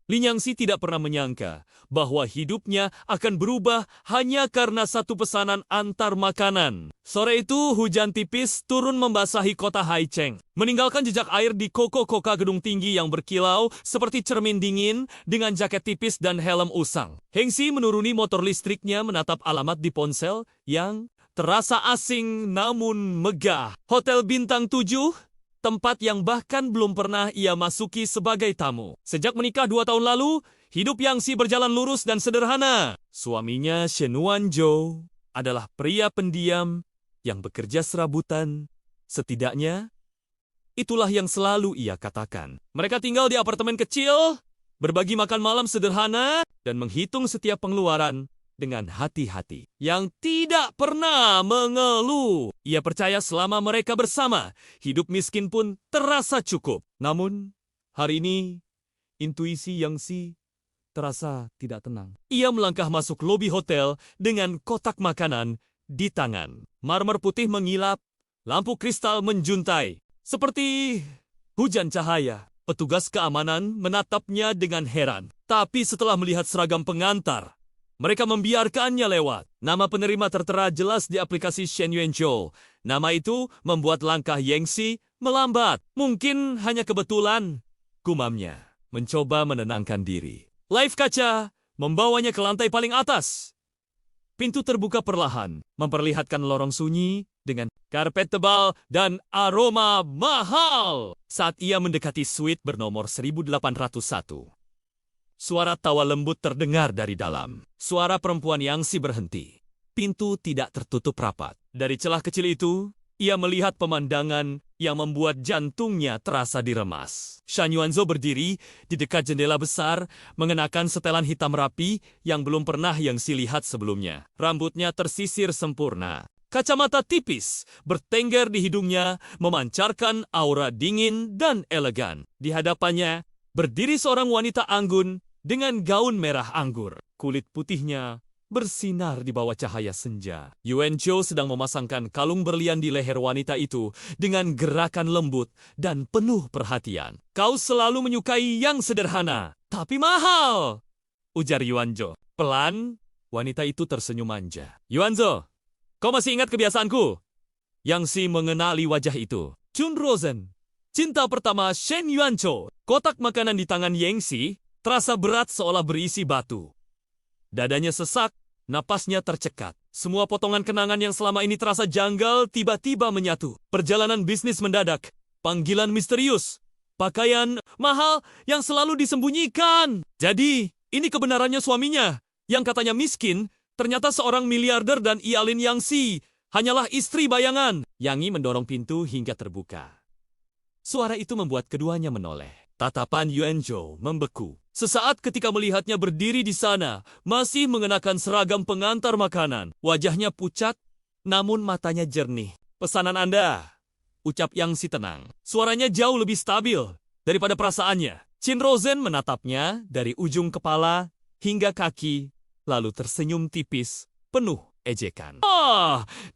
Lin Yangxi tidak pernah menyangka bahwa hidupnya akan berubah hanya karena satu pesanan antar makanan. Sore itu, hujan tipis turun membasahi kota Haicheng, meninggalkan jejak air di koko-koka gedung tinggi yang berkilau seperti cermin dingin dengan jaket tipis dan helm usang. Hengxi menuruni motor listriknya menatap alamat di ponsel yang terasa asing namun megah. Hotel Bintang 7, tempat yang bahkan belum pernah ia masuki sebagai tamu. Sejak menikah 2 tahun lalu, hidup Yangxi berjalan lurus dan sederhana. Suaminya, Shen Wanzhou, adalah pria pendiam yang bekerja serabutan. Setidaknya, itulah yang selalu ia katakan. Mereka tinggal di apartemen kecil, berbagi makan malam sederhana, dan menghitung setiap pengeluaran dengan hati-hati, yang tidak pernah mengeluh. Ia percaya selama mereka bersama, hidup miskin pun terasa cukup. Namun, hari ini, intuisi Yangxi terasa tidak tenang. Ia melangkah masuk lobi hotel dengan kotak makanan di tangan. Marmer putih mengilap, lampu kristal menjuntai. Seperti hujan cahaya, petugas keamanan menatapnya dengan heran. Tapi setelah melihat seragam pengantar, mereka membiarkannya lewat. Nama penerima tertera jelas di aplikasi Shen Yuanzhou. Nama itu membuat langkah Yangxi melambat. Mungkin hanya kebetulan, gumamnya, mencoba menenangkan diri. Live kaca membawanya ke lantai paling atas. Pintu terbuka perlahan, memperlihatkan lorong sunyi dengan karpet tebal dan aroma mahal. Saat ia mendekati suite bernomor 1801. Suara tawa lembut terdengar dari dalam. Suara perempuan Yangxi berhenti. Pintu tidak tertutup rapat. Dari celah kecil itu, ia melihat pemandangan yang membuat jantungnya terasa diremas. Shen Yuanzhou berdiri di dekat jendela besar, mengenakan setelan hitam rapi yang belum pernah Yangxi lihat sebelumnya. Rambutnya tersisir sempurna. Kacamata tipis bertengger di hidungnya, memancarkan aura dingin dan elegan. Di hadapannya, berdiri seorang wanita anggun dengan gaun merah anggur. Kulit putihnya bersinar di bawah cahaya senja. Yuanzhou sedang memasangkan kalung berlian di leher wanita itu dengan gerakan lembut dan penuh perhatian. Kau selalu menyukai yang sederhana, tapi mahal, ujar Yuanzhou. Pelan, wanita itu tersenyum manja. Yuanzhou, kau masih ingat kebiasaanku? Yangxi mengenali wajah itu. Chun Rosen, cinta pertama Shen Yuanzhou. Kotak makanan di tangan Yangxi terasa berat seolah berisi batu. Dadanya sesak, napasnya tercekat. Semua potongan kenangan yang selama ini terasa janggal tiba-tiba menyatu. Perjalanan bisnis mendadak, panggilan misterius, pakaian mahal yang selalu disembunyikan. Jadi, ini kebenarannya suaminya, yang katanya miskin, ternyata seorang miliarder dan ia Lin Yangxi hanyalah istri bayangan. Yangi mendorong pintu hingga terbuka. Suara itu membuat keduanya menoleh. Tatapan Yuanzhou membeku. Sesaat ketika melihatnya berdiri di sana, masih mengenakan seragam pengantar makanan. Wajahnya pucat, namun matanya jernih. Pesanan Anda, ucap Yangxi tenang. Suaranya jauh lebih stabil daripada perasaannya. Chin Rosen menatapnya dari ujung kepala hingga kaki, lalu tersenyum tipis, penuh ejekan.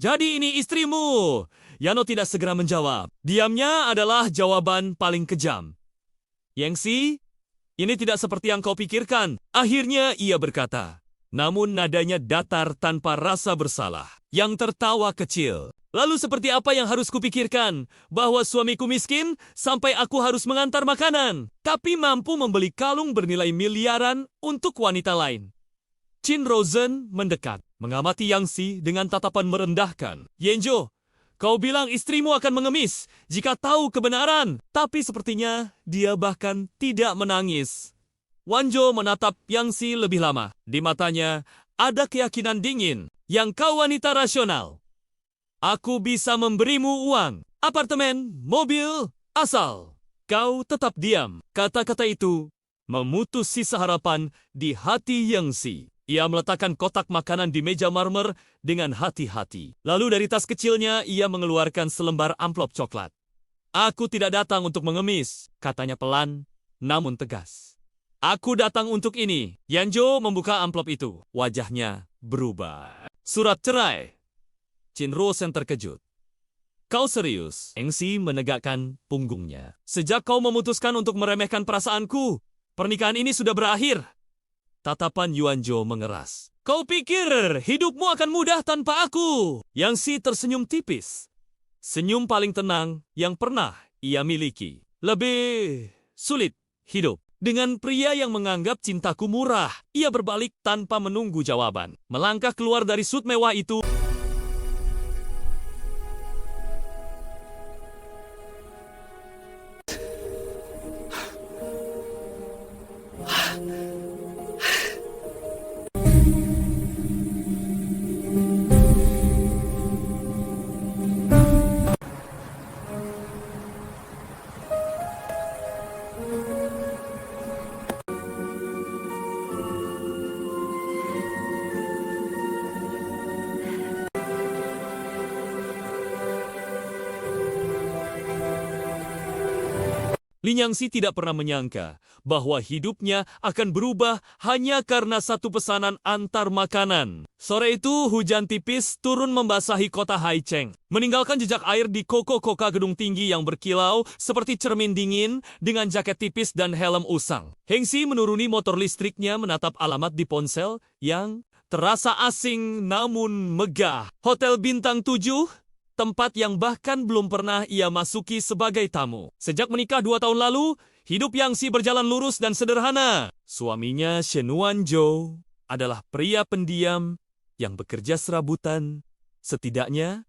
Jadi ini istrimu. Yano tidak segera menjawab. Diamnya adalah jawaban paling kejam. Yangxi, ini tidak seperti yang kau pikirkan. Akhirnya ia berkata, namun nadanya datar tanpa rasa bersalah. Yang tertawa kecil. Lalu seperti apa yang harus kupikirkan? Bahwa suamiku miskin sampai aku harus mengantar makanan, tapi mampu membeli kalung bernilai miliaran untuk wanita lain. Chin Rosen mendekat, mengamati Yangxi dengan tatapan merendahkan. Yuanzhou, kau bilang istrimu akan mengemis jika tahu kebenaran, tapi sepertinya dia bahkan tidak menangis. Wanzhou menatap Yangxi lebih lama. Di matanya ada keyakinan dingin. Yang kau wanita rasional. Aku bisa memberimu uang, apartemen, mobil, asal kau tetap diam. Kata-kata itu memutus sisa harapan di hati Yangxi. Ia meletakkan kotak makanan di meja marmer dengan hati-hati. Lalu dari tas kecilnya, ia mengeluarkan selembar amplop coklat. Aku tidak datang untuk mengemis, katanya pelan, namun tegas. Aku datang untuk ini. Yuanzhou membuka amplop itu. Wajahnya berubah. Surat cerai. Chin Rosen terkejut. Kau serius? Yangxi menegakkan punggungnya. Sejak kau memutuskan untuk meremehkan perasaanku, Pernikahan ini sudah berakhir. Tatapan Yuanjo mengeras. Kau pikir hidupmu akan mudah tanpa aku? Yang Si tersenyum tipis. Senyum paling tenang yang pernah ia miliki. Lebih sulit hidup dengan pria yang menganggap cintaku murah. Ia berbalik tanpa menunggu jawaban. Melangkah keluar dari sut mewah itu. Li Nyangsi tidak pernah menyangka bahwa hidupnya akan berubah hanya karena satu pesanan antar makanan. Sore itu hujan tipis turun membasahi kota Haicheng, meninggalkan jejak air di koko-koka gedung tinggi yang berkilau seperti cermin dingin dengan jaket tipis dan helm usang. Hengsi menuruni motor listriknya menatap alamat di ponsel yang terasa asing namun megah. Hotel Bintang 7, tempat yang bahkan belum pernah ia masuki sebagai tamu. Sejak menikah 2 tahun lalu, hidup Yang Si berjalan lurus dan sederhana. Suaminya Shen Wanzhou adalah pria pendiam yang bekerja serabutan. Setidaknya,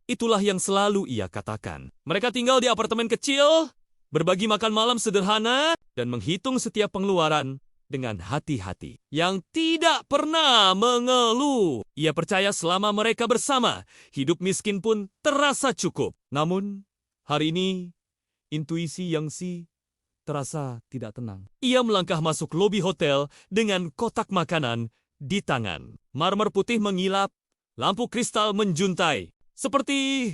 itulah yang selalu ia katakan. Mereka tinggal di apartemen kecil, berbagi makan malam sederhana, dan menghitung setiap pengeluaran dengan hati-hati, yang tidak pernah mengeluh. Ia percaya selama mereka bersama, hidup miskin pun terasa cukup. Namun, hari ini, intuisi Yang Si terasa tidak tenang. Ia melangkah masuk lobi hotel dengan kotak makanan di tangan. Marmer putih mengilap, lampu kristal menjuntai. Seperti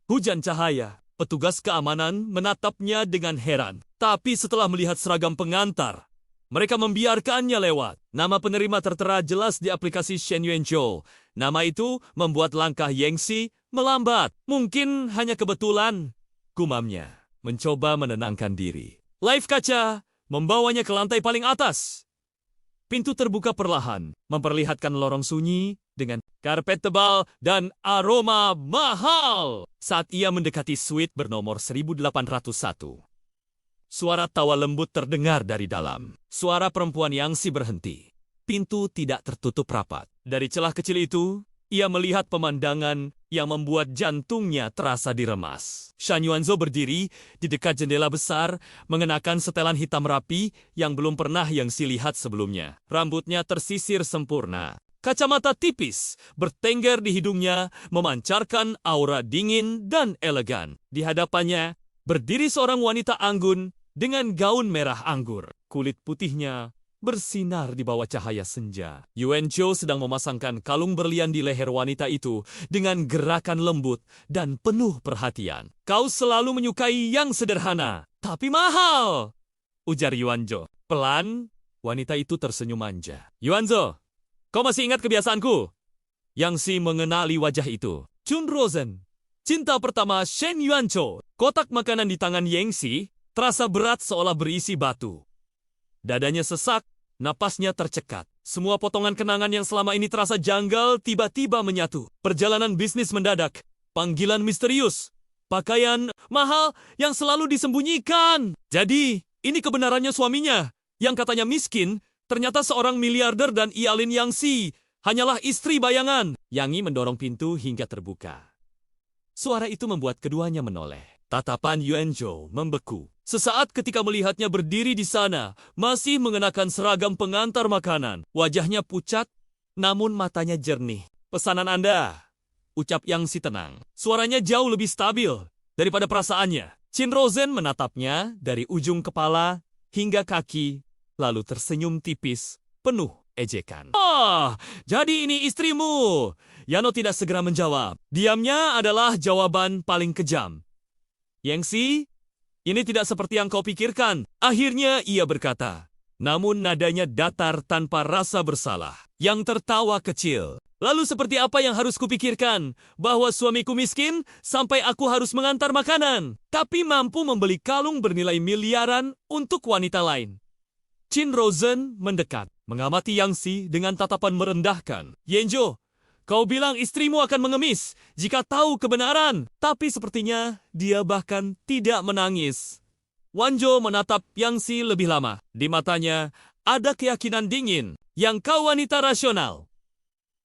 hujan cahaya, petugas keamanan menatapnya dengan heran. Tapi setelah melihat seragam pengantar, mereka membiarkannya lewat. Nama penerima tertera jelas di aplikasi Shen Yuanzhou. Nama itu membuat langkah Yang Si melambat. Mungkin hanya kebetulan, gumamnya, mencoba menenangkan diri. Live kaca membawanya ke lantai paling atas. Pintu terbuka perlahan, memperlihatkan lorong sunyi dengan karpet tebal dan aroma mahal. Saat ia mendekati suite bernomor 1801. Suara tawa lembut terdengar dari dalam. Suara perempuan Yang Si berhenti. Pintu tidak tertutup rapat. Dari celah kecil itu, ia melihat pemandangan yang membuat jantungnya terasa diremas. Shen Yuanzhou berdiri di dekat jendela besar, mengenakan setelan hitam rapi yang belum pernah Yang Si lihat sebelumnya. Rambutnya tersisir sempurna. Kacamata tipis bertengger di hidungnya, memancarkan aura dingin dan elegan. Di hadapannya, berdiri seorang wanita anggun dengan gaun merah anggur. Kulit putihnya bersinar di bawah cahaya senja. Yuanzhou sedang memasangkan kalung berlian di leher wanita itu dengan gerakan lembut dan penuh perhatian. Kau selalu menyukai yang sederhana, tapi mahal, ujar Yuanzhou. Pelan, wanita itu tersenyum manja. Yuanzhou, kau masih ingat kebiasaanku? Yang Si mengenali wajah itu. Chun Rosen, cinta pertama Shen Yuanzhou. Kotak makanan di tangan Yang Si terasa berat seolah berisi batu. Dadanya sesak, napasnya tercekat. Semua potongan kenangan yang selama ini terasa janggal tiba-tiba menyatu. Perjalanan bisnis mendadak, panggilan misterius, pakaian mahal yang selalu disembunyikan. Jadi, ini kebenarannya suaminya, yang katanya miskin, ternyata seorang miliarder dan Ialin Yang Si hanyalah istri bayangan. Yang Yi mendorong pintu hingga terbuka. Suara itu membuat keduanya menoleh. Tatapan Yuanzhou membeku. Sesaat ketika melihatnya berdiri di sana, masih mengenakan seragam pengantar makanan. Wajahnya pucat, namun matanya jernih. Pesanan Anda, ucap Yang Si tenang. Suaranya jauh lebih stabil daripada perasaannya. Chin Rosen menatapnya dari ujung kepala hingga kaki, lalu tersenyum tipis, penuh ejekan. "Ah, jadi ini istrimu." Yano tidak segera menjawab. Diamnya adalah jawaban paling kejam. Yang Si, ini tidak seperti yang kau pikirkan. Akhirnya ia berkata, namun nadanya datar tanpa rasa bersalah. Yang tertawa kecil. Lalu seperti apa yang harus kupikirkan? Bahwa suamiku miskin sampai aku harus mengantar makanan, tapi mampu membeli kalung bernilai miliaran untuk wanita lain. Chin Rosen mendekat, mengamati Yang Si dengan tatapan merendahkan. Yenjo, kau bilang istrimu akan mengemis jika tahu kebenaran, tapi sepertinya dia bahkan tidak menangis. Wanjo menatap Yang Si lebih lama. Di matanya ada keyakinan dingin. Yang kau wanita rasional.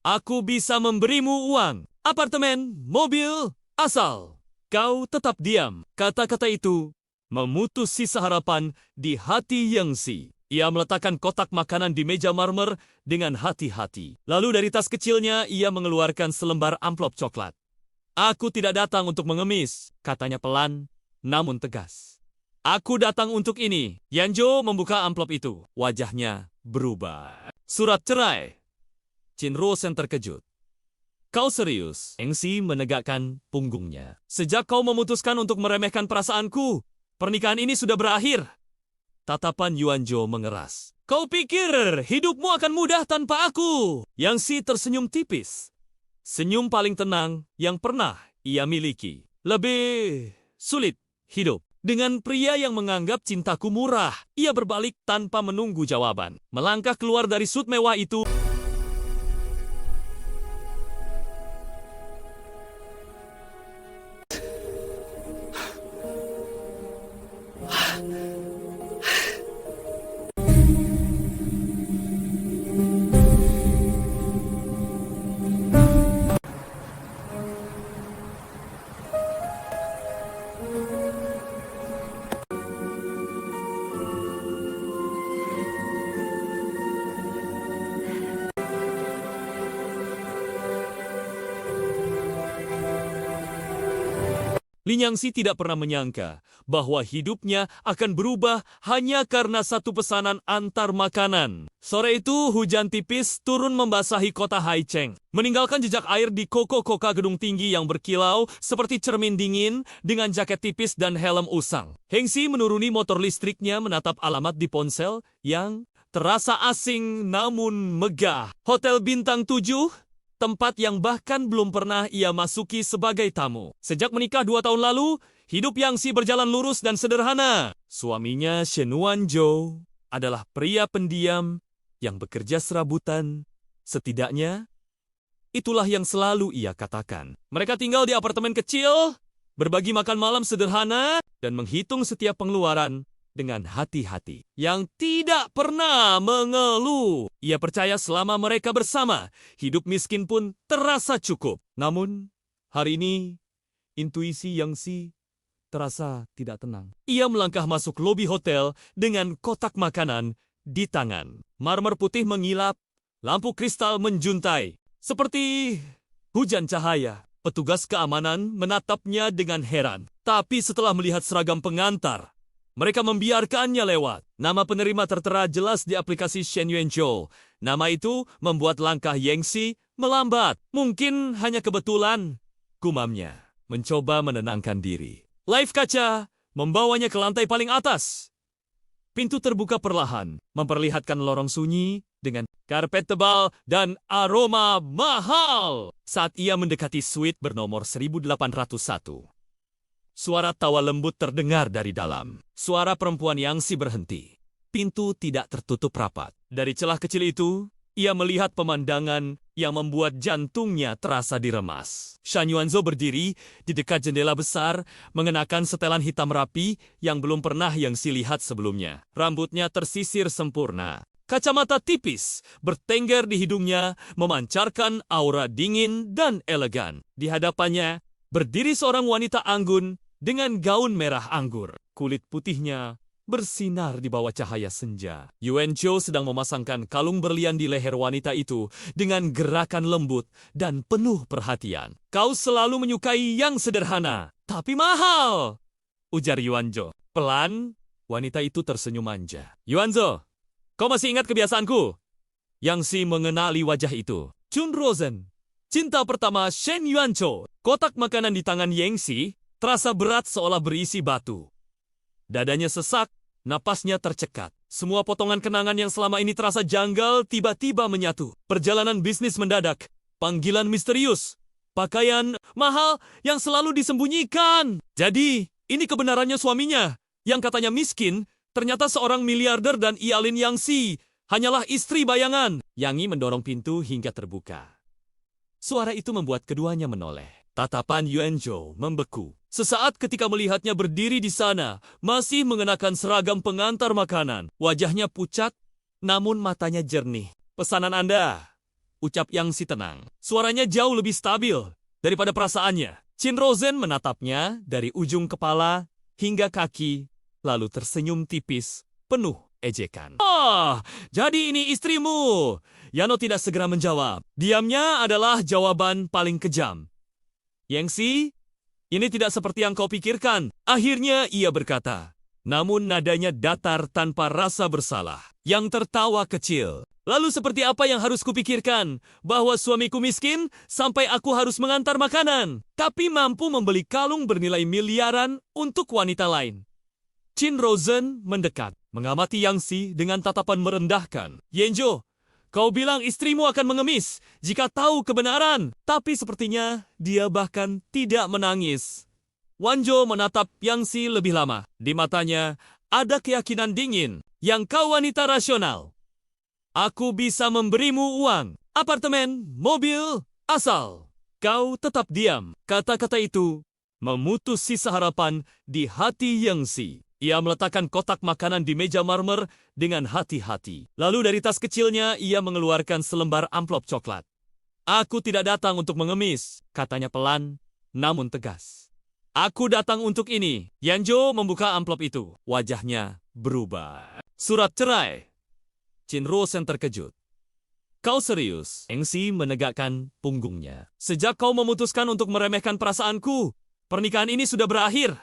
Aku bisa memberimu uang, apartemen, mobil, asal kau tetap diam. Kata-kata itu memutus sisa harapan di hati Yang Si. Ia meletakkan kotak makanan di meja marmer dengan hati-hati. Lalu dari tas kecilnya ia mengeluarkan selembar amplop coklat. Aku tidak datang untuk mengemis, katanya pelan namun tegas. Aku datang untuk ini. Yanjo membuka amplop itu. Wajahnya berubah. Surat cerai. Chin Rosen terkejut. Kau serius? Yang Si menegakkan punggungnya. Sejak kau memutuskan untuk meremehkan perasaanku, pernikahan ini sudah berakhir. Tatapan Yuanjo mengeras. Kau pikir hidupmu akan mudah tanpa aku? Yang Si tersenyum tipis. Senyum paling tenang yang pernah ia miliki. Lebih sulit hidup dengan pria yang menganggap cintaku murah. Ia berbalik tanpa menunggu jawaban. Melangkah keluar dari sut mewah itu. Lin Yangxi tidak pernah menyangka bahwa hidupnya akan berubah hanya karena satu pesanan antar makanan. Sore itu hujan tipis turun membasahi kota Haicheng, meninggalkan jejak air di koko-koka gedung tinggi yang berkilau seperti cermin dingin dengan jaket tipis dan helm usang. Hengxi menuruni motor listriknya menatap alamat di ponsel yang terasa asing namun megah. Hotel Bintang 7, tempat yang bahkan belum pernah ia masuki sebagai tamu. Sejak menikah 2 tahun lalu, hidup Yang Si berjalan lurus dan sederhana. Suaminya Shen Wanzhou adalah pria pendiam yang bekerja serabutan. Setidaknya, itulah yang selalu ia katakan. Mereka tinggal di apartemen kecil, berbagi makan malam sederhana, dan menghitung setiap pengeluaran dengan hati-hati, yang tidak pernah mengeluh. Ia percaya selama mereka bersama, hidup miskin pun terasa cukup. Namun, hari ini, intuisi Yang Si terasa tidak tenang. Ia melangkah masuk lobi hotel dengan kotak makanan di tangan. Marmer putih mengilap, lampu kristal menjuntai. Seperti hujan cahaya, petugas keamanan menatapnya dengan heran. Tapi setelah melihat seragam pengantar, mereka membiarkannya lewat. Nama penerima tertera jelas di aplikasi Shen Yuanzhou. Nama itu membuat langkah Yang Si melambat. Mungkin hanya kebetulan, gumamnya. Mencoba menenangkan diri. Live kaca membawanya ke lantai paling atas. Pintu terbuka perlahan, memperlihatkan lorong sunyi dengan karpet tebal dan aroma mahal. Saat ia mendekati suite bernomor 1801. Suara tawa lembut terdengar dari dalam. Suara perempuan Yang Si berhenti. Pintu tidak tertutup rapat. Dari celah kecil itu, ia melihat pemandangan yang membuat jantungnya terasa diremas. Shan Yuanzhou berdiri di dekat jendela besar, mengenakan setelan hitam rapi yang belum pernah Yang Si lihat sebelumnya. Rambutnya tersisir sempurna. Kacamata tipis bertengger di hidungnya, memancarkan aura dingin dan elegan. Di hadapannya, berdiri seorang wanita anggun dengan gaun merah anggur. Kulit putihnya bersinar di bawah cahaya senja. Yuanzhou sedang memasangkan kalung berlian di leher wanita itu dengan gerakan lembut dan penuh perhatian. Kau selalu menyukai yang sederhana, tapi mahal, ujar Yuanzhou. Pelan, wanita itu tersenyum manja. Yuanzhou, kau masih ingat kebiasaanku? Yang Si mengenali wajah itu. Chun Rosen, cinta pertama Shen Yuanzhou. Kotak makanan di tangan Yang Si terasa berat seolah berisi batu. Dadanya sesak, napasnya tercekat. Semua potongan kenangan yang selama ini terasa janggal tiba-tiba menyatu. Perjalanan bisnis mendadak, panggilan misterius, pakaian mahal yang selalu disembunyikan. Jadi, ini kebenarannya suaminya, yang katanya miskin, Ternyata seorang miliarder dan Ialin Yangxi hanyalah istri bayangan. Yang Yi mendorong pintu hingga terbuka. Suara itu membuat keduanya menoleh. Tatapan Yuanzhou membeku. Sesaat ketika melihatnya berdiri di sana, masih mengenakan seragam pengantar makanan. Wajahnya pucat, namun matanya jernih. Pesanan Anda, ucap Yangxi tenang. Suaranya jauh lebih stabil daripada perasaannya. Qin Rozen menatapnya dari ujung kepala hingga kaki, lalu tersenyum tipis, penuh ejekan. Jadi ini istrimu. Yano tidak segera menjawab. Diamnya adalah jawaban paling kejam. Yangxi, ini tidak seperti yang kau pikirkan. Akhirnya ia berkata. Namun nadanya datar tanpa rasa bersalah. Yang tertawa kecil. Lalu seperti apa yang harus kupikirkan? Bahwa suamiku miskin sampai aku harus mengantar makanan. Tapi mampu membeli kalung bernilai miliaran untuk wanita lain. Qin Rozen mendekat, mengamati Yangxi dengan tatapan merendahkan. Yanzhou, kau bilang istrimu akan mengemis jika tahu kebenaran. Tapi sepertinya dia bahkan tidak menangis. Wanzhou menatap Yangxi lebih lama. Di matanya ada keyakinan dingin. Yang kau wanita rasional. Aku bisa memberimu uang, apartemen, mobil, asal kau tetap diam. Kata-kata itu memutus sisa harapan di hati Yangxi. Ia meletakkan kotak makanan di meja marmer dengan hati-hati. Lalu dari tas kecilnya ia mengeluarkan selembar amplop coklat. Aku tidak datang untuk mengemis, katanya pelan namun tegas. Aku datang untuk ini. Yanzhou membuka amplop itu. Wajahnya berubah. Surat cerai. Qin Rozen terkejut. Kau serius? Yangxi menegakkan punggungnya. Sejak kau memutuskan untuk meremehkan perasaanku, pernikahan ini sudah berakhir.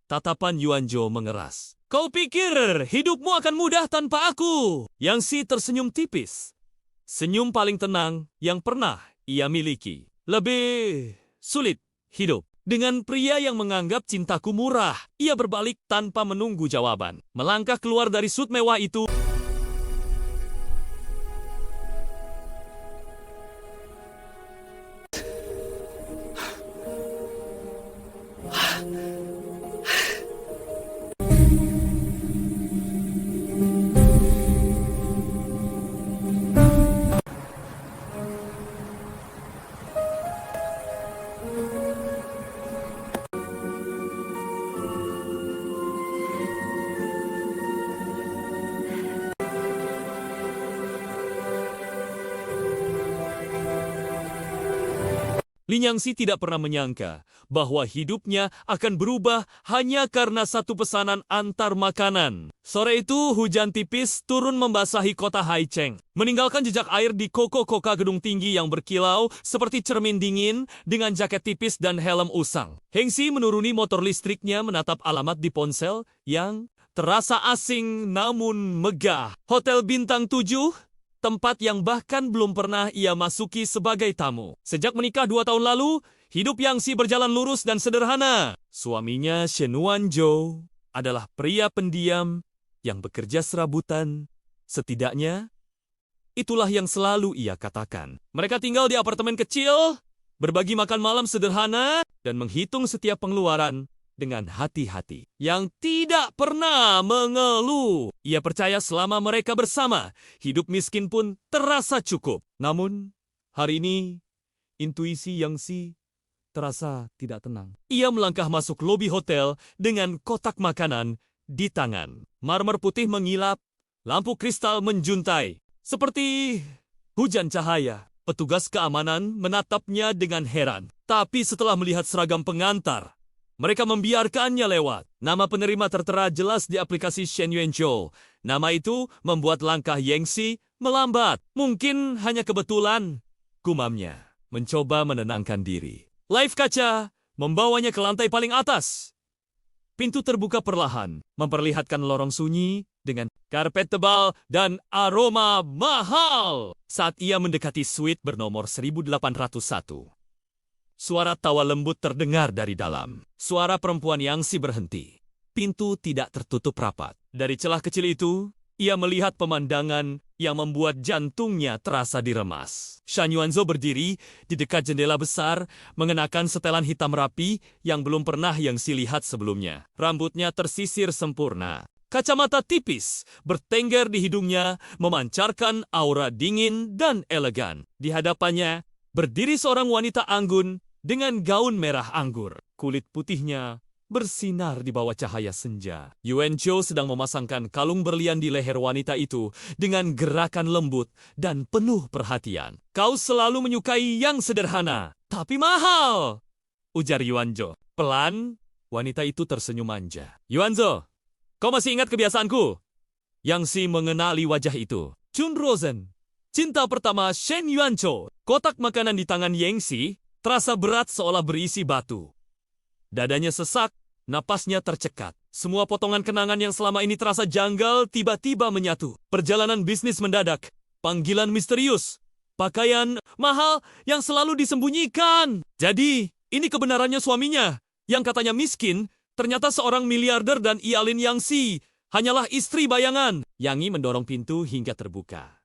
Tatapan Yuanzhou mengeras. Kau pikir hidupmu akan mudah tanpa aku? Yangxi tersenyum tipis. Senyum paling tenang yang pernah ia miliki. Lebih sulit hidup. Dengan pria yang menganggap cintaku murah. Ia berbalik tanpa menunggu jawaban. Melangkah keluar dari sut mewah itu. Lin Yangxi tidak pernah menyangka bahwa hidupnya akan berubah hanya karena satu pesanan antar makanan. Sore itu hujan tipis turun membasahi kota Haicheng, meninggalkan jejak air di koko-koka gedung tinggi yang berkilau seperti cermin dingin dengan jaket tipis dan helm usang. Hengxi menuruni motor listriknya menatap alamat di ponsel yang terasa asing namun megah. Hotel Bintang 7, tempat yang bahkan belum pernah ia masuki sebagai tamu. Sejak menikah 2 tahun lalu, hidup Yangxi berjalan lurus dan sederhana. Suaminya Shen Wanzhou adalah pria pendiam yang bekerja serabutan. Setidaknya, itulah yang selalu ia katakan. Mereka tinggal di apartemen kecil, berbagi makan malam sederhana, dan menghitung setiap pengeluaran dengan hati-hati, yang tidak pernah mengeluh. Ia percaya selama mereka bersama, hidup miskin pun terasa cukup. Namun, hari ini, intuisi Yangxi terasa tidak tenang. Ia melangkah masuk lobi hotel dengan kotak makanan di tangan. Marmer putih mengilap, lampu kristal menjuntai. Seperti hujan cahaya, petugas keamanan menatapnya dengan heran. Tapi setelah melihat seragam pengantar, mereka membiarkannya lewat. Nama penerima tertera jelas di aplikasi Shen Yuanzhou. Nama itu membuat langkah Yangxi melambat. Mungkin hanya kebetulan, gumamnya. Mencoba menenangkan diri. Live kaca membawanya ke lantai paling atas. Pintu terbuka perlahan, memperlihatkan lorong sunyi dengan karpet tebal dan aroma mahal. Saat ia mendekati suite bernomor 1801. Suara tawa lembut terdengar dari dalam. Suara perempuan Yangxi berhenti. Pintu tidak tertutup rapat. Dari celah kecil itu, ia melihat pemandangan yang membuat jantungnya terasa diremas. Shan Yuanzhou berdiri di dekat jendela besar, mengenakan setelan hitam rapi yang belum pernah Yangxi lihat sebelumnya. Rambutnya tersisir sempurna. kacamata tipis bertengger di hidungnya, memancarkan aura dingin dan elegan. Di hadapannya berdiri seorang wanita anggun dengan gaun merah anggur. Kulit putihnya bersinar di bawah cahaya senja. Yuan Zhou sedang memasangkan kalung berlian di leher wanita itu dengan gerakan lembut dan penuh perhatian. Kau selalu menyukai yang sederhana, tapi mahal, ujar Yuan Zhou. Pelan, wanita itu tersenyum manja. Yuan Zhou, kau masih ingat kebiasaanku? Yang Si mengenali wajah itu. Chun Rosen, cinta pertama Shen Yuan Zhou. Kotak makanan di tangan Yang Si terasa berat seolah berisi batu. Dadanya sesak, napasnya tercekat. Semua potongan kenangan yang selama ini terasa janggal tiba-tiba menyatu. Perjalanan bisnis mendadak, panggilan misterius, pakaian mahal yang selalu disembunyikan. Jadi, ini kebenarannya suaminya. Yang katanya miskin, ternyata seorang miliarder dan Ialin Yang Si hanyalah istri bayangan. Yang Yi mendorong pintu hingga terbuka.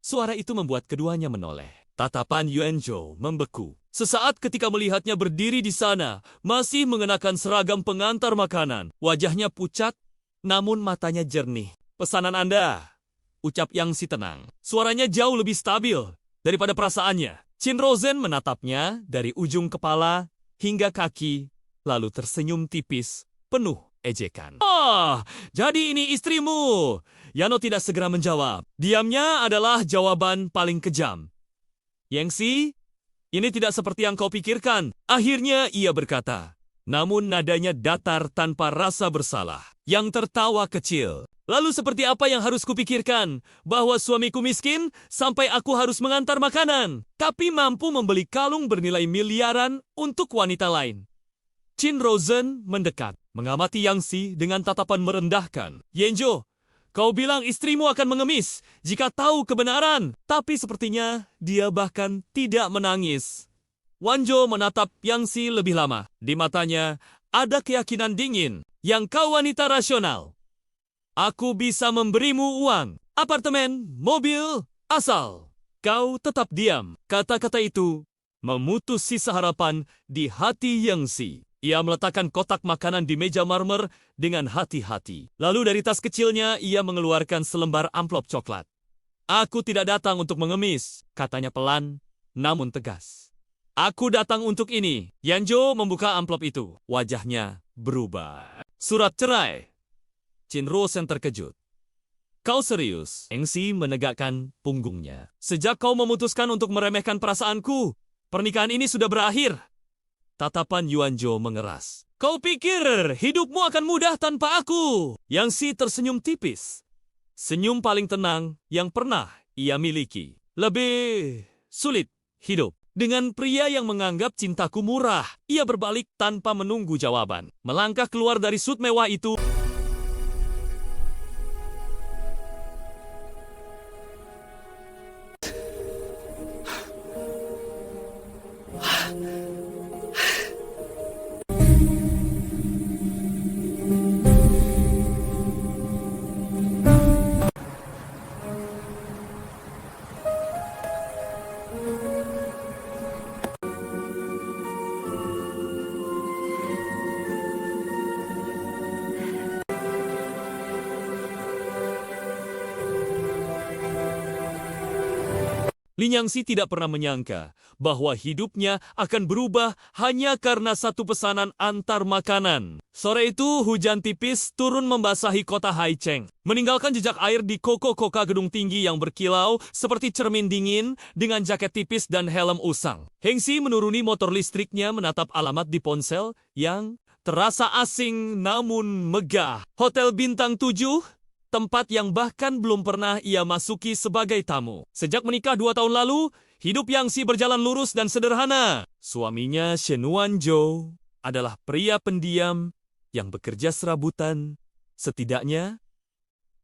Suara itu membuat keduanya menoleh. Tatapan Yuan Zhou membeku. Sesaat ketika melihatnya berdiri di sana, masih mengenakan seragam pengantar makanan. Wajahnya pucat, namun matanya jernih. Pesanan Anda, ucap Yang Si tenang. Suaranya jauh lebih stabil daripada perasaannya. Chin Rosen menatapnya dari ujung kepala hingga kaki, lalu tersenyum tipis, penuh ejekan. Oh, jadi ini istrimu. Yano tidak segera menjawab. Diamnya adalah jawaban paling kejam. Yang Si, ini tidak seperti yang kau pikirkan. Akhirnya ia berkata, namun nadanya datar tanpa rasa bersalah. Yang tertawa kecil. Lalu seperti apa yang harus kupikirkan? Bahwa suamiku miskin sampai aku harus mengantar makanan. Tapi mampu membeli kalung bernilai miliaran untuk wanita lain. Chin Rosen mendekat, mengamati Yang Si dengan tatapan merendahkan. Yenjo, kau bilang istrimu akan mengemis jika tahu kebenaran. Tapi sepertinya dia bahkan tidak menangis. Wanjo menatap Yang Si lebih lama. Di matanya ada keyakinan dingin. Yang kau wanita rasional. Aku bisa memberimu uang, apartemen, mobil, asal kau tetap diam. Kata-kata itu memutus sisa harapan di hati Yang Si. Ia meletakkan kotak makanan di meja marmer dengan hati-hati. Lalu dari tas kecilnya ia mengeluarkan selembar amplop coklat. Aku tidak datang untuk mengemis, katanya pelan namun tegas. Aku datang untuk ini. Yanjo membuka amplop itu. Wajahnya berubah. Surat cerai. Chin Rosen terkejut. Kau serius? Yang Si menegakkan punggungnya. Sejak kau memutuskan untuk meremehkan perasaanku, pernikahan ini sudah berakhir. Tatapan Yuan Zhou mengeras. Kau pikir hidupmu akan mudah tanpa aku? Yang Si tersenyum tipis. Senyum paling tenang yang pernah ia miliki. Lebih sulit hidup. Dengan pria yang menganggap cintaku murah. Ia berbalik tanpa menunggu jawaban. Melangkah keluar dari sut mewah itu. Lin Yangxi tidak pernah menyangka bahwa hidupnya akan berubah hanya karena satu pesanan antar makanan. Sore itu hujan tipis turun membasahi kota Haicheng, meninggalkan jejak air di koko-koka gedung tinggi yang berkilau seperti cermin dingin dengan jaket tipis dan helm usang. Hengxi menuruni motor listriknya menatap alamat di ponsel yang terasa asing namun megah. Hotel Bintang 7, tempat yang bahkan belum pernah ia masuki sebagai tamu. Sejak menikah 2 tahun lalu, hidup Yangxi berjalan lurus dan sederhana. Suaminya Shen Wanzhou adalah pria pendiam yang bekerja serabutan. Setidaknya,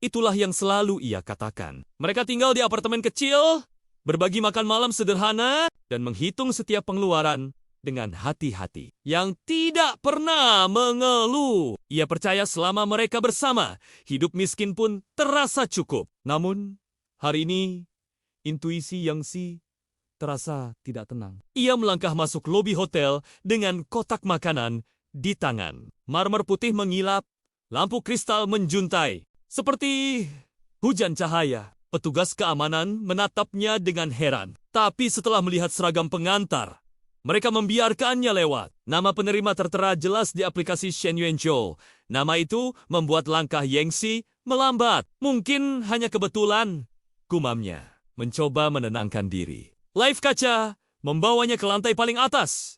itulah yang selalu ia katakan. Mereka tinggal di apartemen kecil, berbagi makan malam sederhana, dan menghitung setiap pengeluaran dengan hati-hati, yang tidak pernah mengeluh. Ia percaya selama mereka bersama, hidup miskin pun terasa cukup. Namun, hari ini, intuisi Yangxi terasa tidak tenang. Ia melangkah masuk lobi hotel dengan kotak makanan di tangan. Marmer putih mengilap, Lampu kristal menjuntai, seperti hujan cahaya. Petugas keamanan menatapnya dengan heran. Tapi setelah melihat seragam pengantar, mereka membiarkannya lewat. Nama penerima tertera jelas di aplikasi Shen Yuanzhou. Nama itu membuat langkah Yangxi melambat. Mungkin hanya kebetulan, gumamnya. Mencoba menenangkan diri. Live kaca membawanya ke lantai paling atas.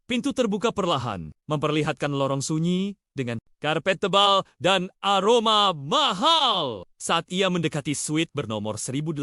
Pintu terbuka perlahan, memperlihatkan lorong sunyi dengan karpet tebal dan aroma mahal. Saat ia mendekati suite bernomor 1801.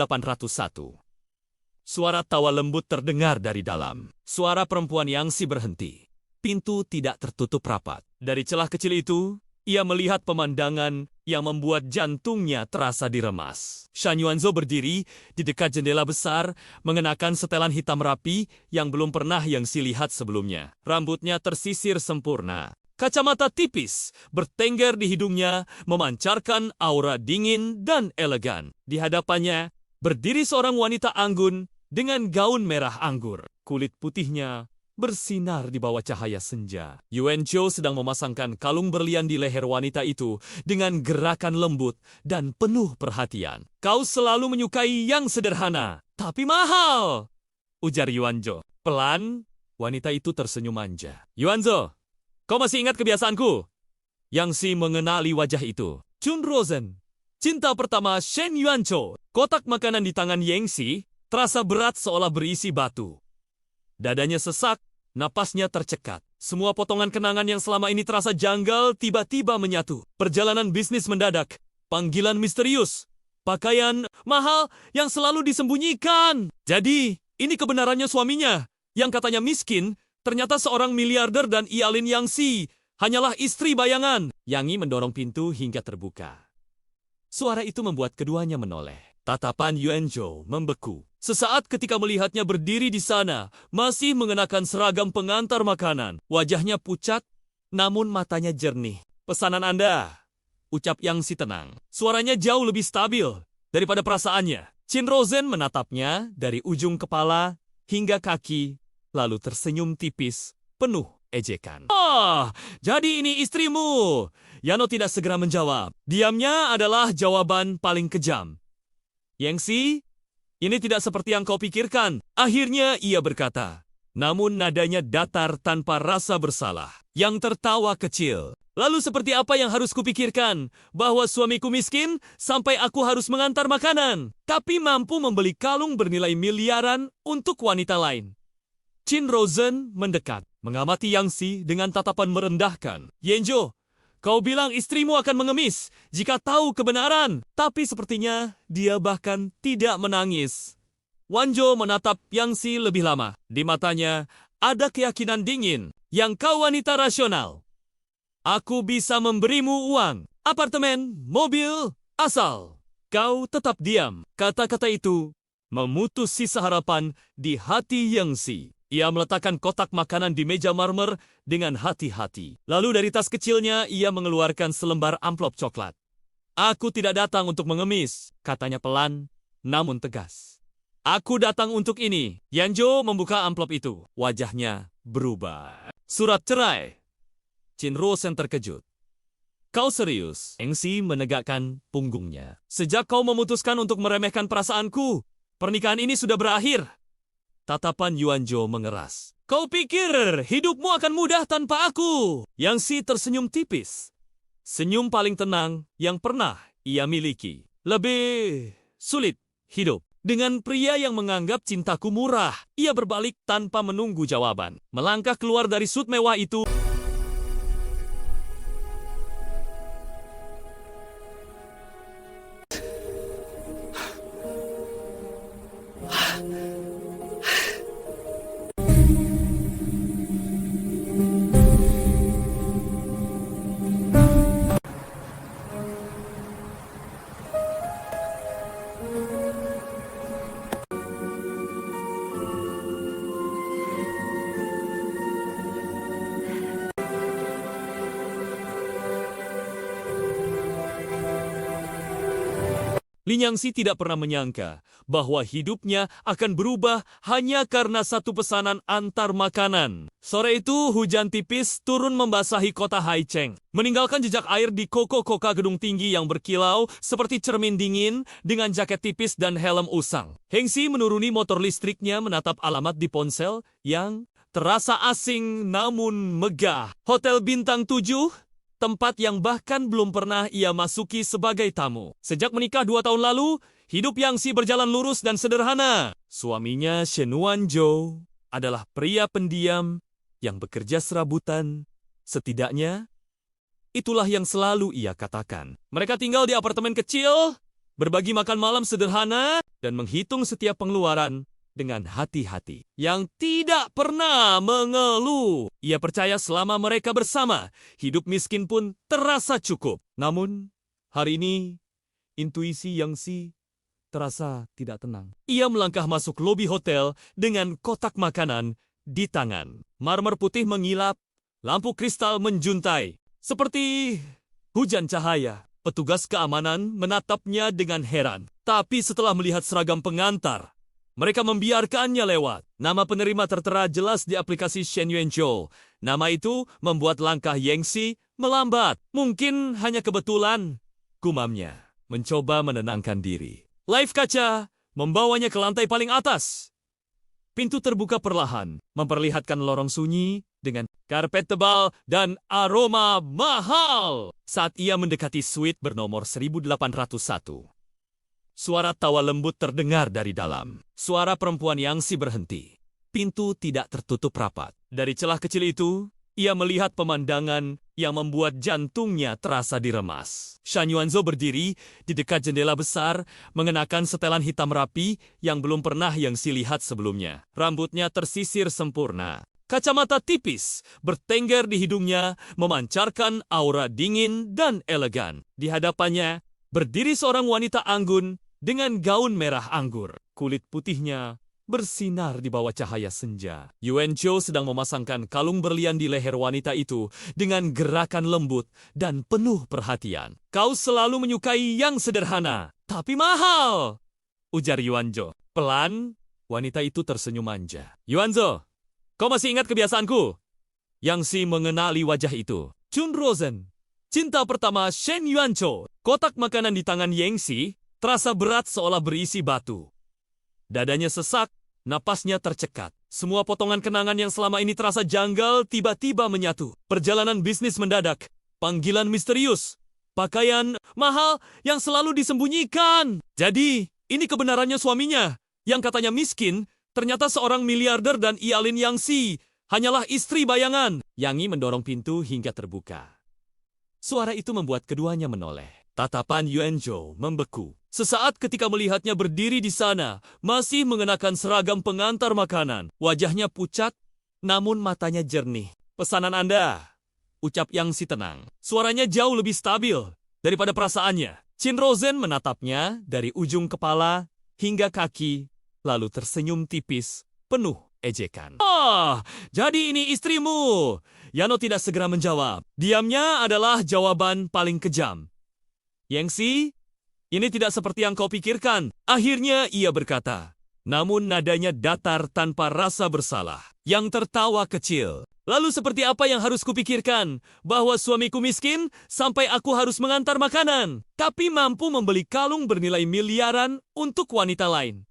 Suara tawa lembut terdengar dari dalam. Suara perempuan Yangxi berhenti. Pintu tidak tertutup rapat. Dari celah kecil itu, ia melihat pemandangan yang membuat jantungnya terasa diremas. Shan Yuanzhou berdiri di dekat jendela besar, mengenakan setelan hitam rapi yang belum pernah Yangxi lihat sebelumnya. Rambutnya tersisir sempurna. Kacamata tipis bertengger di hidungnya, memancarkan aura dingin dan elegan. Di hadapannya, berdiri seorang wanita anggun dengan gaun merah anggur. Kulit putihnya bersinar di bawah cahaya senja. Yuanzhou sedang memasangkan kalung berlian di leher wanita itu dengan gerakan lembut dan penuh perhatian. Kau selalu menyukai yang sederhana, tapi mahal, ujar Yuanzhou. Pelan, wanita itu tersenyum manja. Yuanzhou, kau masih ingat kebiasaanku? Yangxi mengenali wajah itu. Chun Rosen, cinta pertama Shen Yuanzhou. Kotak makanan di tangan Yangxi terasa berat seolah berisi batu. Dadanya sesak, napasnya tercekat. Semua potongan kenangan yang selama ini terasa janggal tiba-tiba menyatu. Perjalanan bisnis mendadak, panggilan misterius, pakaian mahal yang selalu disembunyikan. Jadi, ini kebenarannya suaminya, yang katanya miskin, ternyata seorang miliarder dan Ialin Yangxi hanyalah istri bayangan. Yangi mendorong pintu hingga terbuka. Suara itu membuat keduanya menoleh. Tatapan Yuanzhou membeku. Sesaat ketika melihatnya berdiri di sana, masih mengenakan seragam pengantar makanan. Wajahnya pucat, namun matanya jernih. Pesanan Anda, ucap Yangxi tenang. Suaranya jauh lebih stabil daripada perasaannya. Chin Rosen menatapnya dari ujung kepala hingga kaki, lalu tersenyum tipis, penuh ejekan. Oh, jadi ini istrimu. Yano tidak segera menjawab. Diamnya adalah jawaban paling kejam. Yangxi, ini tidak seperti yang kau pikirkan. Akhirnya ia berkata. Namun nadanya datar tanpa rasa bersalah. Yang tertawa kecil. Lalu seperti apa yang harus kupikirkan? Bahwa suamiku miskin sampai aku harus mengantar makanan. Tapi mampu membeli kalung bernilai miliaran untuk wanita lain. Chin Rosen mendekat. Mengamati Yangxi dengan tatapan merendahkan. Yuanzhou, kau bilang istrimu akan mengemis jika tahu kebenaran. Tapi sepertinya dia bahkan tidak menangis. Wanzhou menatap Yangxi lebih lama. Di matanya ada keyakinan dingin. Yang kau wanita rasional. Aku bisa memberimu uang, apartemen, mobil, asal kau tetap diam. Kata-kata itu memutus sisa harapan di hati Yangxi. Ia meletakkan kotak makanan di meja marmer dengan hati-hati. Lalu dari tas kecilnya ia mengeluarkan selembar amplop coklat. Aku tidak datang untuk mengemis, katanya pelan, namun tegas. Aku datang untuk ini. Yuanzhou membuka amplop itu. Wajahnya berubah. Surat cerai. Chin Rosen terkejut. Kau serius? Yangxi menegakkan punggungnya. Sejak kau memutuskan untuk meremehkan perasaanku, pernikahan ini sudah berakhir. Tatapan Yuanzhou mengeras. Kau pikir hidupmu akan mudah tanpa aku? Yangxi tersenyum tipis. Senyum paling tenang yang pernah ia miliki. Lebih sulit hidup. Dengan pria yang menganggap cintaku murah. Ia berbalik tanpa menunggu jawaban. Melangkah keluar dari suit mewah itu. Lin Yangxi tidak pernah menyangka bahwa hidupnya akan berubah hanya karena satu pesanan antar makanan. Sore itu, hujan tipis turun membasahi kota Haicheng, meninggalkan jejak air di koko-koka gedung tinggi yang berkilau seperti cermin dingin dengan jaket tipis dan helm usang. Heng Xi menuruni motor listriknya menatap alamat di ponsel yang terasa asing namun megah. Hotel Bintang 7, tempat yang bahkan belum pernah ia masuki sebagai tamu. Sejak menikah 2 tahun lalu, hidup Yangxi berjalan lurus dan sederhana. Suaminya Shen Wanzhou adalah pria pendiam yang bekerja serabutan. Setidaknya, itulah yang selalu ia katakan. Mereka tinggal di apartemen kecil, berbagi makan malam sederhana, dan menghitung setiap pengeluaran dengan hati-hati, yang tidak pernah mengeluh. Ia percaya selama mereka bersama, hidup miskin pun terasa cukup. Namun, hari ini, intuisi Yangxi terasa tidak tenang. Ia melangkah masuk lobi hotel dengan kotak makanan di tangan. Marmer putih mengilap, lampu kristal menjuntai. Seperti hujan cahaya, petugas keamanan menatapnya dengan heran. Tapi setelah melihat seragam pengantar, mereka membiarkannya lewat. Nama penerima tertera jelas di aplikasi Shen Yuanzhou. Nama itu membuat langkah Yangxi melambat. Mungkin hanya kebetulan, gumamnya, mencoba menenangkan diri. Live kaca membawanya ke lantai paling atas. Pintu terbuka perlahan, memperlihatkan lorong sunyi dengan karpet tebal dan aroma mahal. Saat ia mendekati suite bernomor 1801. Suara tawa lembut terdengar dari dalam. Suara perempuan Yangxi berhenti. Pintu tidak tertutup rapat. Dari celah kecil itu, ia melihat pemandangan yang membuat jantungnya terasa diremas. Shen Yuanzhou berdiri di dekat jendela besar, mengenakan setelan hitam rapi yang belum pernah Yangxi lihat sebelumnya. Rambutnya tersisir sempurna. Kacamata tipis bertengger di hidungnya, memancarkan aura dingin dan elegan. Di hadapannya, berdiri seorang wanita anggun dengan gaun merah anggur. Kulit putihnya bersinar di bawah cahaya senja. Yuanzhou sedang memasangkan kalung berlian di leher wanita itu dengan gerakan lembut dan penuh perhatian. Kau selalu menyukai yang sederhana, tapi mahal, ujar Yuanzhou. Pelan, wanita itu tersenyum manja. Yuanzhou, kau masih ingat kebiasaanku? Yangxi mengenali wajah itu. Chun Rosen, cinta pertama Shen Yuanzhou. Kotak makanan di tangan Yangxi terasa berat seolah berisi batu. Dadanya sesak, napasnya tercekat. Semua potongan kenangan yang selama ini terasa janggal tiba-tiba menyatu. Perjalanan bisnis mendadak, panggilan misterius, pakaian mahal yang selalu disembunyikan. Jadi, ini kebenarannya suaminya, yang katanya miskin, ternyata seorang miliarder dan Lin Yangxi hanyalah istri bayangan. Yangi mendorong pintu hingga terbuka. Suara itu membuat keduanya menoleh. Tatapan Yuanzhou membeku. Sesaat ketika melihatnya berdiri di sana, masih mengenakan seragam pengantar makanan. Wajahnya pucat, namun matanya jernih. Pesanan Anda, ucap Yangxi tenang. Suaranya jauh lebih stabil daripada perasaannya. Chin Rosen menatapnya dari ujung kepala hingga kaki, lalu tersenyum tipis, penuh ejekan. Jadi ini istrimu. Yano tidak segera menjawab. Diamnya adalah jawaban paling kejam. Yangxi, ini tidak seperti yang kau pikirkan. Akhirnya ia berkata, namun nadanya datar tanpa rasa bersalah. Yang tertawa kecil. Lalu seperti apa yang harus kupikirkan? Bahwa suamiku miskin sampai aku harus mengantar makanan. Tapi mampu membeli kalung bernilai miliaran untuk wanita lain.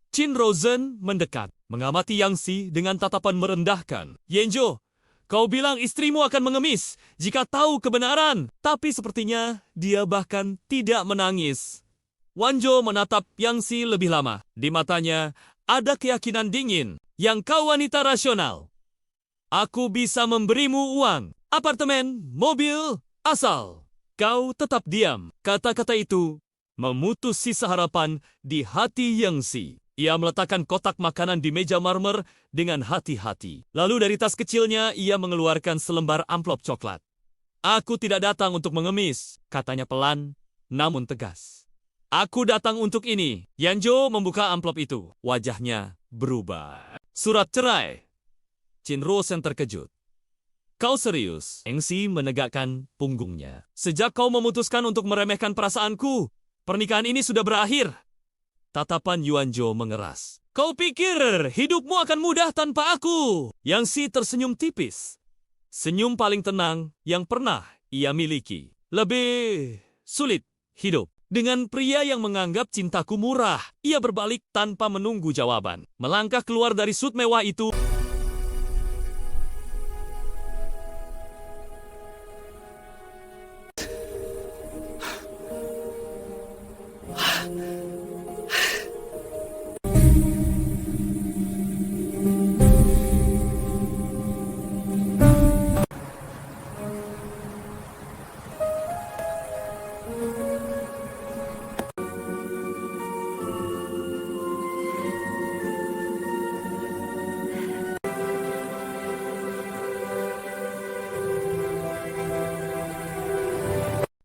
Chin Rosen mendekat, mengamati Yangxi dengan tatapan merendahkan. Yuanzhou, kau bilang istrimu akan mengemis jika tahu kebenaran. Tapi sepertinya dia bahkan tidak menangis. Wanzhou menatap Yangxi lebih lama. Di matanya ada keyakinan dingin. Yang kau wanita rasional. Aku bisa memberimu uang, apartemen, mobil, asal kau tetap diam. Kata-kata itu memutus sisa harapan di hati Yangxi. Ia meletakkan kotak makanan di meja marmer dengan hati-hati. Lalu dari tas kecilnya, ia mengeluarkan selembar amplop coklat. Aku tidak datang untuk mengemis, katanya pelan, namun tegas. Aku datang untuk ini. Yuanzhou membuka amplop itu. Wajahnya berubah. Surat cerai. Chin Rosen terkejut. Kau serius? Yangxi menegakkan punggungnya. Sejak kau memutuskan untuk meremehkan perasaanku, Pernikahan ini sudah berakhir. Tatapan Yuanzhou mengeras. Kau pikir hidupmu akan mudah tanpa aku? Yang Si tersenyum tipis. Senyum paling tenang yang pernah ia miliki. Lebih sulit hidup. Dengan pria yang menganggap cintaku murah, ia berbalik tanpa menunggu jawaban. Melangkah keluar dari sut mewah itu.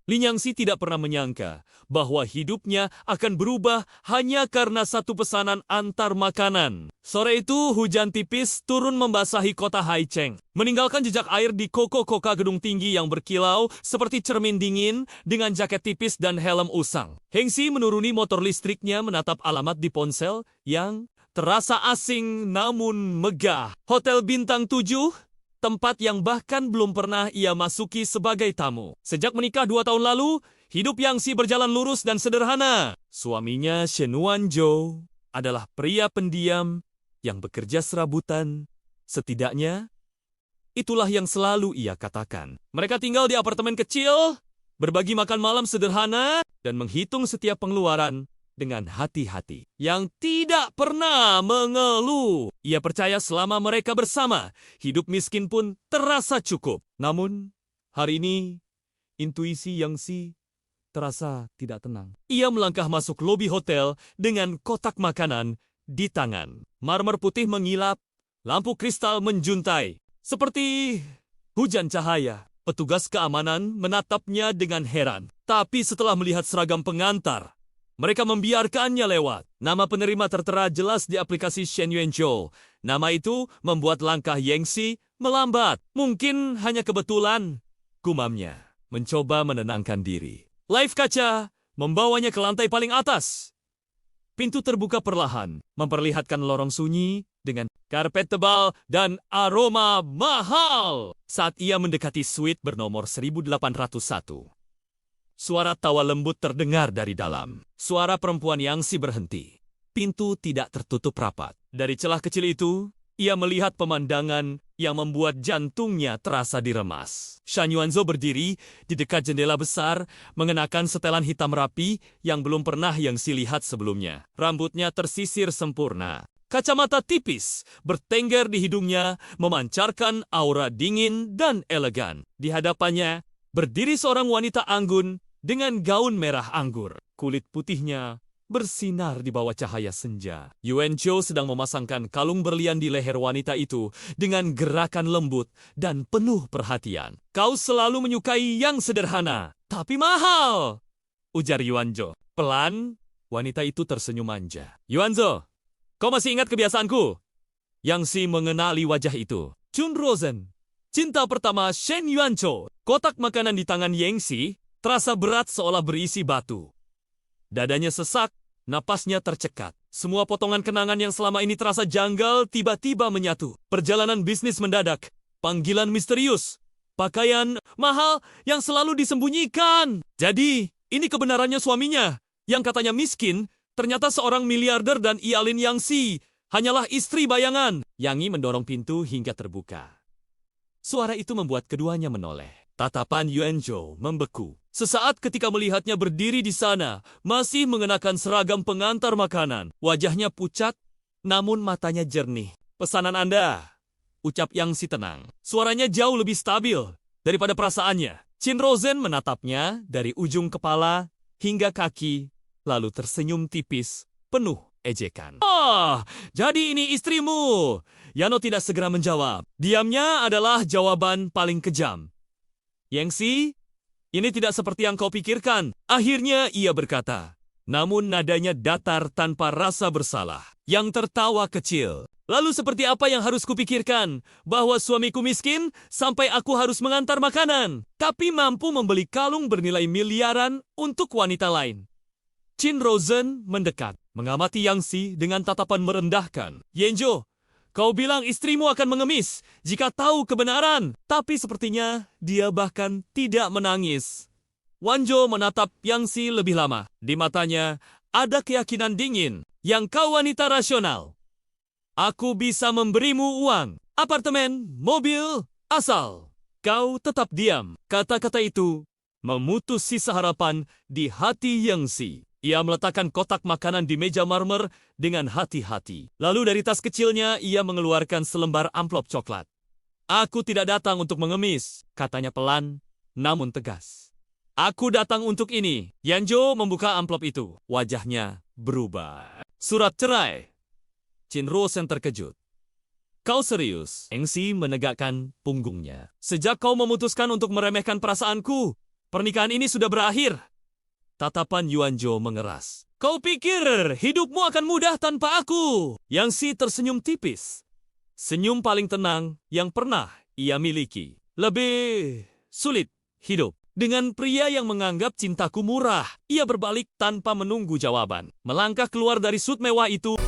Lin Yangxi tidak pernah menyangka bahwa hidupnya akan berubah hanya karena satu pesanan antar makanan. Sore itu, hujan tipis turun membasahi kota Haicheng, meninggalkan jejak air di koko-koka gedung tinggi yang berkilau seperti cermin dingin dengan jaket tipis dan helm usang. Heng Si menuruni motor listriknya menatap alamat di ponsel yang terasa asing namun megah. Hotel Bintang 7, tempat yang bahkan belum pernah ia masuki sebagai tamu. Sejak menikah 2 tahun lalu, hidup Yang Si berjalan lurus dan sederhana. Suaminya Shen Yuanzhou adalah pria pendiam yang bekerja serabutan. Setidaknya, itulah yang selalu ia katakan. Mereka tinggal di apartemen kecil, berbagi makan malam sederhana, dan menghitung setiap pengeluaran dengan hati-hati, yang tidak pernah mengeluh. Ia percaya selama mereka bersama, hidup miskin pun terasa cukup. Namun, hari ini, intuisi Yang Si terasa tidak tenang. Ia melangkah masuk lobi hotel dengan kotak makanan di tangan. Marmer putih mengilap, lampu kristal menjuntai. Seperti hujan cahaya, petugas keamanan menatapnya dengan heran. Tapi setelah melihat seragam pengantar, mereka membiarkannya lewat. Nama penerima tertera jelas di aplikasi Shen Yuanzhou. Nama itu membuat langkah Yang Si melambat. Mungkin hanya kebetulan, gumamnya, mencoba menenangkan diri. Live kaca membawanya ke lantai paling atas. Pintu terbuka perlahan, memperlihatkan lorong sunyi dengan karpet tebal dan aroma mahal. Saat ia mendekati suite bernomor 1801. Suara tawa lembut terdengar dari dalam. Suara perempuan Yang Si berhenti. Pintu tidak tertutup rapat. Dari celah kecil itu, ia melihat pemandangan yang membuat jantungnya terasa diremas. Shen Yuanzhou berdiri di dekat jendela besar, mengenakan setelan hitam rapi yang belum pernah Yang Si lihat sebelumnya. Rambutnya tersisir sempurna. Kacamata tipis bertengger di hidungnya, memancarkan aura dingin dan elegan. Di hadapannya, berdiri seorang wanita anggun dengan gaun merah anggur. Kulit putihnya bersinar di bawah cahaya senja. Yuanzhou sedang memasangkan kalung berlian di leher wanita itu dengan gerakan lembut dan penuh perhatian. Kau selalu menyukai yang sederhana, tapi mahal, ujar Yuanzhou. Pelan, wanita itu tersenyum manja. Yuanzhou, kau masih ingat kebiasaanku? Yang Si mengenali wajah itu. Chun Rosen, cinta pertama Shen Yuanzhou. Kotak makanan di tangan Yang Si terasa berat seolah berisi batu. Dadanya sesak, napasnya tercekat. Semua potongan kenangan yang selama ini terasa janggal tiba-tiba menyatu. Perjalanan bisnis mendadak, panggilan misterius, pakaian mahal yang selalu disembunyikan. Jadi, ini kebenarannya suaminya. Yang katanya miskin, ternyata seorang miliarder dan Lin Yang Si hanyalah istri bayangan. Yang Yi mendorong pintu hingga terbuka. Suara itu membuat keduanya menoleh. Tatapan Yuanzhou membeku. Sesaat ketika melihatnya berdiri di sana, masih mengenakan seragam pengantar makanan. Wajahnya pucat, namun matanya jernih. Pesanan Anda, ucap Yang Si tenang. Suaranya jauh lebih stabil daripada perasaannya. Chin Rosen menatapnya dari ujung kepala hingga kaki, lalu tersenyum tipis, penuh ejekan. Jadi ini istrimu. Yano tidak segera menjawab. Diamnya adalah jawaban paling kejam. Yang Si, ini tidak seperti yang kau pikirkan. Akhirnya ia berkata, namun nadanya datar tanpa rasa bersalah. Yang tertawa kecil. Lalu seperti apa yang harus kupikirkan? Bahwa suamiku miskin sampai aku harus mengantar makanan. Tapi mampu membeli kalung bernilai miliaran untuk wanita lain. Chin Rosen mendekat, mengamati Yang Si dengan tatapan merendahkan. Yenjo, kau bilang istrimu akan mengemis jika tahu kebenaran, tapi sepertinya dia bahkan tidak menangis. Wanjo menatap Yang Si lebih lama. Di matanya ada keyakinan dingin. Yang kau wanita rasional. Aku bisa memberimu uang, apartemen, mobil, asal kau tetap diam. Kata-kata itu memutus sisa harapan di hati Yang Si. Ia meletakkan kotak makanan di meja marmer dengan hati-hati. Lalu dari tas kecilnya ia mengeluarkan selembar amplop coklat. Aku tidak datang untuk mengemis, katanya pelan namun tegas. Aku datang untuk ini. Yanjo membuka amplop itu. Wajahnya berubah. Surat cerai. Chin Rosen terkejut. Kau serius? Yang Si menegakkan punggungnya. Sejak kau memutuskan untuk meremehkan perasaanku, pernikahan ini sudah berakhir. Tatapan Yuanjo mengeras. Kau pikir hidupmu akan mudah tanpa aku? Yang Si tersenyum tipis. Senyum paling tenang yang pernah ia miliki. Lebih sulit hidup dengan pria yang menganggap cintaku murah. Ia berbalik tanpa menunggu jawaban. Melangkah keluar dari sut mewah itu.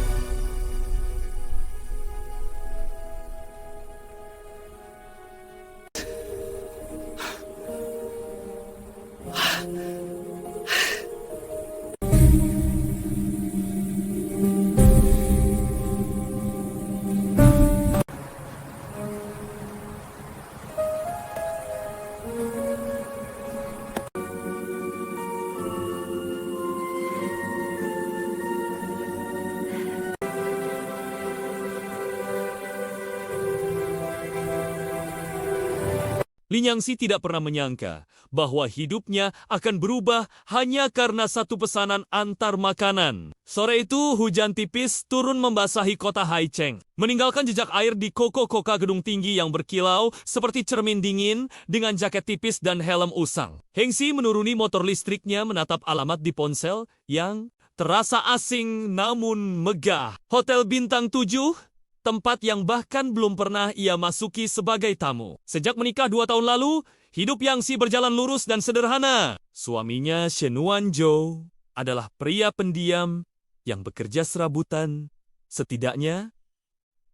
Lin Yangxi tidak pernah menyangka bahwa hidupnya akan berubah hanya karena satu pesanan antar makanan. Sore itu, hujan tipis turun membasahi kota Haicheng, meninggalkan jejak air di koko-koka gedung tinggi yang berkilau seperti cermin dingin dengan jaket tipis dan helm usang. Hengxi menuruni motor listriknya menatap alamat di ponsel yang terasa asing namun megah. Hotel Bintang 7, tempat yang bahkan belum pernah ia masuki sebagai tamu. Sejak menikah 2 tahun lalu, hidup Yang Si berjalan lurus dan sederhana. Suaminya Shen Wanzhou adalah pria pendiam yang bekerja serabutan. Setidaknya,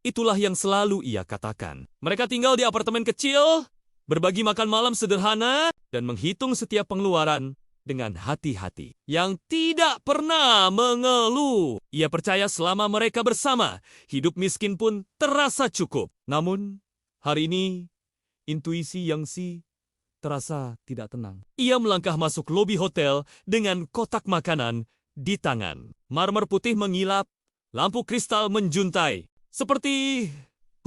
itulah yang selalu ia katakan. Mereka tinggal di apartemen kecil, berbagi makan malam sederhana, dan menghitung setiap pengeluaran dengan hati-hati, yang tidak pernah mengeluh. Ia percaya selama mereka bersama, hidup miskin pun terasa cukup. Namun, hari ini, intuisi Yang Si terasa tidak tenang. Ia melangkah masuk lobi hotel dengan kotak makanan di tangan. Marmer putih mengilap, lampu kristal menjuntai. Seperti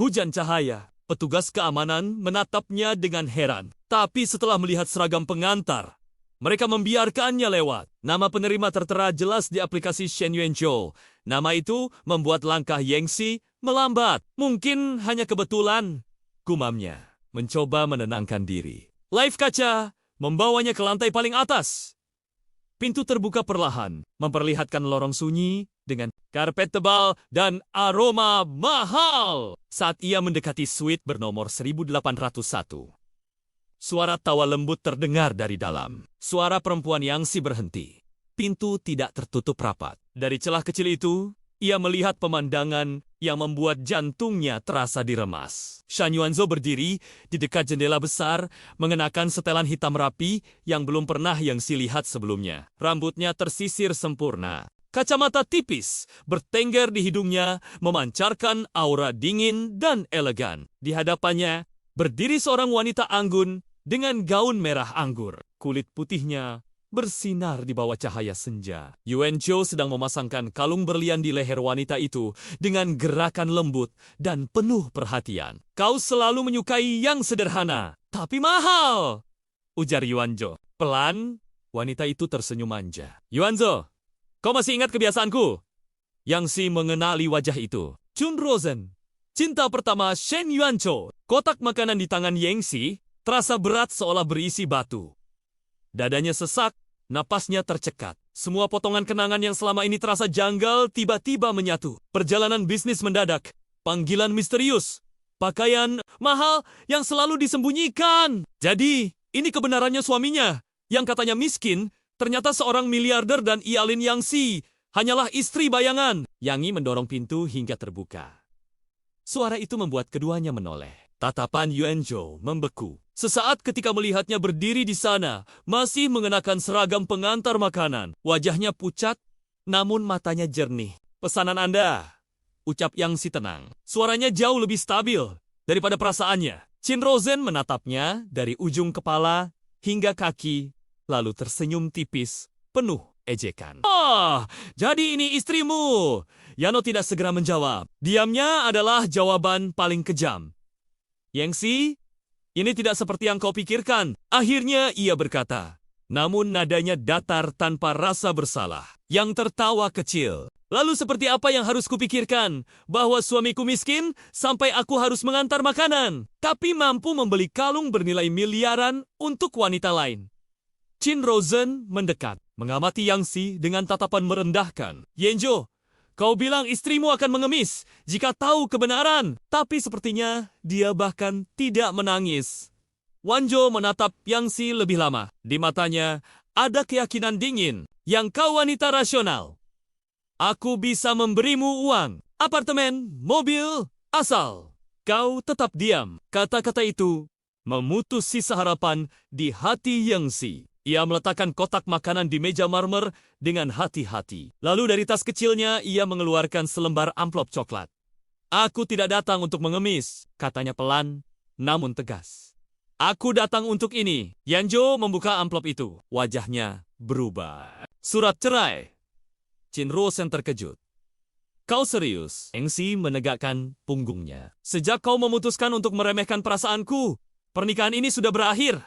hujan cahaya, petugas keamanan menatapnya dengan heran. Tapi setelah melihat seragam pengantar, mereka membiarkannya lewat. Nama penerima tertera jelas di aplikasi Shen Yuanzhou. Nama itu membuat langkah Yang Si melambat. Mungkin hanya kebetulan, gumamnya, mencoba menenangkan diri. Live kaca membawanya ke lantai paling atas. Pintu terbuka perlahan, memperlihatkan lorong sunyi dengan karpet tebal dan aroma mahal. Saat ia mendekati suite bernomor 1801. Suara tawa lembut terdengar dari dalam. Suara perempuan Yang Si berhenti. Pintu tidak tertutup rapat. Dari celah kecil itu, ia melihat pemandangan yang membuat jantungnya terasa diremas. Shan Yuanzhou berdiri di dekat jendela besar, mengenakan setelan hitam rapi yang belum pernah Yang Si lihat sebelumnya. Rambutnya tersisir sempurna. Kacamata tipis bertengger di hidungnya, memancarkan aura dingin dan elegan. Di hadapannya, berdiri seorang wanita anggun dengan gaun merah anggur. Kulit putihnya bersinar di bawah cahaya senja. Yuanzhou sedang memasangkan kalung berlian di leher wanita itu dengan gerakan lembut dan penuh perhatian. Kau selalu menyukai yang sederhana, tapi mahal, ujar Yuanzhou. Pelan, wanita itu tersenyum manja. Yuanzhou, kau masih ingat kebiasaanku? Yang Si mengenali wajah itu. Chun Rosen, cinta pertama Shen Yuanzhou. Kotak makanan di tangan Yang Si terasa berat seolah berisi batu. Dadanya sesak, napasnya tercekat. Semua potongan kenangan yang selama ini terasa janggal tiba-tiba menyatu. Perjalanan bisnis mendadak, panggilan misterius, pakaian mahal yang selalu disembunyikan. Jadi, ini kebenarannya suaminya, yang katanya miskin, Ternyata seorang miliarder dan Ialin Yangxi hanyalah istri bayangan. Yang Yi mendorong pintu hingga terbuka. Suara itu membuat keduanya menoleh. Tatapan Yuanzhou membeku. Sesaat ketika melihatnya berdiri di sana, masih mengenakan seragam pengantar makanan. Wajahnya pucat, namun matanya jernih. Pesanan Anda, ucap Yangxi tenang. Suaranya jauh lebih stabil daripada perasaannya. Qin Rozen menatapnya dari ujung kepala hingga kaki, lalu tersenyum tipis, penuh ejekan. Jadi ini istrimu. Yano tidak segera menjawab. Diamnya adalah jawaban paling kejam. Yangxi, ini tidak seperti yang kau pikirkan. Akhirnya ia berkata, namun nadanya datar tanpa rasa bersalah. Yang tertawa kecil. Lalu seperti apa yang harus kupikirkan? Bahwa suamiku miskin sampai aku harus mengantar makanan. Tapi mampu membeli kalung bernilai miliaran untuk wanita lain. Qin Rozen mendekat, mengamati Yangxi dengan tatapan merendahkan. Yanzhou, kau bilang istrimu akan mengemis jika tahu kebenaran. Tapi sepertinya dia bahkan tidak menangis. Wanzhou menatap Yangxi lebih lama. Di matanya ada keyakinan dingin. Yang kau wanita rasional. Aku bisa memberimu uang, apartemen, mobil, asal kau tetap diam. Kata-kata itu memutus sisa harapan di hati Yangxi. Ia meletakkan kotak makanan di meja marmer dengan hati-hati. Lalu dari tas kecilnya ia mengeluarkan selembar amplop coklat. Aku tidak datang untuk mengemis, katanya pelan, namun tegas. Aku datang untuk ini. Yanzhou membuka amplop itu. Wajahnya berubah. Surat cerai. Qin Rozen terkejut. Kau serius? Yangxi menegakkan punggungnya. Sejak kau memutuskan untuk meremehkan perasaanku, pernikahan ini sudah berakhir.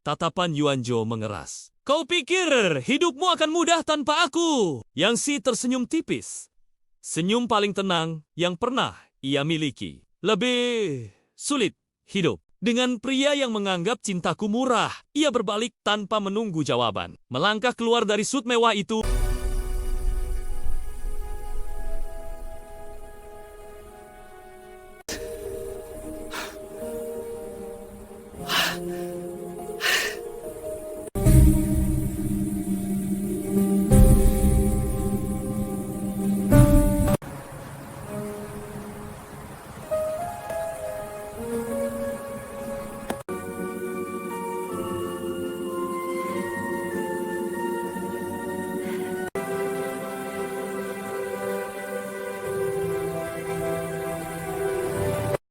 Tatapan Yuanzhou mengeras. Kau pikir hidupmu akan mudah tanpa aku? Yangxi tersenyum tipis. Senyum paling tenang yang pernah ia miliki. Lebih sulit hidup dengan pria yang menganggap cintaku murah. Ia berbalik tanpa menunggu jawaban. Melangkah keluar dari sut mewah itu.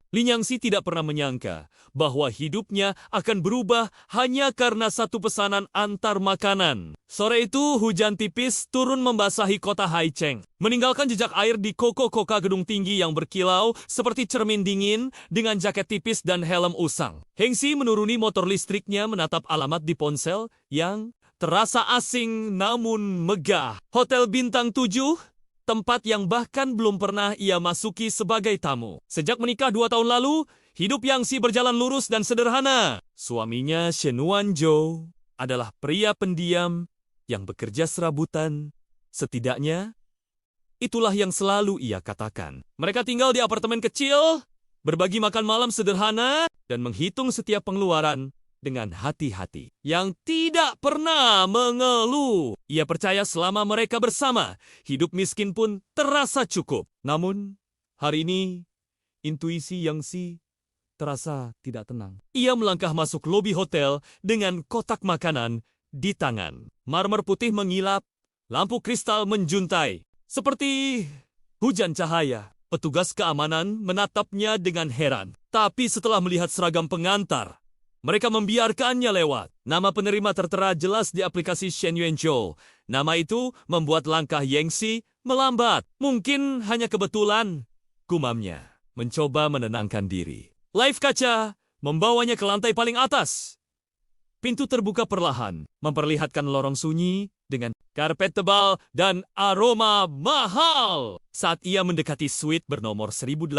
Lin Yangxi tidak pernah menyangka bahwa hidupnya akan berubah hanya karena satu pesanan antar makanan. Sore itu hujan tipis turun membasahi kota Haicheng, meninggalkan jejak air di koko-koka gedung tinggi yang berkilau seperti cermin dingin dengan jaket tipis dan helm usang. Hengxi menuruni motor listriknya menatap alamat di ponsel yang terasa asing namun megah. Hotel Bintang 7, tempat yang bahkan belum pernah ia masuki sebagai tamu. Sejak menikah 2 tahun lalu, hidup Yangxi berjalan lurus dan sederhana. Suaminya Shen Wanzhou adalah pria pendiam yang bekerja serabutan. Setidaknya, itulah yang selalu ia katakan. Mereka tinggal di apartemen kecil, berbagi makan malam sederhana, dan menghitung setiap pengeluaran dengan hati-hati, yang tidak pernah mengeluh. Ia percaya selama mereka bersama, hidup miskin pun terasa cukup. Namun, hari ini, intuisi Yangxi terasa tidak tenang. Ia melangkah masuk lobi hotel dengan kotak makanan di tangan. Marmer putih mengilap, lampu kristal menjuntai. Seperti hujan cahaya, petugas keamanan menatapnya dengan heran. Tapi setelah melihat seragam pengantar, mereka membiarkannya lewat. Nama penerima tertera jelas di aplikasi Shen Yuanzhou. Nama itu membuat langkah Yangxi melambat. Mungkin hanya kebetulan, gumamnya, mencoba menenangkan diri. Live kaca membawanya ke lantai paling atas. Pintu terbuka perlahan, memperlihatkan lorong sunyi dengan karpet tebal dan aroma mahal. Saat ia mendekati suite bernomor 1801.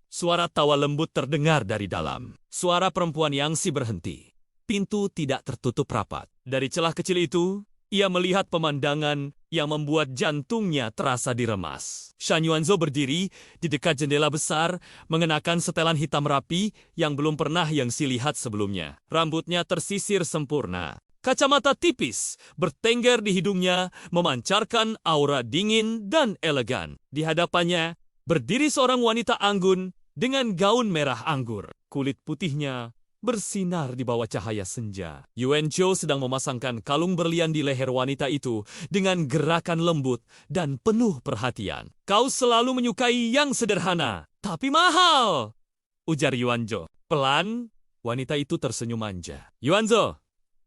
Suara tawa lembut terdengar dari dalam. Suara perempuan Yangxi berhenti. Pintu tidak tertutup rapat. Dari celah kecil itu, ia melihat pemandangan yang membuat jantungnya terasa diremas. Shan Yuanzhou berdiri di dekat jendela besar, mengenakan setelan hitam rapi yang belum pernah Yangxi lihat sebelumnya. Rambutnya tersisir sempurna. Kacamata tipis bertengger di hidungnya, memancarkan aura dingin dan elegan. Di hadapannya berdiri seorang wanita anggun dengan gaun merah anggur. Kulit putihnya bersinar di bawah cahaya senja. Yuan Zhou sedang memasangkan kalung berlian di leher wanita itu dengan gerakan lembut dan penuh perhatian. Kau selalu menyukai yang sederhana, tapi mahal, ujar Yuan Zhou. Pelan, wanita itu tersenyum manja. Yuan Zhou,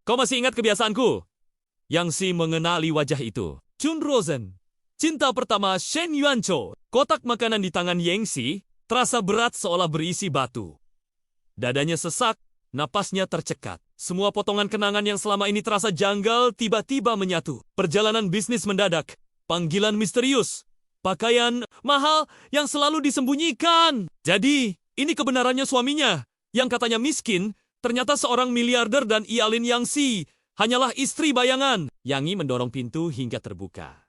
kau masih ingat kebiasaanku? Yang Si mengenali wajah itu. Chun Rosen, cinta pertama Shen Yuan Zhou. Kotak makanan di tangan Yangxi terasa berat seolah berisi batu. Dadanya sesak, napasnya tercekat. Semua potongan kenangan yang selama ini terasa janggal tiba-tiba menyatu. Perjalanan bisnis mendadak, panggilan misterius, pakaian mahal yang selalu disembunyikan. Jadi, ini kebenarannya suaminya. Yang katanya miskin, ternyata seorang miliarder dan Ialin Yangxi hanyalah istri bayangan. Yang mendorong pintu hingga terbuka.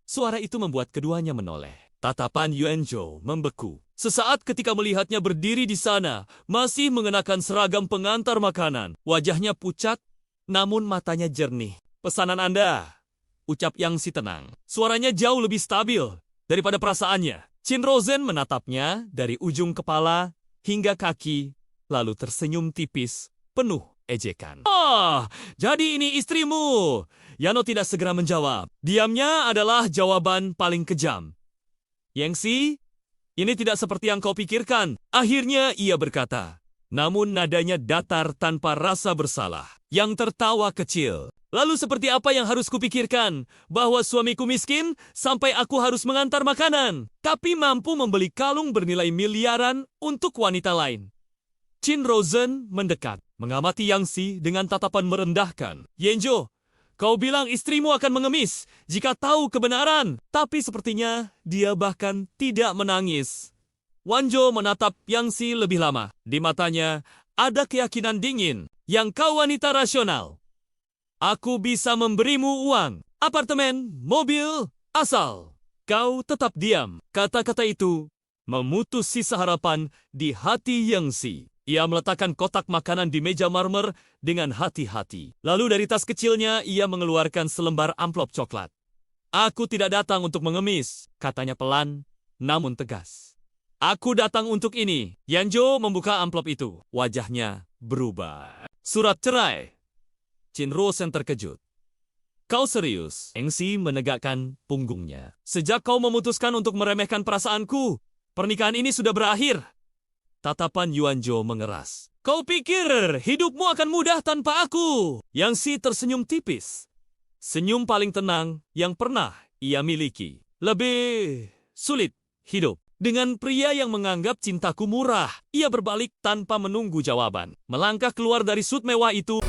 Suara itu membuat keduanya menoleh. Tatapan Yuan Zhou membeku. Sesaat ketika melihatnya berdiri di sana, masih mengenakan seragam pengantar makanan. Wajahnya pucat, namun matanya jernih. Pesanan Anda, ucap Yangxi tenang. Suaranya jauh lebih stabil daripada perasaannya. Chin Rosen menatapnya dari ujung kepala hingga kaki, lalu tersenyum tipis, penuh ejekan. Oh, jadi ini istrimu. Yano tidak segera menjawab. Diamnya adalah jawaban paling kejam. Yangxi, ini tidak seperti yang kau pikirkan. Akhirnya ia berkata. Namun nadanya datar tanpa rasa bersalah. Yang tertawa kecil. Lalu seperti apa yang harus kupikirkan? Bahwa suamiku miskin sampai aku harus mengantar makanan. Tapi mampu membeli kalung bernilai miliaran untuk wanita lain. Chin Rosen mendekat. Mengamati Yangxi dengan tatapan merendahkan. Yanzhou, kau bilang istrimu akan mengemis jika tahu kebenaran. Tapi sepertinya dia bahkan tidak menangis. Wan Zhou menatap Yangxi lebih lama. Di matanya ada keyakinan dingin. Yang kau wanita rasional. Aku bisa memberimu uang, apartemen, mobil, asal kau tetap diam. Kata-kata itu memutus sisa harapan di hati Yangxi. Ia meletakkan kotak makanan di meja marmer dengan hati-hati. Lalu dari tas kecilnya, ia mengeluarkan selembar amplop coklat. Aku tidak datang untuk mengemis, katanya pelan, namun tegas. Aku datang untuk ini. Yanzhou membuka amplop itu. Wajahnya berubah. Surat cerai. Chin Rosen terkejut. Kau serius? Yangxi menegakkan punggungnya. Sejak kau memutuskan untuk meremehkan perasaanku, pernikahan ini sudah berakhir. Tatapan Yuan Zhou mengeras. Kau pikir hidupmu akan mudah tanpa aku? Yangxi tersenyum tipis. Senyum paling tenang yang pernah ia miliki. Lebih sulit hidup. Dengan pria yang menganggap cintaku murah. Ia berbalik tanpa menunggu jawaban. Melangkah keluar dari sut mewah itu.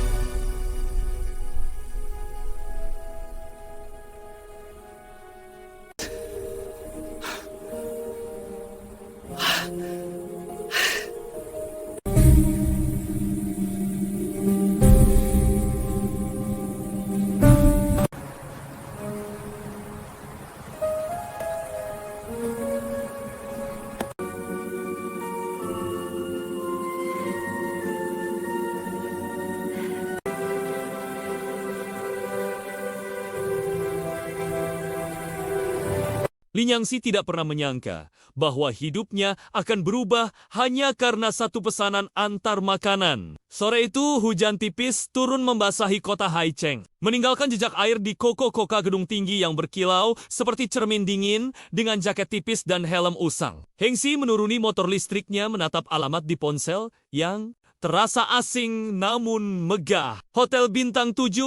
Lin Yangxi tidak pernah menyangka bahwa hidupnya akan berubah hanya karena satu pesanan antar makanan. Sore itu, hujan tipis turun membasahi kota Haicheng, meninggalkan jejak air di koko-koka gedung tinggi yang berkilau seperti cermin dingin dengan jaket tipis dan helm usang. Hengxi menuruni motor listriknya menatap alamat di ponsel yang terasa asing namun megah. Hotel Bintang 7,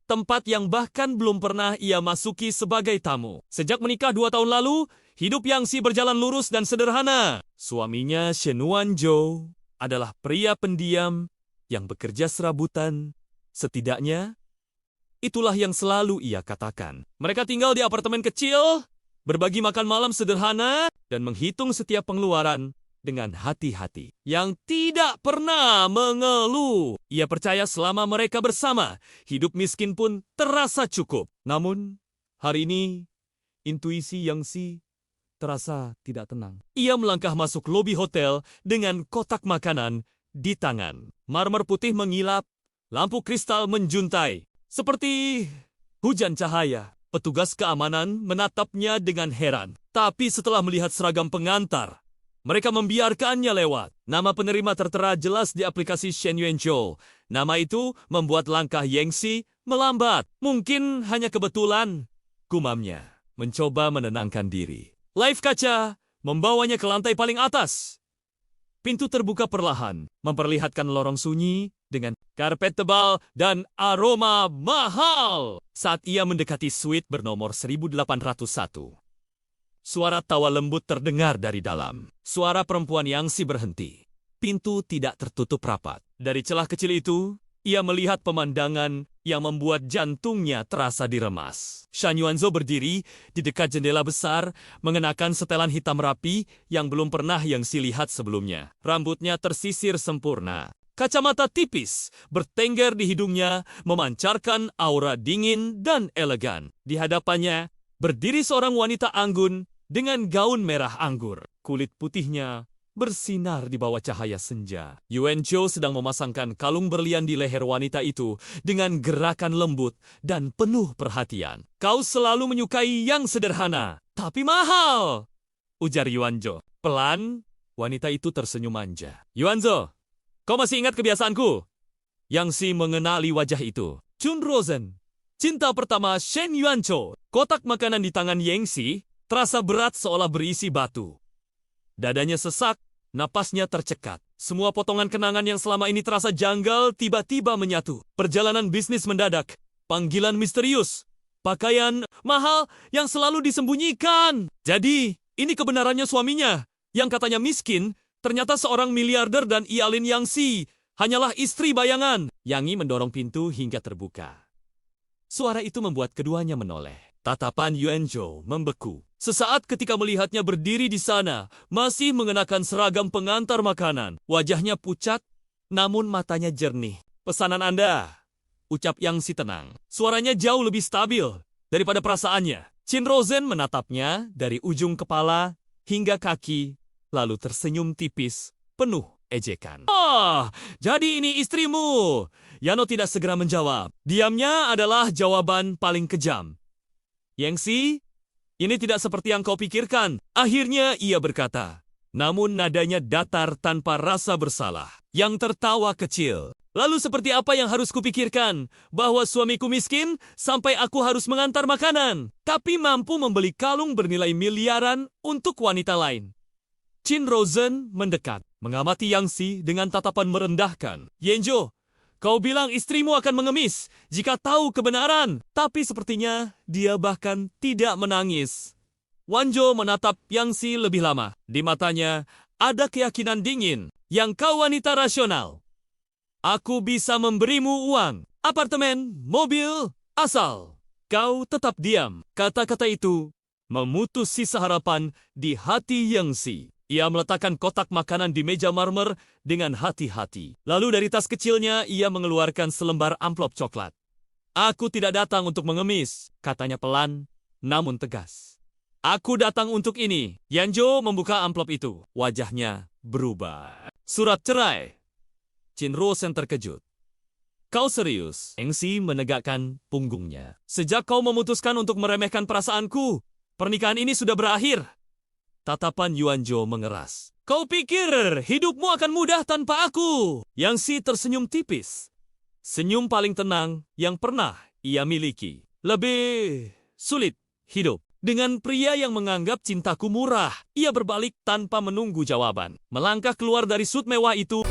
tempat yang bahkan belum pernah ia masuki sebagai tamu. Sejak menikah 2 tahun lalu, hidup Yangxi berjalan lurus dan sederhana. Suaminya Shen Yuan Zhou adalah pria pendiam yang bekerja serabutan. Setidaknya, itulah yang selalu ia katakan. Mereka tinggal di apartemen kecil, berbagi makan malam sederhana, dan menghitung setiap pengeluaran dengan hati-hati. Yang tidak pernah mengeluh. Ia percaya selama mereka bersama, hidup miskin pun terasa cukup. Namun, hari ini, intuisi Yangxi terasa tidak tenang. Ia melangkah masuk lobi hotel dengan kotak makanan di tangan. Marmer putih mengilap, Lampu kristal menjuntai, seperti hujan cahaya. Petugas keamanan menatapnya dengan heran. Tapi setelah melihat seragam pengantar, mereka membiarkannya lewat. Nama penerima tertera jelas di aplikasi Shen Yuanzhou. Nama itu membuat langkah Yangxi melambat. Mungkin hanya kebetulan, gumamnya, mencoba menenangkan diri. Live kaca membawanya ke lantai paling atas. Pintu terbuka perlahan, memperlihatkan lorong sunyi dengan karpet tebal dan aroma mahal. Saat ia mendekati suite bernomor 1801. Suara tawa lembut terdengar dari dalam. Suara perempuan Yangxi berhenti. Pintu tidak tertutup rapat. Dari celah kecil itu, ia melihat pemandangan yang membuat jantungnya terasa diremas. Shan Yuanzhou berdiri di dekat jendela besar, mengenakan setelan hitam rapi yang belum pernah Yangxi lihat sebelumnya. Rambutnya tersisir sempurna. Kacamata tipis bertengger di hidungnya, memancarkan aura dingin dan elegan. Di hadapannya, berdiri seorang wanita anggun dengan gaun merah anggur. Kulit putihnya bersinar di bawah cahaya senja. Yuanzhou sedang memasangkan kalung berlian di leher wanita itu dengan gerakan lembut dan penuh perhatian. Kau selalu menyukai yang sederhana, tapi mahal, ujar Yuanzhou. Pelan, wanita itu tersenyum manja. Yuanzhou, kau masih ingat kebiasaanku? Yangxi mengenali wajah itu. Chun Rosen, cinta pertama Shen Yuanzhou. Kotak makanan di tangan Yangxi terasa berat seolah berisi batu. Dadanya sesak, napasnya tercekat. Semua potongan kenangan yang selama ini terasa janggal tiba-tiba menyatu. Perjalanan bisnis mendadak, panggilan misterius, pakaian mahal yang selalu disembunyikan. Jadi, ini kebenarannya suaminya, yang katanya miskin, ternyata seorang miliarder dan Ialin Yangxi hanyalah istri bayangan. Yangi mendorong pintu hingga terbuka. Suara itu membuat keduanya menoleh. Tatapan Yuanzhou membeku. Sesaat ketika melihatnya berdiri di sana, masih mengenakan seragam pengantar makanan. Wajahnya pucat, namun matanya jernih. Pesanan Anda, ucap Yangxi tenang. Suaranya jauh lebih stabil daripada perasaannya. Chin Rosen menatapnya dari ujung kepala hingga kaki, lalu tersenyum tipis, penuh ejekan. Jadi ini istrimu. Yano tidak segera menjawab. Diamnya adalah jawaban paling kejam. Yangxi, ini tidak seperti yang kau pikirkan. Akhirnya ia berkata, namun nadanya datar tanpa rasa bersalah. Yang tertawa kecil. Lalu seperti apa yang harus kupikirkan? Bahwa suamiku miskin sampai aku harus mengantar makanan. Tapi mampu membeli kalung bernilai miliaran untuk wanita lain. Chin Rosen mendekat, mengamati Yangxi dengan tatapan merendahkan. Yuanzhou, kau bilang istrimu akan mengemis jika tahu kebenaran. Tapi sepertinya dia bahkan tidak menangis. Wanzhou menatap Yangxi lebih lama. Di matanya ada keyakinan dingin. Yang kau wanita rasional. Aku bisa memberimu uang, apartemen, mobil, asal kau tetap diam. Kata-kata itu memutus sisa harapan di hati Yangxi. Ia meletakkan kotak makanan di meja marmer dengan hati-hati. Lalu dari tas kecilnya, ia mengeluarkan selembar amplop coklat. Aku tidak datang untuk mengemis, katanya pelan, namun tegas. Aku datang untuk ini. Yuanzhou membuka amplop itu. Wajahnya berubah. Surat cerai. Chin Rosen terkejut. Kau serius? Yangxi menegakkan punggungnya. Sejak kau memutuskan untuk meremehkan perasaanku, pernikahan ini sudah berakhir. Tatapan Yuanzhou mengeras. Kau pikir hidupmu akan mudah tanpa aku? Yangxi tersenyum tipis. Senyum paling tenang yang pernah ia miliki. Lebih sulit hidup dengan pria yang menganggap cintaku murah. Ia berbalik tanpa menunggu jawaban. Melangkah keluar dari suit mewah itu.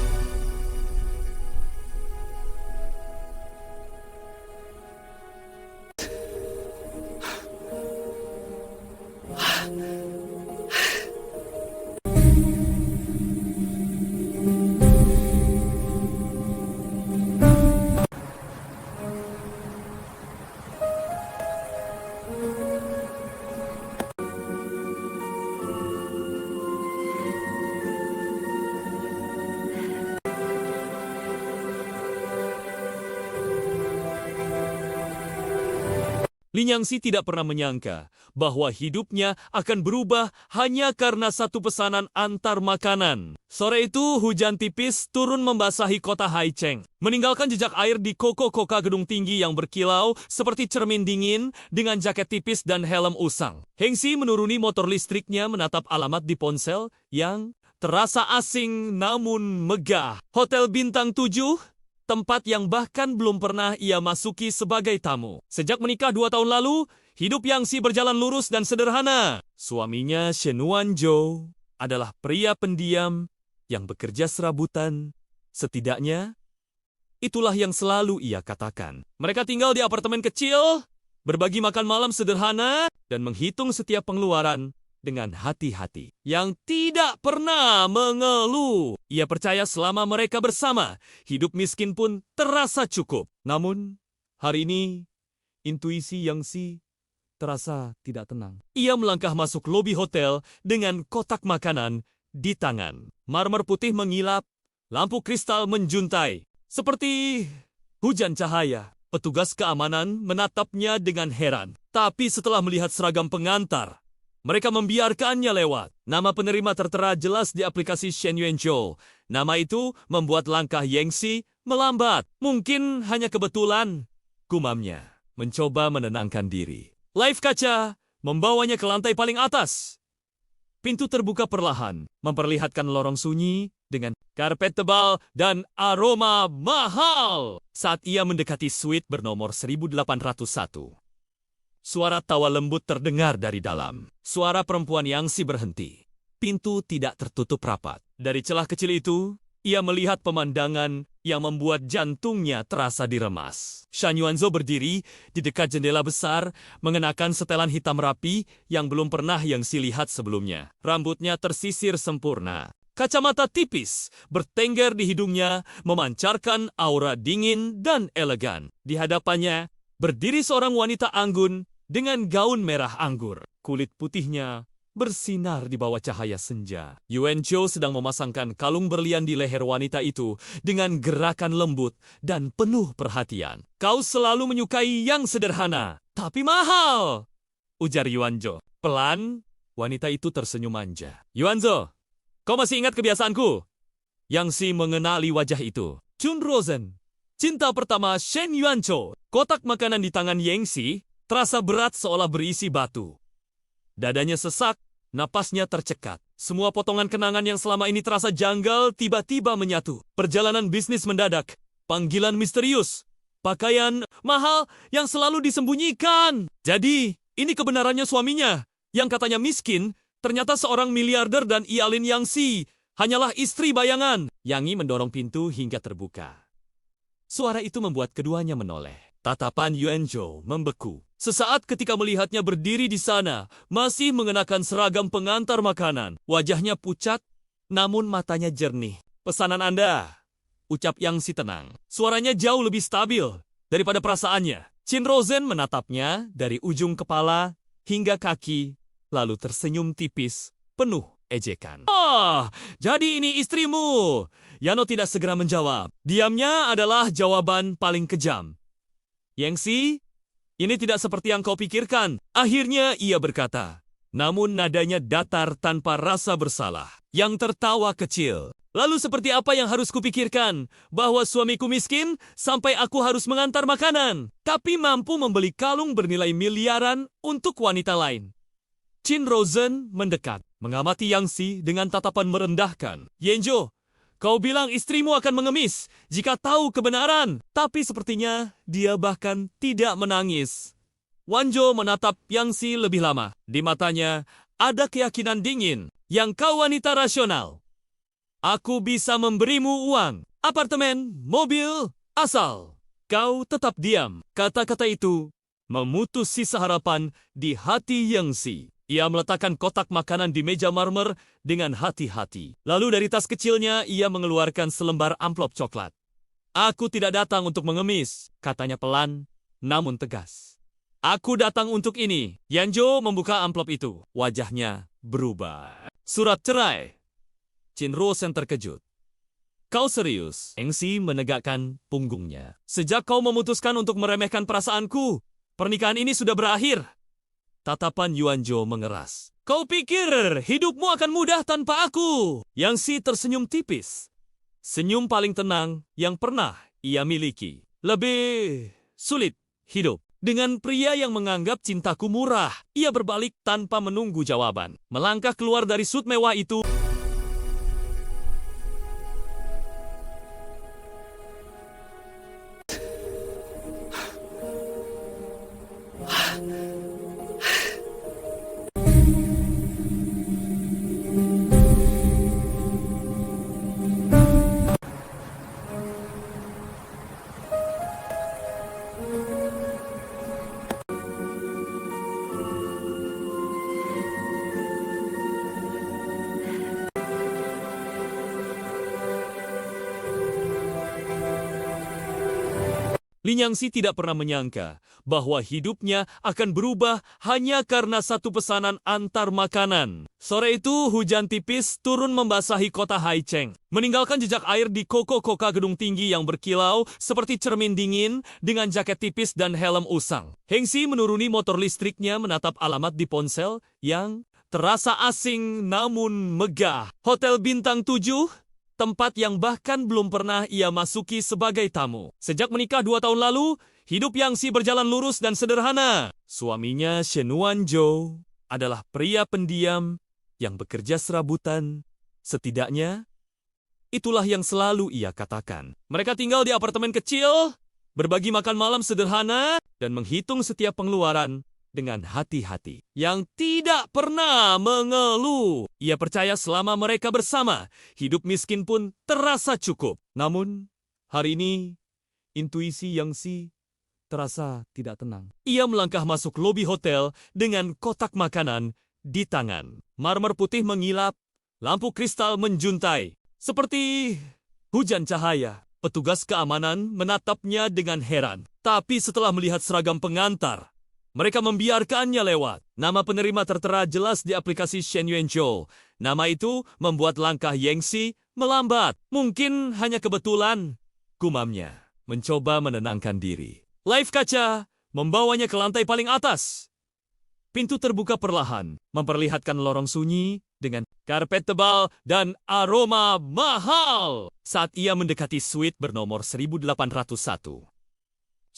Lin Yangxi tidak pernah menyangka bahwa hidupnya akan berubah hanya karena satu pesanan antar makanan. Sore itu, hujan tipis turun membasahi kota Haicheng, meninggalkan jejak air di koko-koka gedung tinggi yang berkilau seperti cermin dingin dengan jaket tipis dan helm usang. Hengxi menuruni motor listriknya menatap alamat di ponsel yang terasa asing namun megah. Hotel Bintang 7, tempat yang bahkan belum pernah ia masuki sebagai tamu. Sejak menikah 2 tahun lalu, hidup Yangxi berjalan lurus dan sederhana. Suaminya Shen Wanzhou adalah pria pendiam yang bekerja serabutan. Setidaknya, itulah yang selalu ia katakan. Mereka tinggal di apartemen kecil, berbagi makan malam sederhana, dan menghitung setiap pengeluaran dengan hati-hati, yang tidak pernah mengeluh. Ia percaya selama mereka bersama, hidup miskin pun terasa cukup. Namun, hari ini, intuisi Yangxi terasa tidak tenang. Ia melangkah masuk lobi hotel dengan kotak makanan di tangan. Marmer putih mengilap, lampu kristal menjuntai. Seperti hujan cahaya, petugas keamanan menatapnya dengan heran. Tapi setelah melihat seragam pengantar, mereka membiarkannya lewat. Nama penerima tertera jelas di aplikasi Shen Yuanzhou. Nama itu membuat langkah Yangxi melambat. Mungkin hanya kebetulan, gumamnya, mencoba menenangkan diri. Live kaca membawanya ke lantai paling atas. Pintu terbuka perlahan, memperlihatkan lorong sunyi dengan karpet tebal dan aroma mahal. Saat ia mendekati suite bernomor 1801. Suara tawa lembut terdengar dari dalam. Suara perempuan Yangxi berhenti. Pintu tidak tertutup rapat. Dari celah kecil itu, ia melihat pemandangan yang membuat jantungnya terasa diremas. Shen Yuanzhou berdiri di dekat jendela besar, mengenakan setelan hitam rapi yang belum pernah Yangxi lihat sebelumnya. Rambutnya tersisir sempurna. Kacamata tipis bertengger di hidungnya, memancarkan aura dingin dan elegan. Di hadapannya, berdiri seorang wanita anggun dengan gaun merah anggur. Kulit putihnya bersinar di bawah cahaya senja. Yuanzhou sedang memasangkan kalung berlian di leher wanita itu dengan gerakan lembut dan penuh perhatian. Kau selalu menyukai yang sederhana, tapi mahal, ujar Yuanzhou. Pelan, wanita itu tersenyum manja. Yuanzhou, kau masih ingat kebiasaanku? Yangxi mengenali wajah itu. Chun Rosen, cinta pertama Shen Yuanzhou. Kotak makanan di tangan Yangxi terasa berat seolah berisi batu. Dadanya sesak, napasnya tercekat. Semua potongan kenangan yang selama ini terasa janggal tiba-tiba menyatu. Perjalanan bisnis mendadak, panggilan misterius, pakaian mahal yang selalu disembunyikan. Jadi, ini kebenarannya suaminya, yang katanya miskin, ternyata seorang miliarder dan Ialin Yangxi hanyalah istri bayangan. Yangi mendorong pintu hingga terbuka. Suara itu membuat keduanya menoleh. Tatapan Yuanzhou membeku. Sesaat ketika melihatnya berdiri di sana, masih mengenakan seragam pengantar makanan. Wajahnya pucat, namun matanya jernih. Pesanan Anda, ucap Yangxi tenang. Suaranya jauh lebih stabil daripada perasaannya. Chin Rosen menatapnya dari ujung kepala hingga kaki, lalu tersenyum tipis, penuh ejekan. Jadi ini istrimu. Yano tidak segera menjawab. Diamnya adalah jawaban paling kejam. Yangxi, ini tidak seperti yang kau pikirkan. Akhirnya ia berkata, namun nadanya datar tanpa rasa bersalah. Yang tertawa kecil. Lalu seperti apa yang harus kupikirkan? Bahwa suamiku miskin sampai aku harus mengantar makanan. Tapi mampu membeli kalung bernilai miliaran untuk wanita lain. Chin Rosen mendekat, mengamati Yangxi dengan tatapan merendahkan. Yuanzhou, kau bilang istrimu akan mengemis jika tahu kebenaran. Tapi sepertinya dia bahkan tidak menangis. Wanzhou menatap Yangxi lebih lama. Di matanya ada keyakinan dingin. Yang kau wanita rasional. Aku bisa memberimu uang, apartemen, mobil, asal kau tetap diam. Kata-kata itu memutus sisa harapan di hati Yangxi. Ia meletakkan kotak makanan di meja marmer dengan hati-hati. Lalu dari tas kecilnya, ia mengeluarkan selembar amplop coklat. Aku tidak datang untuk mengemis, katanya pelan, namun tegas. Aku datang untuk ini. Yuanzhou membuka amplop itu. Wajahnya berubah. Surat cerai. Chin Rosen terkejut. Kau serius? Yangxi menegakkan punggungnya. Sejak kau memutuskan untuk meremehkan perasaanku, Pernikahan ini sudah berakhir. Tatapan Yuanzhou mengeras. Kau pikir hidupmu akan mudah tanpa aku? Yang Si tersenyum tipis. Senyum paling tenang yang pernah ia miliki. Lebih sulit hidup. Dengan pria yang menganggap cintaku murah, ia berbalik tanpa menunggu jawaban. Melangkah keluar dari sut mewah itu. Lin Yangxi tidak pernah menyangka bahwa hidupnya akan berubah hanya karena satu pesanan antar makanan. Sore itu, hujan tipis turun membasahi kota Haicheng, meninggalkan jejak air di koko-koka gedung tinggi yang berkilau seperti cermin dingin dengan jaket tipis dan helm usang. Hengxi menuruni motor listriknya menatap alamat di ponsel yang terasa asing namun megah. Hotel Bintang 7, tempat yang bahkan belum pernah ia masuki sebagai tamu. Sejak menikah 2 tahun lalu, hidup Yangxi berjalan lurus dan sederhana. Suaminya Shen Yuanzhou adalah pria pendiam yang bekerja serabutan. Setidaknya, itulah yang selalu ia katakan. Mereka tinggal di apartemen kecil, berbagi makan malam sederhana, dan menghitung setiap pengeluaran dengan hati-hati, yang tidak pernah mengeluh. Ia percaya selama mereka bersama, hidup miskin pun terasa cukup. Namun, hari ini, intuisi Yangxi terasa tidak tenang. Ia melangkah masuk lobi hotel dengan kotak makanan di tangan. Marmer putih mengilap, lampu kristal menjuntai. Seperti hujan cahaya, petugas keamanan menatapnya dengan heran. Tapi setelah melihat seragam pengantar, mereka membiarkannya lewat. Nama penerima tertera jelas di aplikasi Shen Yuanzhou. Nama itu membuat langkah Yangxi melambat. Mungkin hanya kebetulan, gumamnya, mencoba menenangkan diri. Live kaca membawanya ke lantai paling atas. Pintu terbuka perlahan, memperlihatkan lorong sunyi dengan karpet tebal dan aroma mahal. Saat ia mendekati suite bernomor 1801.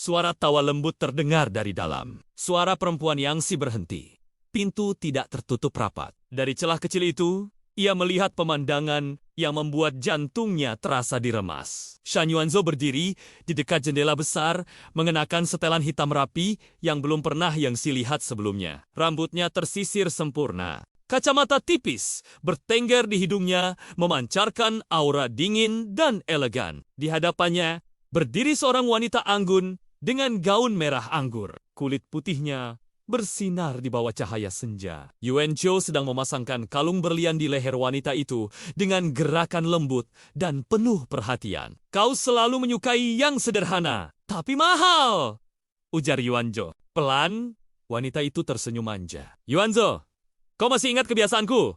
Suara tawa lembut terdengar dari dalam. Suara perempuan Yangxi berhenti. Pintu tidak tertutup rapat. Dari celah kecil itu, ia melihat pemandangan yang membuat jantungnya terasa diremas. Shen Yuanzhou berdiri di dekat jendela besar, mengenakan setelan hitam rapi yang belum pernah Yangxi lihat sebelumnya. Rambutnya tersisir sempurna. Kacamata tipis bertengger di hidungnya, memancarkan aura dingin dan elegan. Di hadapannya, berdiri seorang wanita anggun dengan gaun merah anggur. Kulit putihnya bersinar di bawah cahaya senja. Yuanzhou sedang memasangkan kalung berlian di leher wanita itu dengan gerakan lembut dan penuh perhatian. Kau selalu menyukai yang sederhana, tapi mahal, ujar Yuanzhou. Pelan, wanita itu tersenyum manja. Yuanzhou, kau masih ingat kebiasaanku?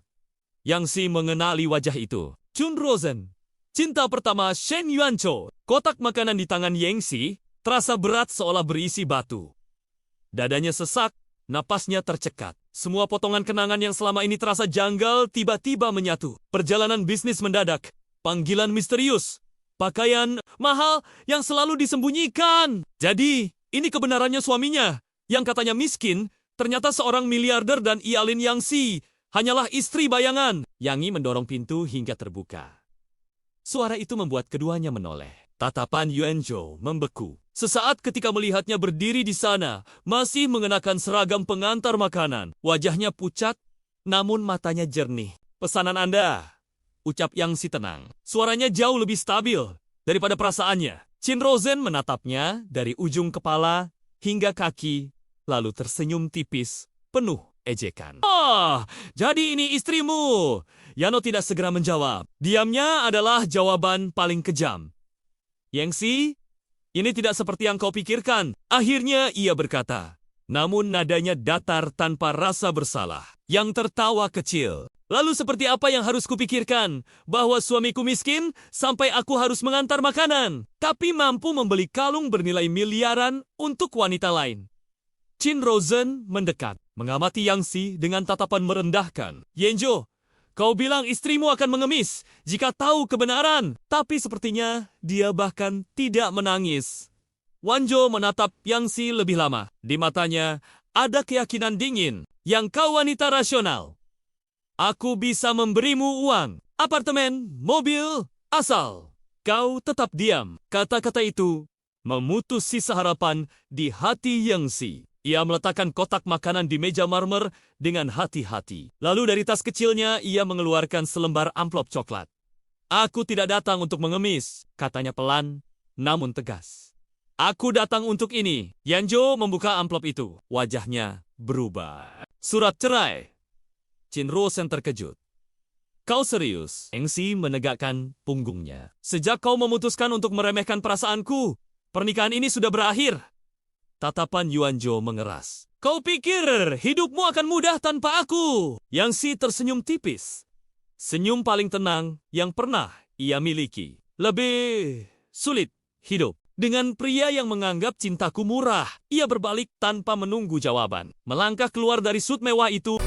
Yangxi mengenali wajah itu. Chun Rosen, cinta pertama Shen Yuanzhou. Kotak makanan di tangan Yangxi terasa berat seolah berisi batu. Dadanya sesak, napasnya tercekat. Semua potongan kenangan yang selama ini terasa janggal tiba-tiba menyatu. Perjalanan bisnis mendadak, panggilan misterius, pakaian mahal yang selalu disembunyikan. Jadi, ini kebenarannya suaminya, yang katanya miskin, ternyata seorang miliarder dan Ialin Yangxi hanyalah istri bayangan. Yangi mendorong pintu hingga terbuka. Suara itu membuat keduanya menoleh. Tatapan Yuanzhou membeku. Sesaat ketika melihatnya berdiri di sana, masih mengenakan seragam pengantar makanan. Wajahnya pucat, namun matanya jernih. Pesanan Anda, ucap Yangxi tenang. Suaranya jauh lebih stabil daripada perasaannya. Chin Rosen menatapnya dari ujung kepala hingga kaki, lalu tersenyum tipis, penuh ejekan. Jadi ini istrimu. Yano tidak segera menjawab. Diamnya adalah jawaban paling kejam. Yangxi, ini tidak seperti yang kau pikirkan. Akhirnya ia berkata, namun nadanya datar tanpa rasa bersalah. Yang tertawa kecil. Lalu seperti apa yang harus kupikirkan? Bahwa suamiku miskin sampai aku harus mengantar makanan. Tapi mampu membeli kalung bernilai miliaran untuk wanita lain. Chin Rosen mendekat, mengamati Yang Si dengan tatapan merendahkan. Yenjo, kau bilang istrimu akan mengemis jika tahu kebenaran, tapi sepertinya dia bahkan tidak menangis. Wanjo menatap Yang Si lebih lama. Di matanya ada keyakinan dingin. Yang kau wanita rasional. Aku bisa memberimu uang, apartemen, mobil, asal kau tetap diam. Kata-kata itu memutus sisa harapan di hati Yang Si. Ia meletakkan kotak makanan di meja marmer dengan hati-hati. Lalu dari tas kecilnya, ia mengeluarkan selembar amplop coklat. Aku tidak datang untuk mengemis, katanya pelan, namun tegas. Aku datang untuk ini. Yanjo membuka amplop itu. Wajahnya berubah. Surat cerai. Chin Rosen terkejut. Kau serius? Yang Si menegakkan punggungnya. Sejak kau memutuskan untuk meremehkan perasaanku, pernikahan ini sudah berakhir. Tatapan Yuanjo mengeras. Kau pikir hidupmu akan mudah tanpa aku? Yang Si tersenyum tipis. Senyum paling tenang yang pernah ia miliki. Lebih sulit hidup. Dengan pria yang menganggap cintaku murah, ia berbalik tanpa menunggu jawaban. Melangkah keluar dari sut mewah itu.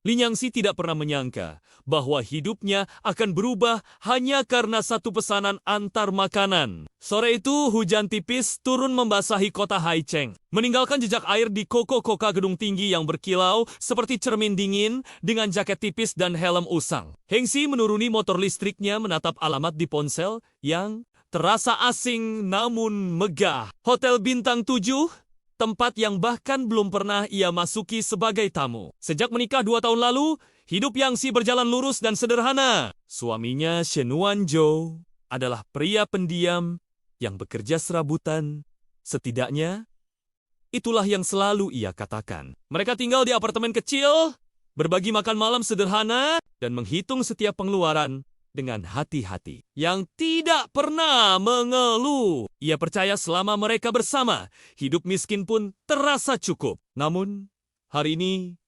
Lin Yangxi tidak pernah menyangka bahwa hidupnya akan berubah hanya karena satu pesanan antar makanan. Sore itu, hujan tipis turun membasahi kota Haicheng, meninggalkan jejak air di koko-koka gedung tinggi yang berkilau seperti cermin dingin dengan jaket tipis dan helm usang. Hengxi menuruni motor listriknya menatap alamat di ponsel yang terasa asing namun megah. Hotel Bintang 7, tempat yang bahkan belum pernah ia masuki sebagai tamu. Sejak menikah 2 tahun lalu, hidup Yang Si berjalan lurus dan sederhana. Suaminya Shen Wanzhou adalah pria pendiam yang bekerja serabutan. Setidaknya, itulah yang selalu ia katakan. Mereka tinggal di apartemen kecil, berbagi makan malam sederhana, dan menghitung setiap pengeluaran dengan hati-hati. Yang tidak pernah mengeluh. Ia percaya selama mereka bersama, hidup miskin pun terasa cukup. Namun, hari ini,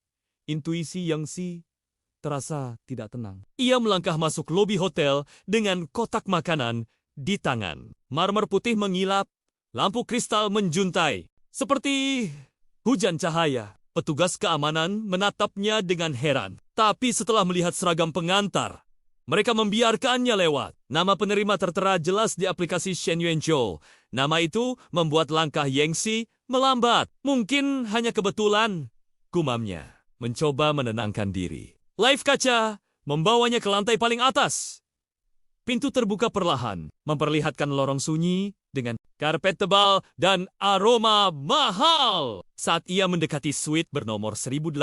intuisi Yang Si terasa tidak tenang. Ia melangkah masuk lobi hotel dengan kotak makanan di tangan. Marmer putih mengilap, lampu kristal menjuntai. Seperti hujan cahaya. Petugas keamanan menatapnya dengan heran. Tapi setelah melihat seragam pengantar, mereka membiarkannya lewat. Nama penerima tertera jelas di aplikasi Shen Yuanzhou. Nama itu membuat langkah Yang Si melambat. Mungkin hanya kebetulan, gumamnya. Mencoba menenangkan diri. Live kaca membawanya ke lantai paling atas. Pintu terbuka perlahan, memperlihatkan lorong sunyi dengan karpet tebal dan aroma mahal. Saat ia mendekati suite bernomor 1801.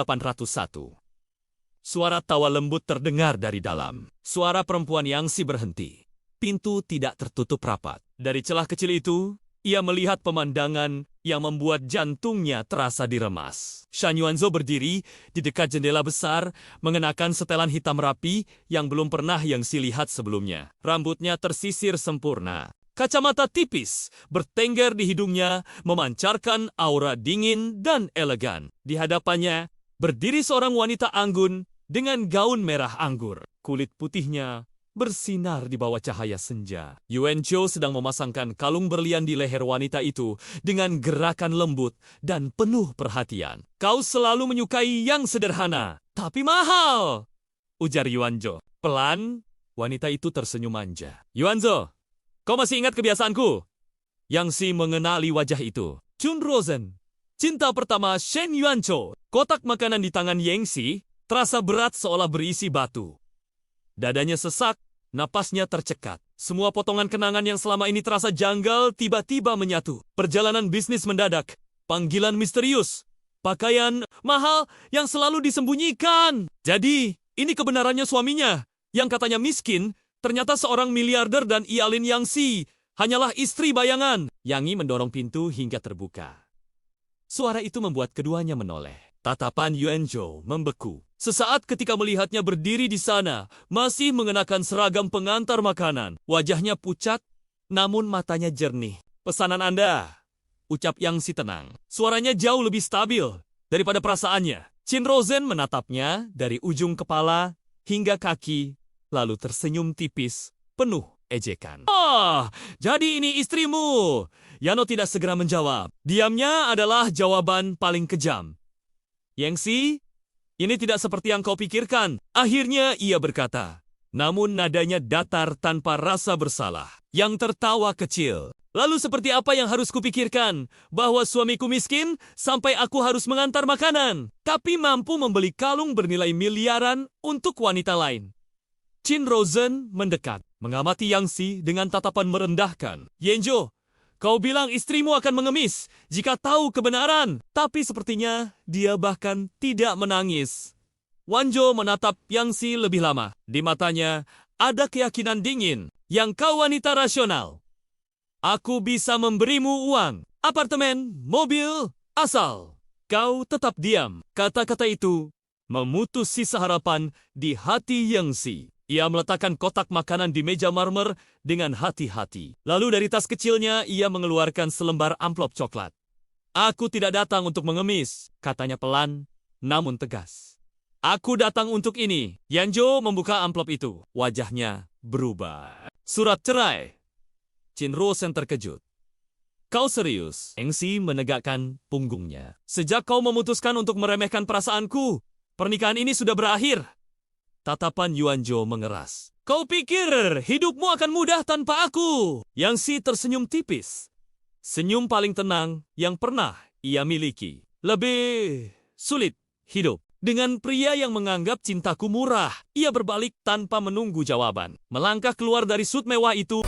Suara tawa lembut terdengar dari dalam. Suara perempuan Yang Si berhenti. Pintu tidak tertutup rapat. Dari celah kecil itu, ia melihat pemandangan yang membuat jantungnya terasa diremas. Shan Yuanzhou berdiri di dekat jendela besar, mengenakan setelan hitam rapi yang belum pernah Yang Si lihat sebelumnya. Rambutnya tersisir sempurna. Kacamata tipis bertengger di hidungnya, memancarkan aura dingin dan elegan. Di hadapannya, berdiri seorang wanita anggun dengan gaun merah anggur. Kulit putihnya bersinar di bawah cahaya senja. Yuanzhou sedang memasangkan kalung berlian di leher wanita itu dengan gerakan lembut dan penuh perhatian. Kau selalu menyukai yang sederhana, tapi mahal, ujar Yuanzhou. Pelan, wanita itu tersenyum manja. Yuanzhou, kau masih ingat kebiasaanku? Yang Si mengenali wajah itu. Chun Rosen, cinta pertama Shen Yuanzhou. Kotak makanan di tangan Yang Si terasa berat seolah berisi batu. Dadanya sesak, napasnya tercekat. Semua potongan kenangan yang selama ini terasa janggal tiba-tiba menyatu. Perjalanan bisnis mendadak, panggilan misterius, pakaian mahal yang selalu disembunyikan. Jadi, ini kebenarannya suaminya, yang katanya miskin, Ternyata seorang miliarder dan Ialin Yangxi hanyalah istri bayangan. Yang Yi mendorong pintu hingga terbuka. Suara itu membuat keduanya menoleh. Tatapan Yuanzhou membeku. Sesaat ketika melihatnya berdiri di sana, masih mengenakan seragam pengantar makanan. Wajahnya pucat, namun matanya jernih. Pesanan Anda, ucap Yangxi tenang. Suaranya jauh lebih stabil daripada perasaannya. Qin Rozen menatapnya dari ujung kepala hingga kaki, lalu tersenyum tipis, penuh ejekan. Jadi ini istrimu. Yano tidak segera menjawab. Diamnya adalah jawaban paling kejam. Yangxi, ini tidak seperti yang kau pikirkan. Akhirnya ia berkata, namun nadanya datar tanpa rasa bersalah. Yang tertawa kecil. Lalu seperti apa yang harus kupikirkan? Bahwa suamiku miskin sampai aku harus mengantar makanan. Tapi mampu membeli kalung bernilai miliaran untuk wanita lain. Qin Rozen mendekat, mengamati Yangxi dengan tatapan merendahkan. Yanzhou, kau bilang istrimu akan mengemis jika tahu kebenaran. Tapi sepertinya dia bahkan tidak menangis. Wanzhou menatap Yangxi lebih lama. Di matanya ada keyakinan dingin. Yang kau wanita rasional. Aku bisa memberimu uang, apartemen, mobil, asal kau tetap diam. Kata-kata itu memutus sisa harapan di hati Yangxi. Ia meletakkan kotak makanan di meja marmer dengan hati-hati. Lalu dari tas kecilnya ia mengeluarkan selembar amplop coklat. Aku tidak datang untuk mengemis, katanya pelan, namun tegas. Aku datang untuk ini. Yanzhou membuka amplop itu. Wajahnya berubah. Surat cerai. Qin Rozen terkejut. Kau serius? Yangxi menegakkan punggungnya. Sejak kau memutuskan untuk meremehkan perasaanku, pernikahan ini sudah berakhir. Tatapan Yuanzhou mengeras. Kau pikir hidupmu akan mudah tanpa aku? Yangxi tersenyum tipis. Senyum paling tenang yang pernah ia miliki. Lebih sulit hidup dengan pria yang menganggap cintaku murah. Ia berbalik tanpa menunggu jawaban. Melangkah keluar dari sut mewah itu.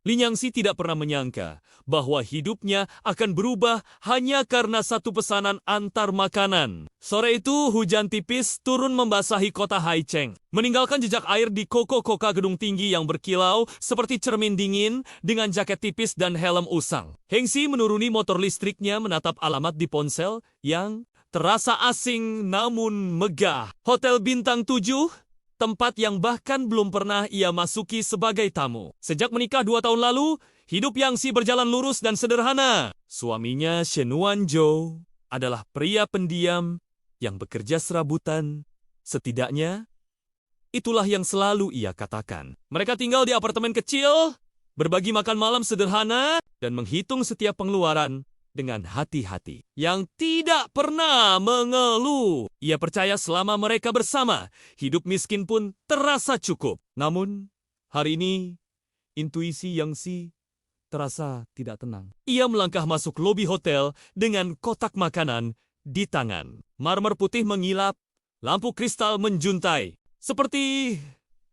Lin Yangxi tidak pernah menyangka bahwa hidupnya akan berubah hanya karena satu pesanan antar makanan. Sore itu hujan tipis turun membasahi kota Haicheng, meninggalkan jejak air di koko-koka gedung tinggi yang berkilau seperti cermin dingin dengan jaket tipis dan helm usang. Hengxi menuruni motor listriknya menatap alamat di ponsel yang terasa asing namun megah. Hotel bintang 7, tempat yang bahkan belum pernah ia masuki sebagai tamu. Sejak menikah 2 tahun lalu, hidup Yangxi berjalan lurus dan sederhana. Suaminya Shen Wanzhou adalah pria pendiam yang bekerja serabutan. Setidaknya, itulah yang selalu ia katakan. Mereka tinggal di apartemen kecil, berbagi makan malam sederhana, dan menghitung setiap pengeluaran dengan hati-hati, yang tidak pernah mengeluh. Ia percaya selama mereka bersama, hidup miskin pun terasa cukup. Namun, hari ini, intuisi Yangxi terasa tidak tenang. Ia melangkah masuk lobi hotel dengan kotak makanan di tangan. Marmer putih mengilap, lampu kristal menjuntai. Seperti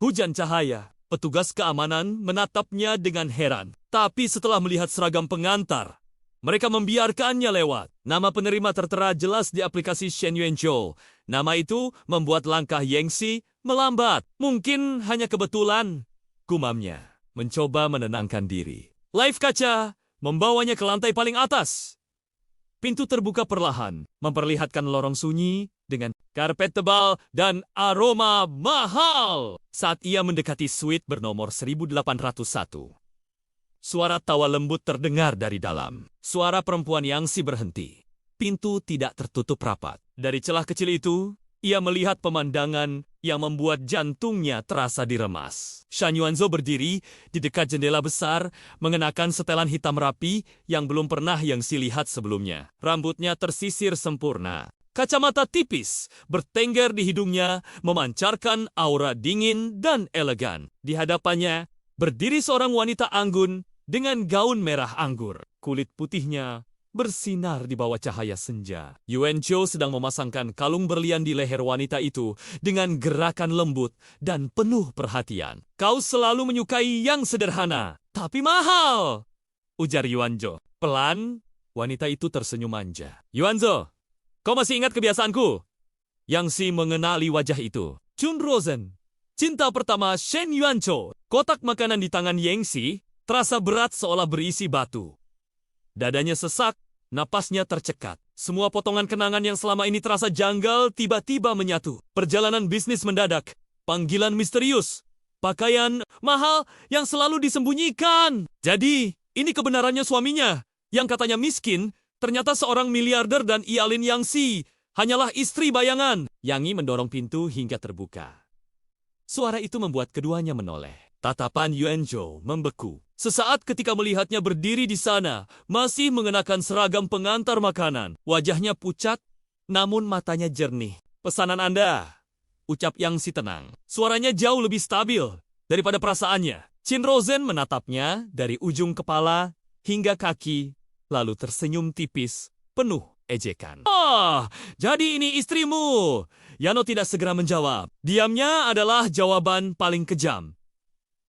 hujan cahaya, petugas keamanan menatapnya dengan heran. Tapi setelah melihat seragam pengantar, mereka membiarkannya lewat. Nama penerima tertera jelas di aplikasi Shen Yuanzhou. Nama itu membuat langkah Yangxi melambat. Mungkin hanya kebetulan, gumamnya, mencoba menenangkan diri. Live kaca membawanya ke lantai paling atas. Pintu terbuka perlahan, memperlihatkan lorong sunyi dengan karpet tebal dan aroma mahal. Saat ia mendekati suite bernomor 1801. Suara tawa lembut terdengar dari dalam. Suara perempuan Yangxi berhenti. Pintu tidak tertutup rapat. Dari celah kecil itu, ia melihat pemandangan yang membuat jantungnya terasa diremas. Shan Yuanzhou berdiri di dekat jendela besar, mengenakan setelan hitam rapi yang belum pernah Yangxi lihat sebelumnya. Rambutnya tersisir sempurna. Kacamata tipis bertengger di hidungnya, memancarkan aura dingin dan elegan. Di hadapannya berdiri seorang wanita anggun dengan gaun merah anggur. Kulit putihnya bersinar di bawah cahaya senja. Yuan Zhou sedang memasangkan kalung berlian di leher wanita itu dengan gerakan lembut dan penuh perhatian. Kau selalu menyukai yang sederhana, tapi mahal, ujar Yuan Zhou. Pelan, wanita itu tersenyum manja. Yuan Zhou, kau masih ingat kebiasaanku? Yang Si mengenali wajah itu. Chun Rosen, cinta pertama Shen Yuan Zhou. Kotak makanan di tangan Yang Si terasa berat seolah berisi batu. Dadanya sesak, napasnya tercekat. Semua potongan kenangan yang selama ini terasa janggal tiba-tiba menyatu. Perjalanan bisnis mendadak, panggilan misterius, pakaian mahal yang selalu disembunyikan. Jadi, ini kebenarannya suaminya. Yang katanya miskin, ternyata seorang miliarder dan Ialin Yang Si hanyalah istri bayangan. Yang Yi mendorong pintu hingga terbuka. Suara itu membuat keduanya menoleh. Tatapan Yuan Zhou membeku. Sesaat ketika melihatnya berdiri di sana, masih mengenakan seragam pengantar makanan. Wajahnya pucat, namun matanya jernih. Pesanan Anda, ucap Yang Si tenang. Suaranya jauh lebih stabil daripada perasaannya. Chin Rosen menatapnya dari ujung kepala hingga kaki, lalu tersenyum tipis, penuh ejekan. Jadi ini istrimu. Yano tidak segera menjawab. Diamnya adalah jawaban paling kejam.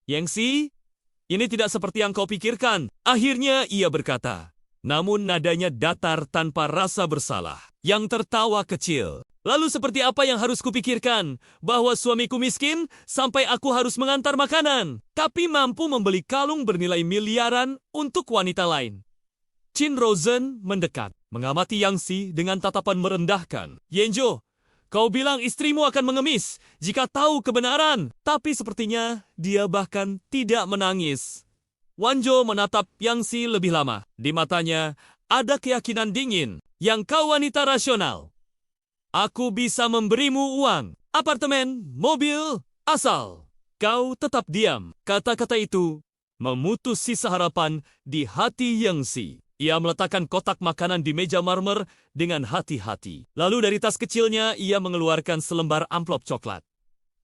Yang Si, ini tidak seperti yang kau pikirkan. Akhirnya ia berkata, namun nadanya datar tanpa rasa bersalah. Yang tertawa kecil. Lalu seperti apa yang harus kupikirkan? Bahwa suamiku miskin sampai aku harus mengantar makanan. Tapi mampu membeli kalung bernilai miliaran untuk wanita lain. Chin Rosen mendekat, mengamati Yang Si dengan tatapan merendahkan. Yenjo, kau bilang istrimu akan mengemis jika tahu kebenaran. Tapi sepertinya dia bahkan tidak menangis. Wanjo menatap Yang Si lebih lama. Di matanya ada keyakinan dingin. Yang kau wanita rasional. Aku bisa memberimu uang, apartemen, mobil, asal kau tetap diam. Kata-kata itu memutus sisa harapan di hati Yang Si. Ia meletakkan kotak makanan di meja marmer dengan hati-hati. Lalu dari tas kecilnya, ia mengeluarkan selembar amplop coklat.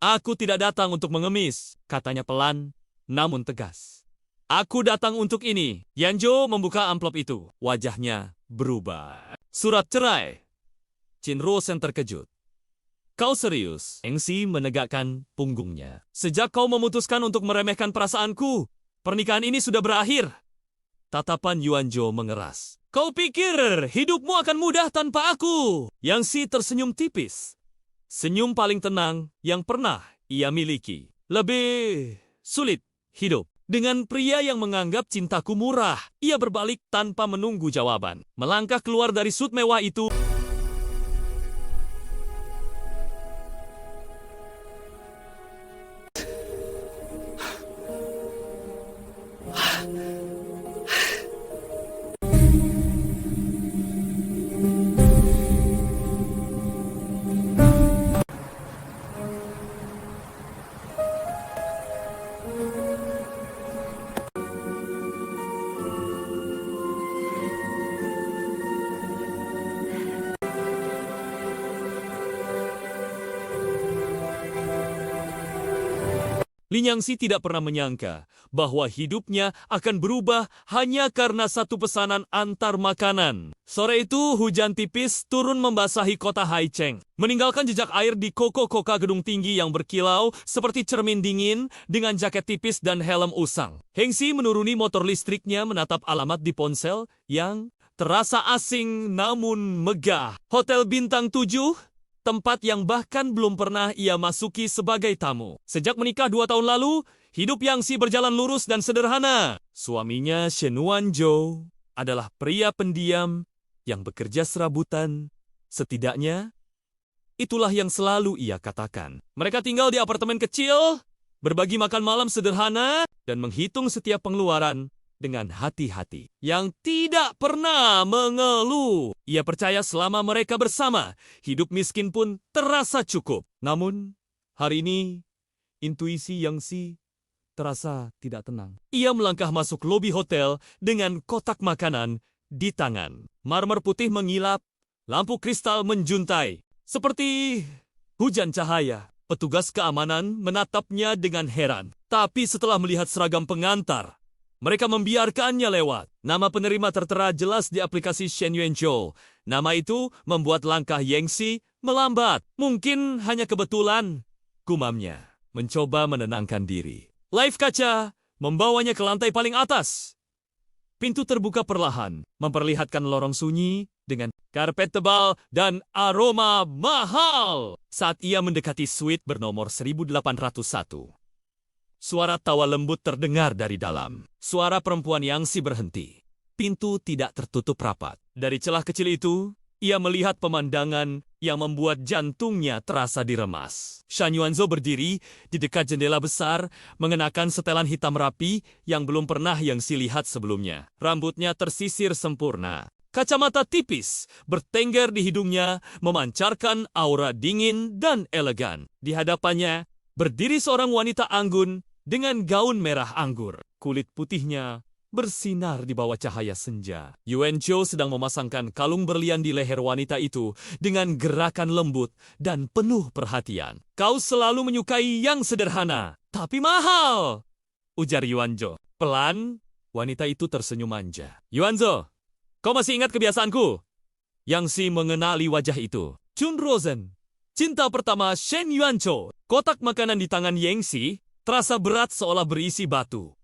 Aku tidak datang untuk mengemis, katanya pelan, namun tegas. Aku datang untuk ini. Yanjo membuka amplop itu. Wajahnya berubah. Surat cerai. Chin Rosen terkejut. Kau serius? Yang Si menegakkan punggungnya. Sejak kau memutuskan untuk meremehkan perasaanku, pernikahan ini sudah berakhir. Tatapan Yuan Zhou mengeras. Kau pikir hidupmu akan mudah tanpa aku? Yang Si tersenyum tipis. Senyum paling tenang yang pernah ia miliki. Lebih sulit hidup dengan pria yang menganggap cintaku murah. Ia berbalik tanpa menunggu jawaban. Melangkah keluar dari sut mewah itu. Lin Yang Si tidak pernah menyangka bahwa hidupnya akan berubah hanya karena satu pesanan antar makanan. Sore itu hujan tipis turun membasahi kota Haicheng, meninggalkan jejak air di koko-koka gedung tinggi yang berkilau seperti cermin dingin dengan jaket tipis dan helm usang. Heng Si menuruni motor listriknya menatap alamat di ponsel yang terasa asing namun megah. Hotel Bintang 7, tempat yang bahkan belum pernah ia masuki sebagai tamu. Sejak menikah 2 tahun lalu, hidup Yang Si berjalan lurus dan sederhana. Suaminya Shen Yuan Zhou adalah pria pendiam yang bekerja serabutan. Setidaknya, itulah yang selalu ia katakan. Mereka tinggal di apartemen kecil, berbagi makan malam sederhana, dan menghitung setiap pengeluaran dengan hati-hati. Yang tidak pernah mengeluh. Ia percaya selama mereka bersama, hidup miskin pun terasa cukup. Namun, hari ini, intuisi Yang Si terasa tidak tenang. Ia melangkah masuk lobi hotel dengan kotak makanan di tangan. Marmer putih mengilap Lampu kristal menjuntai, seperti hujan cahaya. Petugas keamanan menatapnya dengan heran. Tapi setelah melihat seragam pengantar, mereka membiarkannya lewat. Nama penerima tertera jelas di aplikasi Shen Yuanzhou. Nama itu membuat langkah Yangxi melambat. Mungkin hanya kebetulan, gumamnya. Mencoba menenangkan diri. Live kaca membawanya ke lantai paling atas. Pintu terbuka perlahan, memperlihatkan lorong sunyi dengan karpet tebal dan aroma mahal. Saat ia mendekati suite bernomor 1801. Suara tawa lembut terdengar dari dalam. Suara perempuan Yangxi berhenti. Pintu tidak tertutup rapat. Dari celah kecil itu, ia melihat pemandangan yang membuat jantungnya terasa diremas. Shan Yuanzhou berdiri di dekat jendela besar, mengenakan setelan hitam rapi yang belum pernah Yangxi lihat sebelumnya. Rambutnya tersisir sempurna. Kacamata tipis bertengger di hidungnya, memancarkan aura dingin dan elegan. Di hadapannya, berdiri seorang wanita anggun dengan gaun merah anggur. Kulit putihnya bersinar di bawah cahaya senja. Yuanzhou sedang memasangkan kalung berlian di leher wanita itu dengan gerakan lembut dan penuh perhatian. Kau selalu menyukai yang sederhana, tapi mahal, ujar Yuanzhou. Pelan, wanita itu tersenyum manja. Yuanzhou, kau masih ingat kebiasaanku? Yangxi mengenali wajah itu. Chun Rosen, cinta pertama Shen Yuanzhou. Kotak makanan di tangan Yangxi terasa berat seolah berisi batu.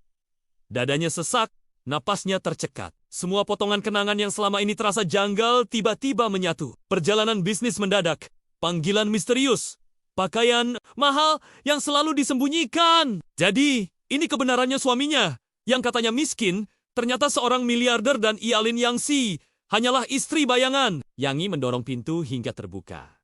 Dadanya sesak, napasnya tercekat. Semua potongan kenangan yang selama ini terasa janggal tiba-tiba menyatu. Perjalanan bisnis mendadak, panggilan misterius, pakaian mahal yang selalu disembunyikan. Jadi, ini kebenarannya suaminya, yang katanya miskin, ternyata seorang miliarder dan Ialin Yangxi hanyalah istri bayangan. Yangi mendorong pintu hingga terbuka.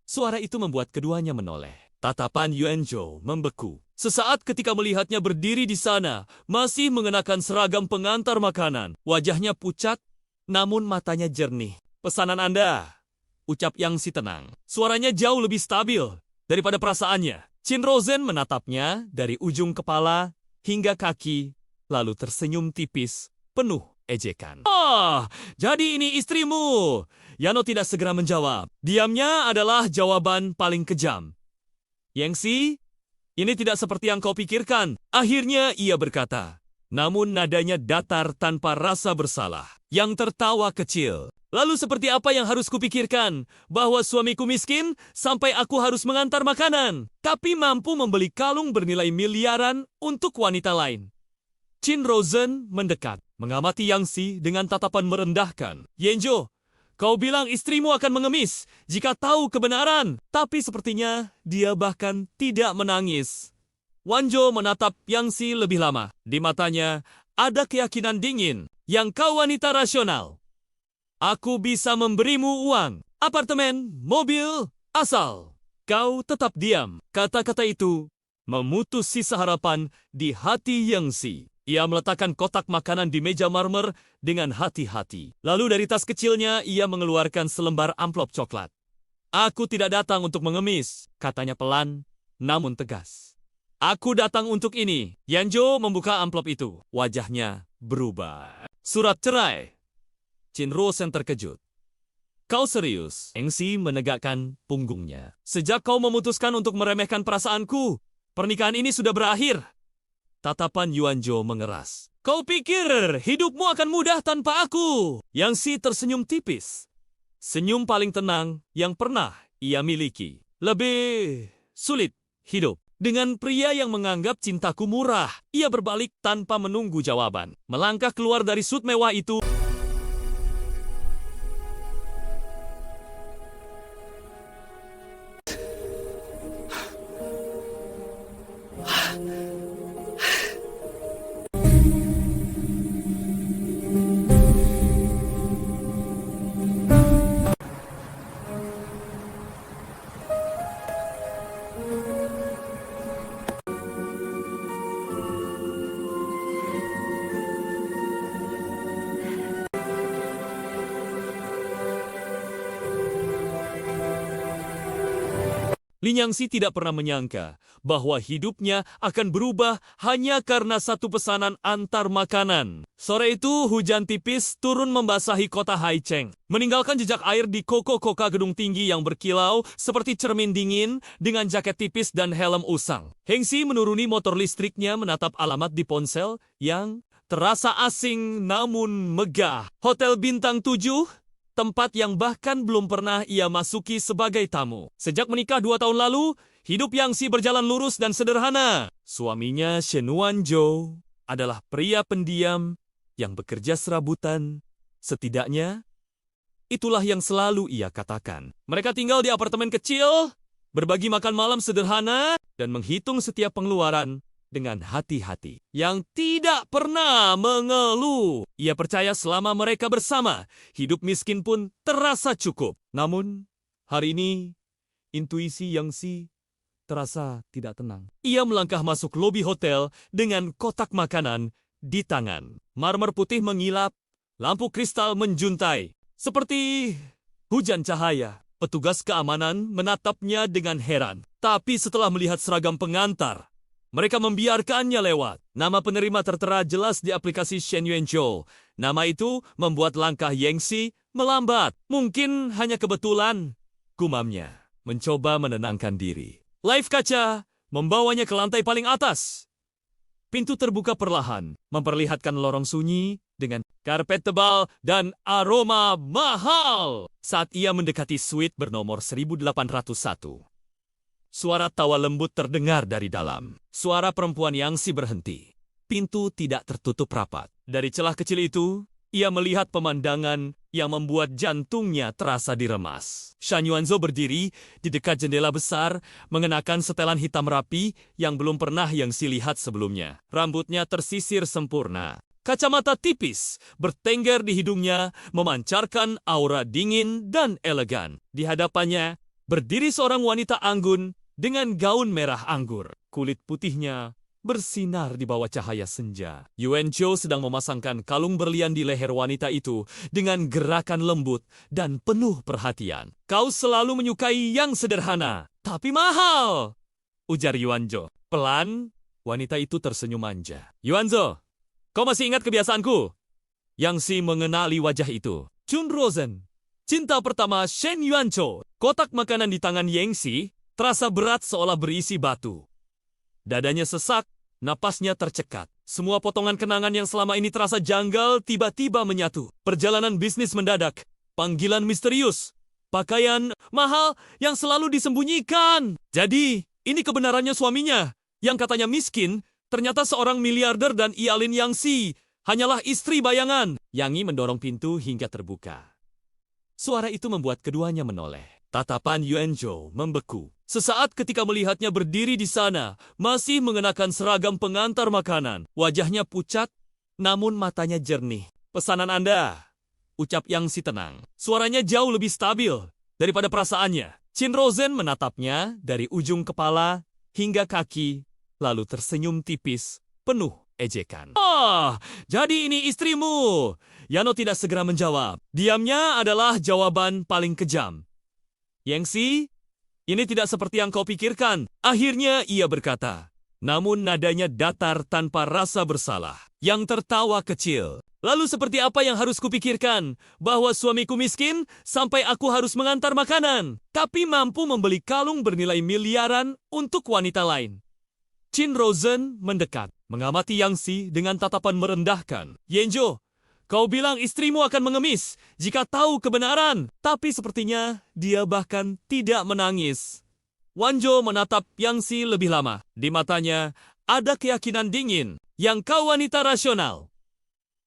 Suara itu membuat keduanya menoleh. Tatapan Yuanzhou membeku. Sesaat ketika melihatnya berdiri di sana, masih mengenakan seragam pengantar makanan. Wajahnya pucat, namun matanya jernih. Pesanan Anda, ucap Yangxi tenang. Suaranya jauh lebih stabil daripada perasaannya. Chin Rosen menatapnya dari ujung kepala hingga kaki, lalu tersenyum tipis, penuh ejekan. Jadi ini istrimu. Yano tidak segera menjawab. Diamnya adalah jawaban paling kejam. Yangxi, ini tidak seperti yang kau pikirkan. Akhirnya ia berkata, namun nadanya datar tanpa rasa bersalah. Yang tertawa kecil. Lalu seperti apa yang harus kupikirkan? Bahwa suamiku miskin sampai aku harus mengantar makanan. Tapi mampu membeli kalung bernilai miliaran untuk wanita lain. Chin Rosen mendekat, mengamati Yangxi dengan tatapan merendahkan. Yuanzhou, kau bilang istrimu akan mengemis jika tahu kebenaran. Tapi sepertinya dia bahkan tidak menangis. Wanzhou menatap Yangxi lebih lama. Di matanya ada keyakinan dingin. Yang kau wanita rasional. Aku bisa memberimu uang, apartemen, mobil, asal kau tetap diam. Kata-kata itu memutus sisa harapan di hati Yangxi. Ia meletakkan kotak makanan di meja marmer dengan hati-hati. Lalu dari tas kecilnya, ia mengeluarkan selembar amplop coklat. Aku tidak datang untuk mengemis, katanya pelan, namun tegas. Aku datang untuk ini. Yuanzhou membuka amplop itu. Wajahnya berubah. Surat cerai. Chin Rosen terkejut. Kau serius? Yangxi menegakkan punggungnya. Sejak kau memutuskan untuk meremehkan perasaanku, pernikahan ini sudah berakhir. Tatapan Yuanzhou mengeras. Kau pikir hidupmu akan mudah tanpa aku? Yangxi tersenyum tipis. Senyum paling tenang yang pernah ia miliki. Lebih sulit hidup dengan pria yang menganggap cintaku murah. Ia berbalik tanpa menunggu jawaban. Melangkah keluar dari suit mewah itu. Lin Yangxi tidak pernah menyangka bahwa hidupnya akan berubah hanya karena satu pesanan antar makanan. Sore itu, hujan tipis turun membasahi kota Haicheng, meninggalkan jejak air di koko-koka gedung tinggi yang berkilau seperti cermin dingin dengan jaket tipis dan helm usang. Hengxi menuruni motor listriknya menatap alamat di ponsel yang terasa asing namun megah. Hotel bintang 7, tempat yang bahkan belum pernah ia masuki sebagai tamu. Sejak menikah 2 tahun lalu, hidup Yangxi berjalan lurus dan sederhana. Suaminya Shen Wanzhou adalah pria pendiam yang bekerja serabutan. Setidaknya, itulah yang selalu ia katakan. Mereka tinggal di apartemen kecil, berbagi makan malam sederhana, dan menghitung setiap pengeluaran dengan hati-hati, yang tidak pernah mengeluh. Ia percaya selama mereka bersama, hidup miskin pun terasa cukup. Namun, hari ini, intuisi Yangxi terasa tidak tenang. Ia melangkah masuk lobi hotel dengan kotak makanan di tangan. Marmer putih mengilap, lampu kristal menjuntai. Seperti hujan cahaya, petugas keamanan menatapnya dengan heran. Tapi setelah melihat seragam pengantar, mereka membiarkannya lewat. Nama penerima tertera jelas di aplikasi Shen Yuanzhou. Nama itu membuat langkah Yangxi melambat. Mungkin hanya kebetulan, gumamnya. Mencoba menenangkan diri. Live kaca membawanya ke lantai paling atas. Pintu terbuka perlahan, memperlihatkan lorong sunyi dengan karpet tebal dan aroma mahal. Saat ia mendekati suite bernomor 1801. Suara tawa lembut terdengar dari dalam. Suara perempuan Yangxi berhenti. Pintu tidak tertutup rapat. Dari celah kecil itu, ia melihat pemandangan yang membuat jantungnya terasa diremas. Shen Yuanzhou berdiri di dekat jendela besar, mengenakan setelan hitam rapi yang belum pernah Yangxi lihat sebelumnya. Rambutnya tersisir sempurna. Kacamata tipis bertengger di hidungnya, memancarkan aura dingin dan elegan. Di hadapannya, berdiri seorang wanita anggun dengan gaun merah anggur. Kulit putihnya bersinar di bawah cahaya senja. Yuanzhou sedang memasangkan kalung berlian di leher wanita itu dengan gerakan lembut dan penuh perhatian. Kau selalu menyukai yang sederhana, tapi mahal, ujar Yuanzhou. Pelan, wanita itu tersenyum manja. Yuanzhou, kau masih ingat kebiasaanku? Yangxi mengenali wajah itu. Chun Rosen, cinta pertama Shen Yuanzhou. Kotak makanan di tangan Yangxi terasa berat seolah berisi batu. Dadanya sesak, napasnya tercekat. Semua potongan kenangan yang selama ini terasa janggal tiba-tiba menyatu. Perjalanan bisnis mendadak, panggilan misterius, pakaian mahal yang selalu disembunyikan. Jadi, ini kebenarannya suaminya, yang katanya miskin, ternyata seorang miliarder dan Lin Yangxi hanyalah istri bayangan. Yangxi mendorong pintu hingga terbuka. Suara itu membuat keduanya menoleh. Tatapan Yuanzhou membeku. Sesaat ketika melihatnya berdiri di sana, masih mengenakan seragam pengantar makanan. Wajahnya pucat, namun matanya jernih. Pesanan Anda, ucap Yangxi tenang. Suaranya jauh lebih stabil daripada perasaannya. Chin Rosen menatapnya dari ujung kepala hingga kaki, lalu tersenyum tipis, penuh ejekan. Jadi ini istrimu. Yano tidak segera menjawab. Diamnya adalah jawaban paling kejam. Yangxi, ini tidak seperti yang kau pikirkan. Akhirnya ia berkata, namun nadanya datar tanpa rasa bersalah. Yang tertawa kecil. Lalu seperti apa yang harus kupikirkan? Bahwa suamiku miskin sampai aku harus mengantar makanan. Tapi mampu membeli kalung bernilai miliaran untuk wanita lain. Chin Rosen mendekat, mengamati Yangxi dengan tatapan merendahkan. Yuanzhou, kau bilang istrimu akan mengemis jika tahu kebenaran. Tapi sepertinya dia bahkan tidak menangis. Wanzhou menatap Yangxi lebih lama. Di matanya ada keyakinan dingin. Yang kau wanita rasional.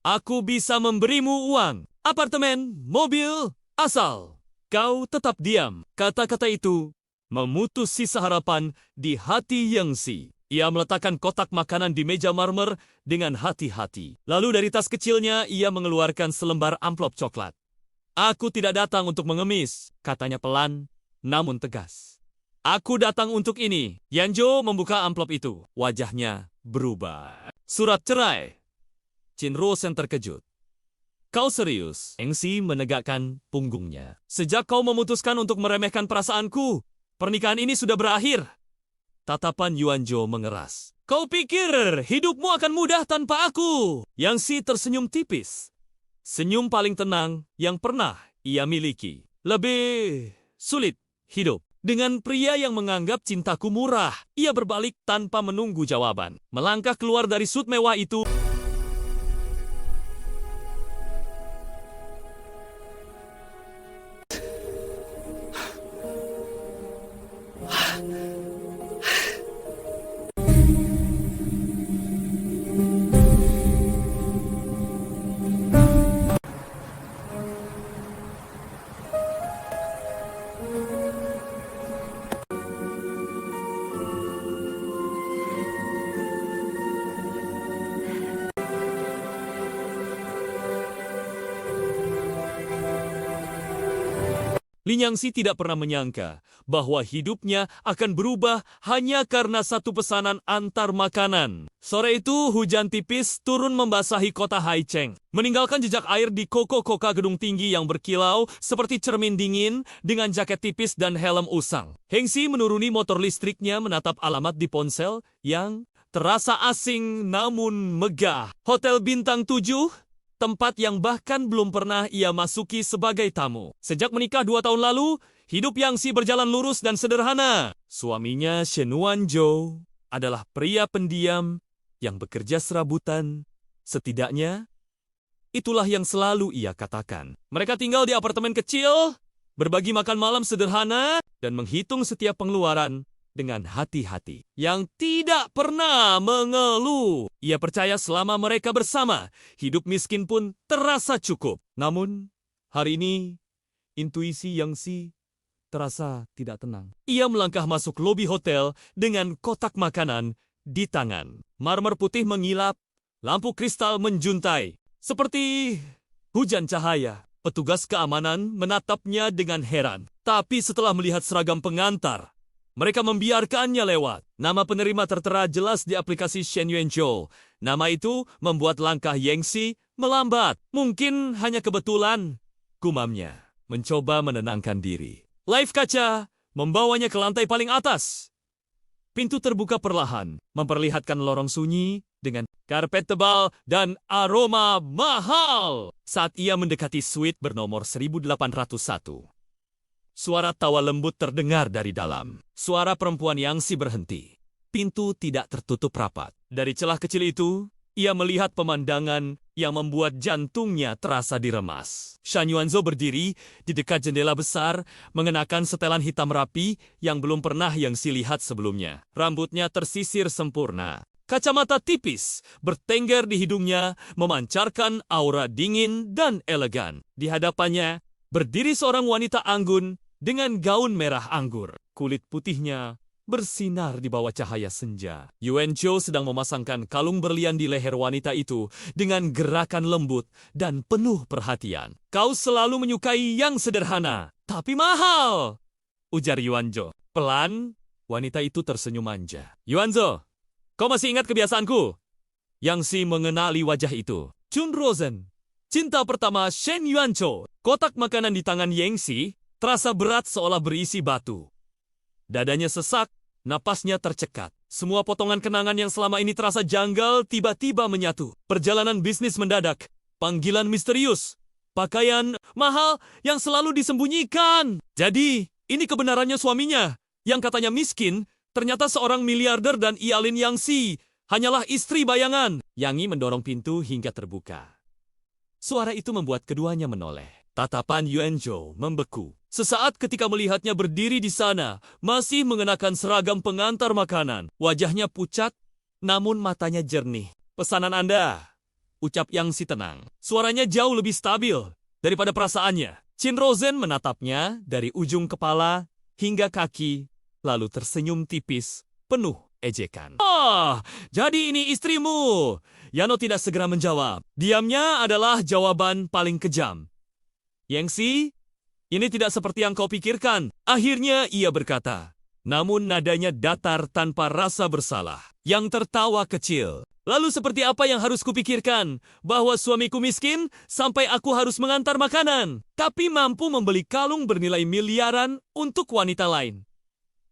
Aku bisa memberimu uang, apartemen, mobil, asal kau tetap diam. Kata-kata itu memutus sisa harapan di hati Yangxi. Ia meletakkan kotak makanan di meja marmer dengan hati-hati. Lalu dari tas kecilnya, ia mengeluarkan selembar amplop coklat. Aku tidak datang untuk mengemis, katanya pelan, namun tegas. Aku datang untuk ini. Yuanzhou membuka amplop itu. Wajahnya berubah. Surat cerai. Chin Rosen terkejut. Kau serius? Yangxi menegakkan punggungnya. Sejak kau memutuskan untuk meremehkan perasaanku, Pernikahan ini sudah berakhir. Tatapan Yuanzhou mengeras. Kau pikir hidupmu akan mudah tanpa aku? Yang Si tersenyum tipis. Senyum paling tenang yang pernah ia miliki. Lebih sulit hidup dengan pria yang menganggap cintaku murah. Ia berbalik tanpa menunggu jawaban. Melangkah keluar dari sut mewah itu. Lin Yangxi tidak pernah menyangka bahwa hidupnya akan berubah hanya karena satu pesanan antar makanan. Sore itu, hujan tipis turun membasahi kota Haicheng, meninggalkan jejak air di koko-koka gedung tinggi yang berkilau seperti cermin dingin dengan jaket tipis dan helm usang. Hengxi menuruni motor listriknya menatap alamat di ponsel yang terasa asing namun megah. Hotel Bintang 7, tempat yang bahkan belum pernah ia masuki sebagai tamu. Sejak menikah 2 tahun lalu, hidup Yangxi berjalan lurus dan sederhana. Suaminya Shen Yuanzhou adalah pria pendiam yang bekerja serabutan. Setidaknya, itulah yang selalu ia katakan. Mereka tinggal di apartemen kecil, berbagi makan malam sederhana, dan menghitung setiap pengeluaran dengan hati-hati, yang tidak pernah mengeluh. Ia percaya selama mereka bersama, hidup miskin pun terasa cukup. Namun, hari ini, intuisi Yangxi terasa tidak tenang. Ia melangkah masuk lobi hotel dengan kotak makanan di tangan. Marmer putih mengilap, lampu kristal menjuntai. Seperti hujan cahaya, petugas keamanan menatapnya dengan heran. Tapi setelah melihat seragam pengantar, mereka membiarkannya lewat. Nama penerima tertera jelas di aplikasi Shen Yuanzhou. Nama itu membuat langkah Yangxi melambat. Mungkin hanya kebetulan, gumamnya. Mencoba menenangkan diri. Live kaca membawanya ke lantai paling atas. Pintu terbuka perlahan, memperlihatkan lorong sunyi dengan karpet tebal dan aroma mahal. Saat ia mendekati suite bernomor 1801. Suara tawa lembut terdengar dari dalam. Suara perempuan Yangxi berhenti. Pintu tidak tertutup rapat. Dari celah kecil itu, ia melihat pemandangan yang membuat jantungnya terasa diremas. Shen Yuanzhou berdiri di dekat jendela besar, mengenakan setelan hitam rapi yang belum pernah Yangxi lihat sebelumnya. Rambutnya tersisir sempurna. Kacamata tipis bertengger di hidungnya, memancarkan aura dingin dan elegan. Di hadapannya, berdiri seorang wanita anggun dengan gaun merah anggur. Kulit putihnya bersinar di bawah cahaya senja. Yuanzhou sedang memasangkan kalung berlian di leher wanita itu dengan gerakan lembut dan penuh perhatian. Kau selalu menyukai yang sederhana, tapi mahal, ujar Yuanzhou. Pelan, wanita itu tersenyum manja. Yuanzhou, kau masih ingat kebiasaanku? Yangxi mengenali wajah itu. Chun Rosen, cinta pertama Shen Yuanzhou. Kotak makanan di tangan Yangxi terasa berat seolah berisi batu. Dadanya sesak, napasnya tercekat. Semua potongan kenangan yang selama ini terasa janggal tiba-tiba menyatu. Perjalanan bisnis mendadak, panggilan misterius, pakaian mahal yang selalu disembunyikan. Jadi, ini kebenarannya suaminya, yang katanya miskin, ternyata seorang miliarder dan Lin Yangxi hanyalah istri bayangan. Yangxi mendorong pintu hingga terbuka. Suara itu membuat keduanya menoleh. Tatapan Yuanzhou membeku. Sesaat ketika melihatnya berdiri di sana, masih mengenakan seragam pengantar makanan. Wajahnya pucat, namun matanya jernih. Pesanan Anda, ucap Yangxi tenang. Suaranya jauh lebih stabil daripada perasaannya. Chin Rosen menatapnya dari ujung kepala hingga kaki, lalu tersenyum tipis, penuh ejekan. Jadi ini istrimu. Yano tidak segera menjawab. Diamnya adalah jawaban paling kejam. Yangxi, ini tidak seperti yang kau pikirkan. Akhirnya ia berkata, namun nadanya datar tanpa rasa bersalah. Yang tertawa kecil. Lalu seperti apa yang harus kupikirkan? Bahwa suamiku miskin sampai aku harus mengantar makanan. Tapi mampu membeli kalung bernilai miliaran untuk wanita lain.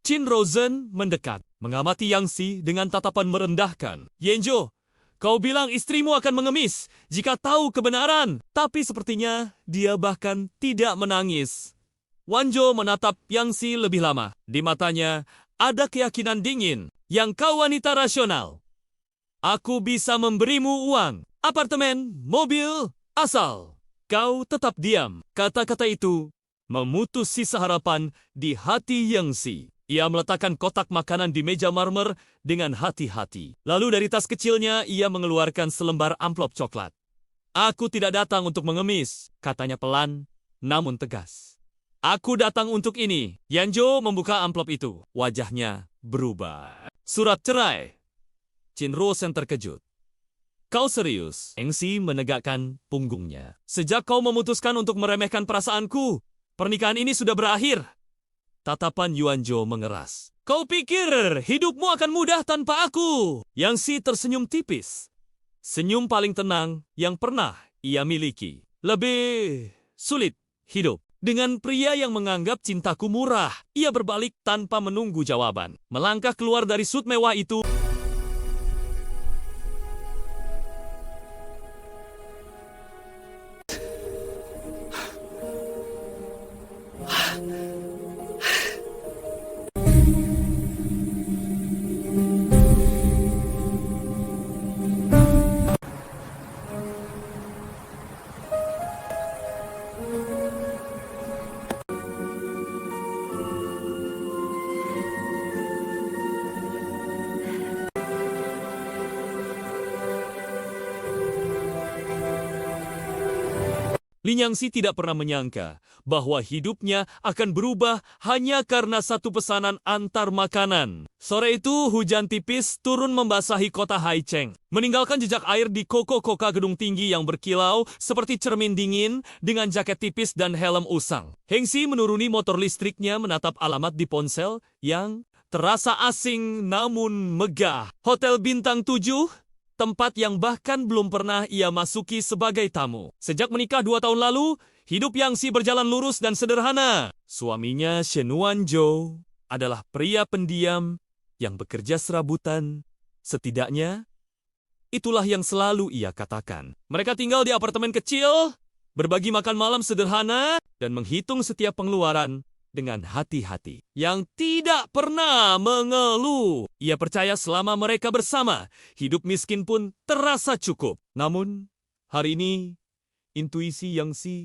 Qin Rosen mendekat, mengamati Yang Si dengan tatapan merendahkan. Yanzhou, kau bilang istrimu akan mengemis jika tahu kebenaran, tapi sepertinya dia bahkan tidak menangis. Wanzhou menatap Yang Si lebih lama. Di matanya ada keyakinan dingin. Yang kau wanita rasional. Aku bisa memberimu uang, apartemen, mobil, asal kau tetap diam. Kata-kata itu memutus sisa harapan di hati Yang Si. Ia meletakkan kotak makanan di meja marmer dengan hati-hati. Lalu dari tas kecilnya ia mengeluarkan selembar amplop coklat. Aku tidak datang untuk mengemis, katanya pelan namun tegas. Aku datang untuk ini. Yanzhou membuka amplop itu. Wajahnya berubah. Surat cerai. Qin Rosen terkejut. Kau serius? Yang Si menegakkan punggungnya. Sejak kau memutuskan untuk meremehkan perasaanku, pernikahan ini sudah berakhir. Tatapan Yuanzhou mengeras. Kau pikir hidupmu akan mudah tanpa aku? Yang Si tersenyum tipis. Senyum paling tenang yang pernah ia miliki. Lebih sulit hidup dengan pria yang menganggap cintaku murah. Ia berbalik tanpa menunggu jawaban. Melangkah keluar dari sut mewah itu. Lin Yangxi tidak pernah menyangka bahwa hidupnya akan berubah hanya karena satu pesanan antar makanan. Sore itu hujan tipis turun membasahi kota Haicheng, meninggalkan jejak air di koko-koka gedung tinggi yang berkilau seperti cermin dingin dengan jaket tipis dan helm usang. Hengxi menuruni motor listriknya menatap alamat di ponsel yang terasa asing namun megah. Hotel bintang 7, tempat yang bahkan belum pernah ia masuki sebagai tamu. Sejak menikah 2 tahun lalu, hidup Yang Si berjalan lurus dan sederhana. Suaminya Shen Wanzhou adalah pria pendiam yang bekerja serabutan. Setidaknya, itulah yang selalu ia katakan. Mereka tinggal di apartemen kecil, berbagi makan malam sederhana, dan menghitung setiap pengeluaran dengan hati-hati, yang tidak pernah mengeluh. Ia percaya selama mereka bersama, hidup miskin pun terasa cukup. Namun, hari ini, intuisi Yang Si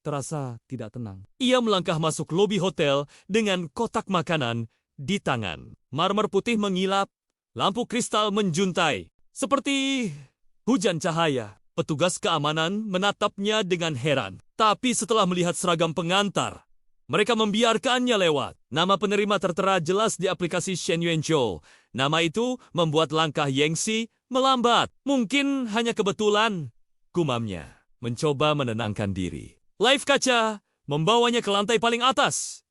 terasa tidak tenang. Ia melangkah masuk lobi hotel dengan kotak makanan di tangan. Marmer putih mengilap, lampu kristal menjuntai. Seperti hujan cahaya, petugas keamanan menatapnya dengan heran. Tapi setelah melihat seragam pengantar, mereka membiarkannya lewat. Nama penerima tertera jelas di aplikasi Shen Yuanzhou. Nama itu membuat langkah Yang Si melambat. Mungkin hanya kebetulan, gumamnya. Mencoba menenangkan diri. Live kaca membawanya ke lantai paling atas.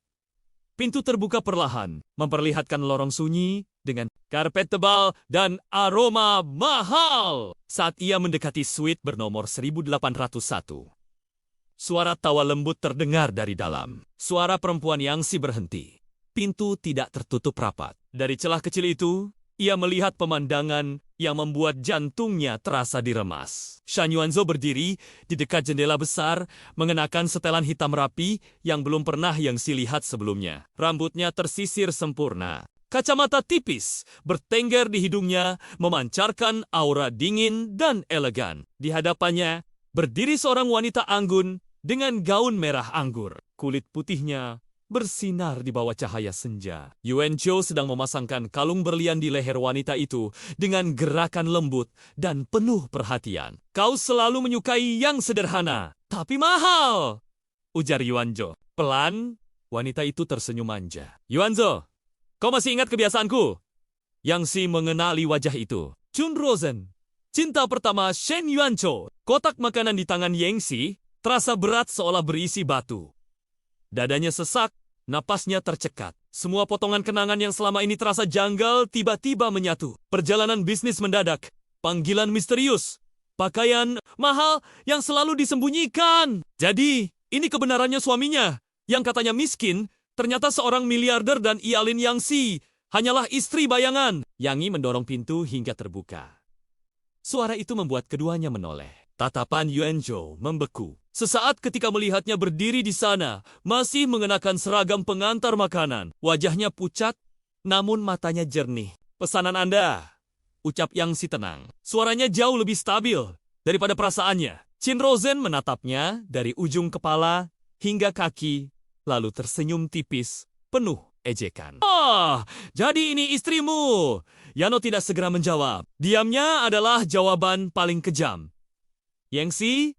Pintu terbuka perlahan, memperlihatkan lorong sunyi dengan karpet tebal dan aroma mahal. Saat ia mendekati suite bernomor 1801. Suara tawa lembut terdengar dari dalam. Suara perempuan Yang Si berhenti. Pintu tidak tertutup rapat. Dari celah kecil itu, ia melihat pemandangan yang membuat jantungnya terasa diremas. Shan Yuanzhou berdiri di dekat jendela besar, mengenakan setelan hitam rapi yang belum pernah Yang Si lihat sebelumnya. Rambutnya tersisir sempurna. Kacamata tipis bertengger di hidungnya, memancarkan aura dingin dan elegan. Di hadapannya, berdiri seorang wanita anggun dengan gaun merah anggur. Kulit putihnya bersinar di bawah cahaya senja. Yuanzhou sedang memasangkan kalung berlian di leher wanita itu dengan gerakan lembut dan penuh perhatian. Kau selalu menyukai yang sederhana, tapi mahal, ujar Yuanzhou. Pelan, wanita itu tersenyum manja. Yuanzhou, kau masih ingat kebiasaanku? Yang Si mengenali wajah itu. Qin Rosen, cinta pertama Shen Yuanzhou. Kotak makanan di tangan Yang Si terasa berat seolah berisi batu. Dadanya sesak, napasnya tercekat. Semua potongan kenangan yang selama ini terasa janggal tiba-tiba menyatu. Perjalanan bisnis mendadak, panggilan misterius, pakaian mahal yang selalu disembunyikan. Jadi, ini kebenarannya suaminya, yang katanya miskin, Ternyata seorang miliarder dan Ialin Yangxi hanyalah istri bayangan. Yang Yi mendorong pintu hingga terbuka. Suara itu membuat keduanya menoleh. Tatapan Yuanzhou membeku. Sesaat ketika melihatnya berdiri di sana, masih mengenakan seragam pengantar makanan. Wajahnya pucat, namun matanya jernih. Pesanan Anda, ucap Yangxi tenang. Suaranya jauh lebih stabil daripada perasaannya. Qin Rozen menatapnya dari ujung kepala hingga kaki, lalu tersenyum tipis, penuh ejekan. Jadi ini istrimu. Yano tidak segera menjawab. Diamnya adalah jawaban paling kejam. Yangxi,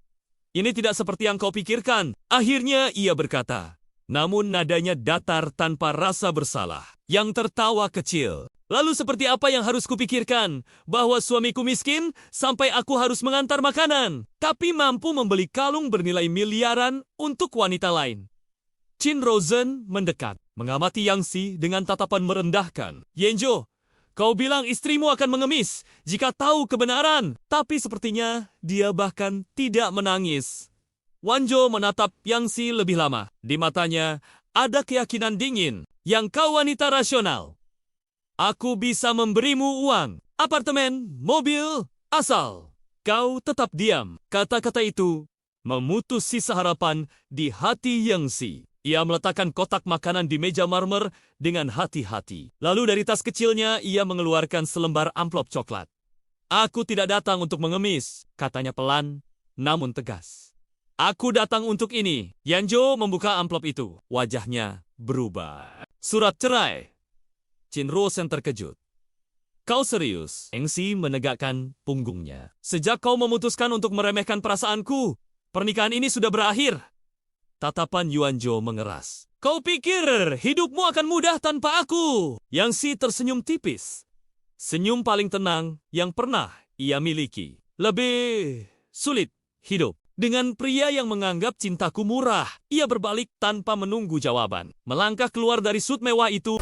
ini tidak seperti yang kau pikirkan. Akhirnya ia berkata, namun nadanya datar tanpa rasa bersalah. Yang tertawa kecil. Lalu seperti apa yang harus kupikirkan? Bahwa suamiku miskin sampai aku harus mengantar makanan, tapi mampu membeli kalung bernilai miliaran untuk wanita lain. Qin Rozen mendekat, mengamati Yangxi dengan tatapan merendahkan. Yanzhou, kau bilang istrimu akan mengemis jika tahu kebenaran, tapi sepertinya dia bahkan tidak menangis. Wanzhou menatap Yangxi lebih lama. Di matanya ada keyakinan dingin. Yang kau wanita rasional. Aku bisa memberimu uang, apartemen, mobil, asal kau tetap diam. Kata-kata itu memutus sisa harapan di hati Yangxi. Ia meletakkan kotak makanan di meja marmer dengan hati-hati. Lalu dari tas kecilnya ia mengeluarkan selembar amplop coklat. Aku tidak datang untuk mengemis, katanya pelan namun tegas. Aku datang untuk ini. Yanzhou membuka amplop itu. Wajahnya berubah. Surat cerai. Qin Rozen terkejut. Kau serius? Yangxi menegakkan punggungnya. Sejak kau memutuskan untuk meremehkan perasaanku, pernikahan ini sudah berakhir. Tatapan Yuanzhou mengeras. Kau pikir hidupmu akan mudah tanpa aku? Yangxi tersenyum tipis. Senyum paling tenang yang pernah ia miliki. Lebih sulit hidup dengan pria yang menganggap cintaku murah. Ia berbalik tanpa menunggu jawaban. Melangkah keluar dari sut mewah itu.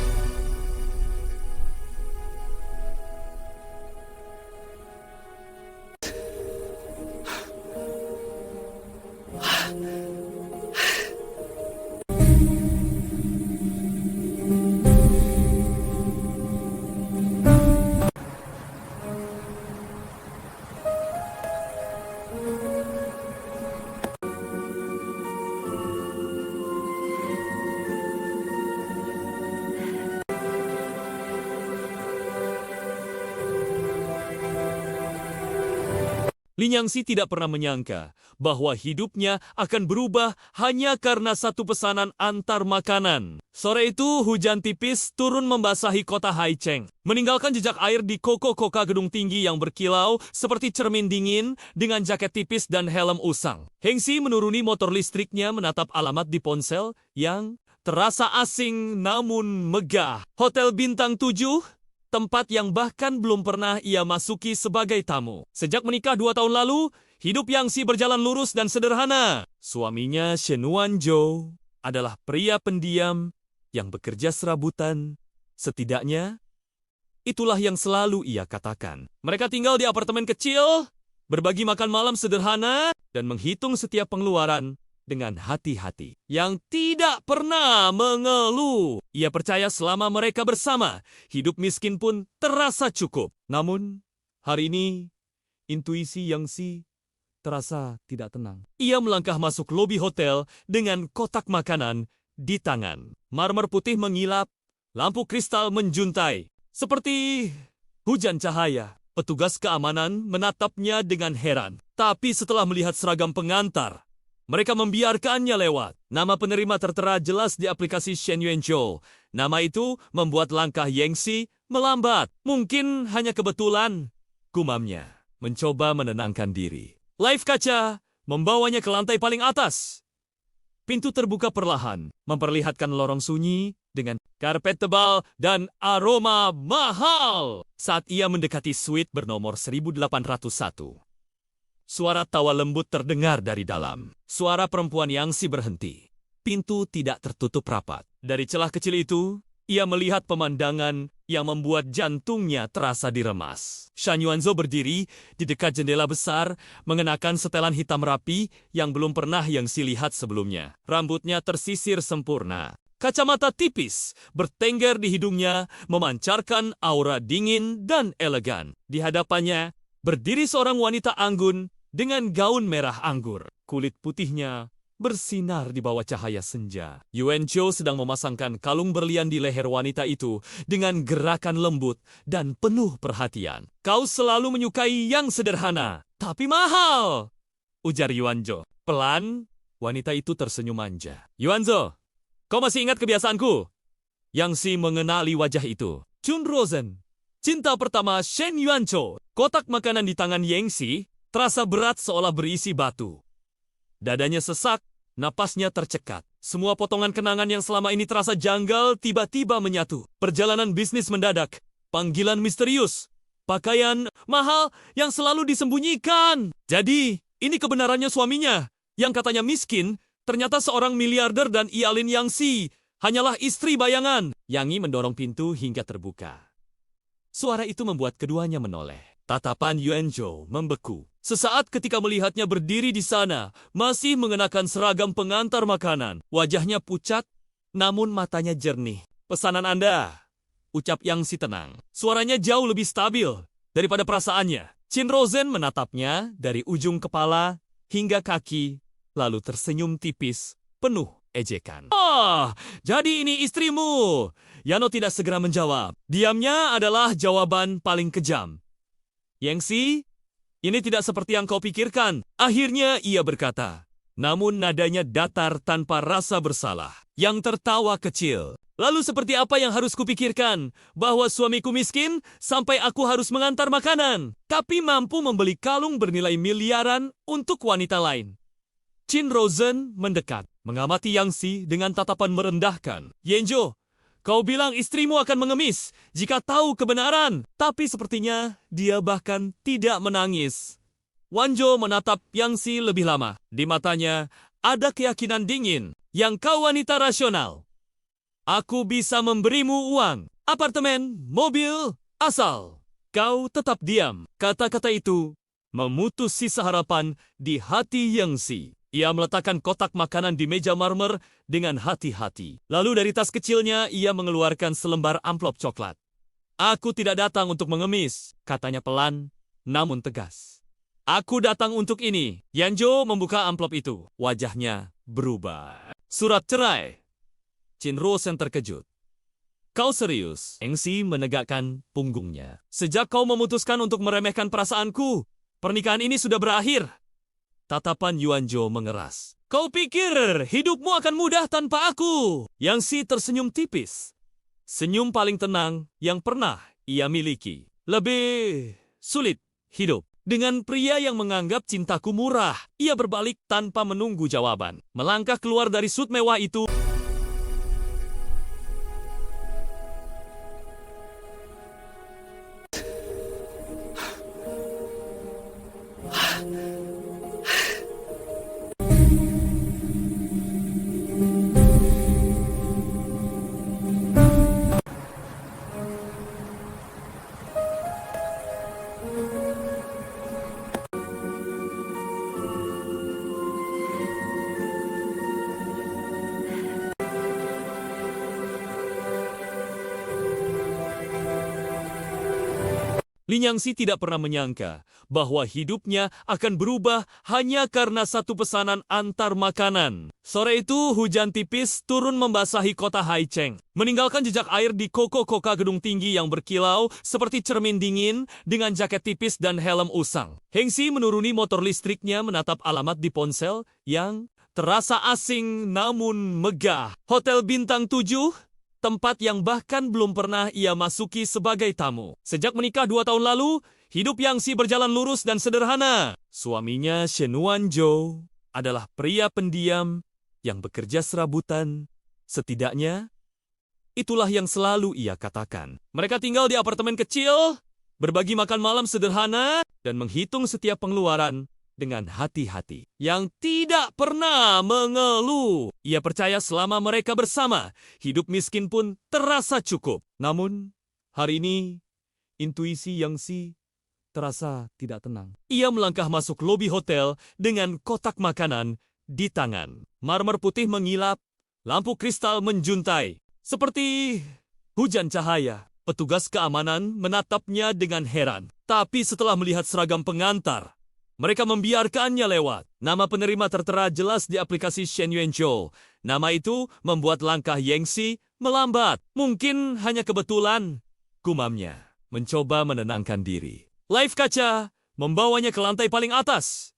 Lin Yangxi tidak pernah menyangka bahwa hidupnya akan berubah hanya karena satu pesanan antar makanan. Sore itu hujan tipis turun membasahi kota Haicheng, meninggalkan jejak air di koko-koka gedung tinggi yang berkilau seperti cermin dingin dengan jaket tipis dan helm usang. Hengxi menuruni motor listriknya menatap alamat di ponsel yang terasa asing namun megah. Hotel bintang 7, tempat yang bahkan belum pernah ia masuki sebagai tamu. Sejak menikah 2 tahun lalu, hidup Yangxi berjalan lurus dan sederhana. Suaminya Shen Wanzhou adalah pria pendiam yang bekerja serabutan. Setidaknya, itulah yang selalu ia katakan. Mereka tinggal di apartemen kecil, berbagi makan malam sederhana, dan menghitung setiap pengeluaran dengan hati-hati, yang tidak pernah mengeluh. Ia percaya selama mereka bersama, hidup miskin pun terasa cukup. Namun, hari ini, intuisi Yangxi terasa tidak tenang. Ia melangkah masuk lobi hotel dengan kotak makanan di tangan. Marmer putih mengilap, lampu kristal menjuntai. Seperti hujan cahaya, petugas keamanan menatapnya dengan heran. Tapi setelah melihat seragam pengantar, mereka membiarkannya lewat. Nama penerima tertera jelas di aplikasi Shen Yuanzhou. Nama itu membuat langkah Yangxi melambat. Mungkin hanya kebetulan, gumamnya. Mencoba menenangkan diri. Live kaca membawanya ke lantai paling atas. Pintu terbuka perlahan, memperlihatkan lorong sunyi dengan karpet tebal dan aroma mahal. Saat ia mendekati suite bernomor 1801. Suara tawa lembut terdengar dari dalam. Suara perempuan Yangxi berhenti. Pintu tidak tertutup rapat. Dari celah kecil itu, ia melihat pemandangan yang membuat jantungnya terasa diremas. Shan Yuanzhou berdiri di dekat jendela besar, mengenakan setelan hitam rapi yang belum pernah Yangxi lihat sebelumnya. Rambutnya tersisir sempurna. Kacamata tipis bertengger di hidungnya, memancarkan aura dingin dan elegan. Di hadapannya berdiri seorang wanita anggun dengan gaun merah anggur. Kulit putihnya bersinar di bawah cahaya senja. Yuan Zhou sedang memasangkan kalung berlian di leher wanita itu dengan gerakan lembut dan penuh perhatian. Kau selalu menyukai yang sederhana, tapi mahal, ujar Yuan Zhou. Pelan, wanita itu tersenyum manja. Yuan Zhou, kau masih ingat kebiasaanku? Yang Si mengenali wajah itu. Chun Rosen, cinta pertama Shen Yuanzhou. Kotak makanan di tangan Yangxi terasa berat seolah berisi batu. Dadanya sesak, napasnya tercekat. Semua potongan kenangan yang selama ini terasa janggal tiba-tiba menyatu. Perjalanan bisnis mendadak, panggilan misterius, pakaian mahal yang selalu disembunyikan. Jadi, ini kebenarannya suaminya, yang katanya miskin, ternyata seorang miliarder dan Ialin Yangxi hanyalah istri bayangan. Yang mendorong pintu hingga terbuka. Suara itu membuat keduanya menoleh. Tatapan Yuan Zhou membeku. Sesaat ketika melihatnya berdiri di sana, masih mengenakan seragam pengantar makanan. Wajahnya pucat, namun matanya jernih. Pesanan Anda, ucap Yang Si tenang. Suaranya jauh lebih stabil daripada perasaannya. Chin Rosen menatapnya dari ujung kepala hingga kaki, lalu tersenyum tipis, penuh ejekan. Jadi ini istrimu. Yano tidak segera menjawab. Diamnya adalah jawaban paling kejam. Yangxi, ini tidak seperti yang kau pikirkan. Akhirnya ia berkata, namun nadanya datar tanpa rasa bersalah. Yang tertawa kecil. Lalu seperti apa yang harus kupikirkan? Bahwa suamiku miskin sampai aku harus mengantar makanan. Tapi mampu membeli kalung bernilai miliaran untuk wanita lain. Chin Rosen mendekat, mengamati Yangxi dengan tatapan merendahkan. Yanzhou, kau bilang istrimu akan mengemis jika tahu kebenaran. Tapi sepertinya dia bahkan tidak menangis. Wanzhou menatap Yangxi lebih lama. Di matanya ada keyakinan dingin. Yang kau wanita rasional. Aku bisa memberimu uang, apartemen, mobil, asal kau tetap diam. Kata-kata itu memutus sisa harapan di hati Yangxi. Ia meletakkan kotak makanan di meja marmer dengan hati-hati. Lalu dari tas kecilnya ia mengeluarkan selembar amplop coklat. Aku tidak datang untuk mengemis, katanya pelan namun tegas. Aku datang untuk ini. Yanzhou membuka amplop itu. Wajahnya berubah. Surat cerai. Chin Rosen terkejut. Kau serius? Yangxi menegakkan punggungnya. Sejak kau memutuskan untuk meremehkan perasaanku, pernikahan ini sudah berakhir. Tatapan Yuan Zhou mengeras. Kau pikir hidupmu akan mudah tanpa aku? Yangxi tersenyum tipis. Senyum paling tenang yang pernah ia miliki. Lebih sulit hidup dengan pria yang menganggap cintaku murah. Ia berbalik tanpa menunggu jawaban. Melangkah keluar dari sut mewah itu. Lin Yangxi tidak pernah menyangka bahwa hidupnya akan berubah hanya karena satu pesanan antar makanan. Sore itu hujan tipis turun membasahi kota Haicheng, meninggalkan jejak air di koko-koka gedung tinggi yang berkilau seperti cermin dingin dengan jaket tipis dan helm usang. Hengxi menuruni motor listriknya menatap alamat di ponsel yang terasa asing namun megah. Hotel bintang 7, tempat yang bahkan belum pernah ia masuki sebagai tamu. Sejak menikah 2 tahun lalu, hidup Yangxi berjalan lurus dan sederhana. Suaminya Shen Yuanzhou adalah pria pendiam yang bekerja serabutan. Setidaknya, itulah yang selalu ia katakan. Mereka tinggal di apartemen kecil, berbagi makan malam sederhana, dan menghitung setiap pengeluaran dengan hati-hati, yang tidak pernah mengeluh. Ia percaya selama mereka bersama, hidup miskin pun terasa cukup. Namun, hari ini, intuisi Yangxi terasa tidak tenang. Ia melangkah masuk lobi hotel dengan kotak makanan di tangan. Marmer putih mengilap, Lampu kristal menjuntai, seperti hujan cahaya. Petugas keamanan menatapnya dengan heran. Tapi setelah melihat seragam pengantar, mereka membiarkannya lewat. Nama penerima tertera jelas di aplikasi Shen Yuanzhou. Nama itu membuat langkah Yangxi melambat. Mungkin hanya kebetulan, gumamnya, mencoba menenangkan diri. Live kaca membawanya ke lantai paling atas.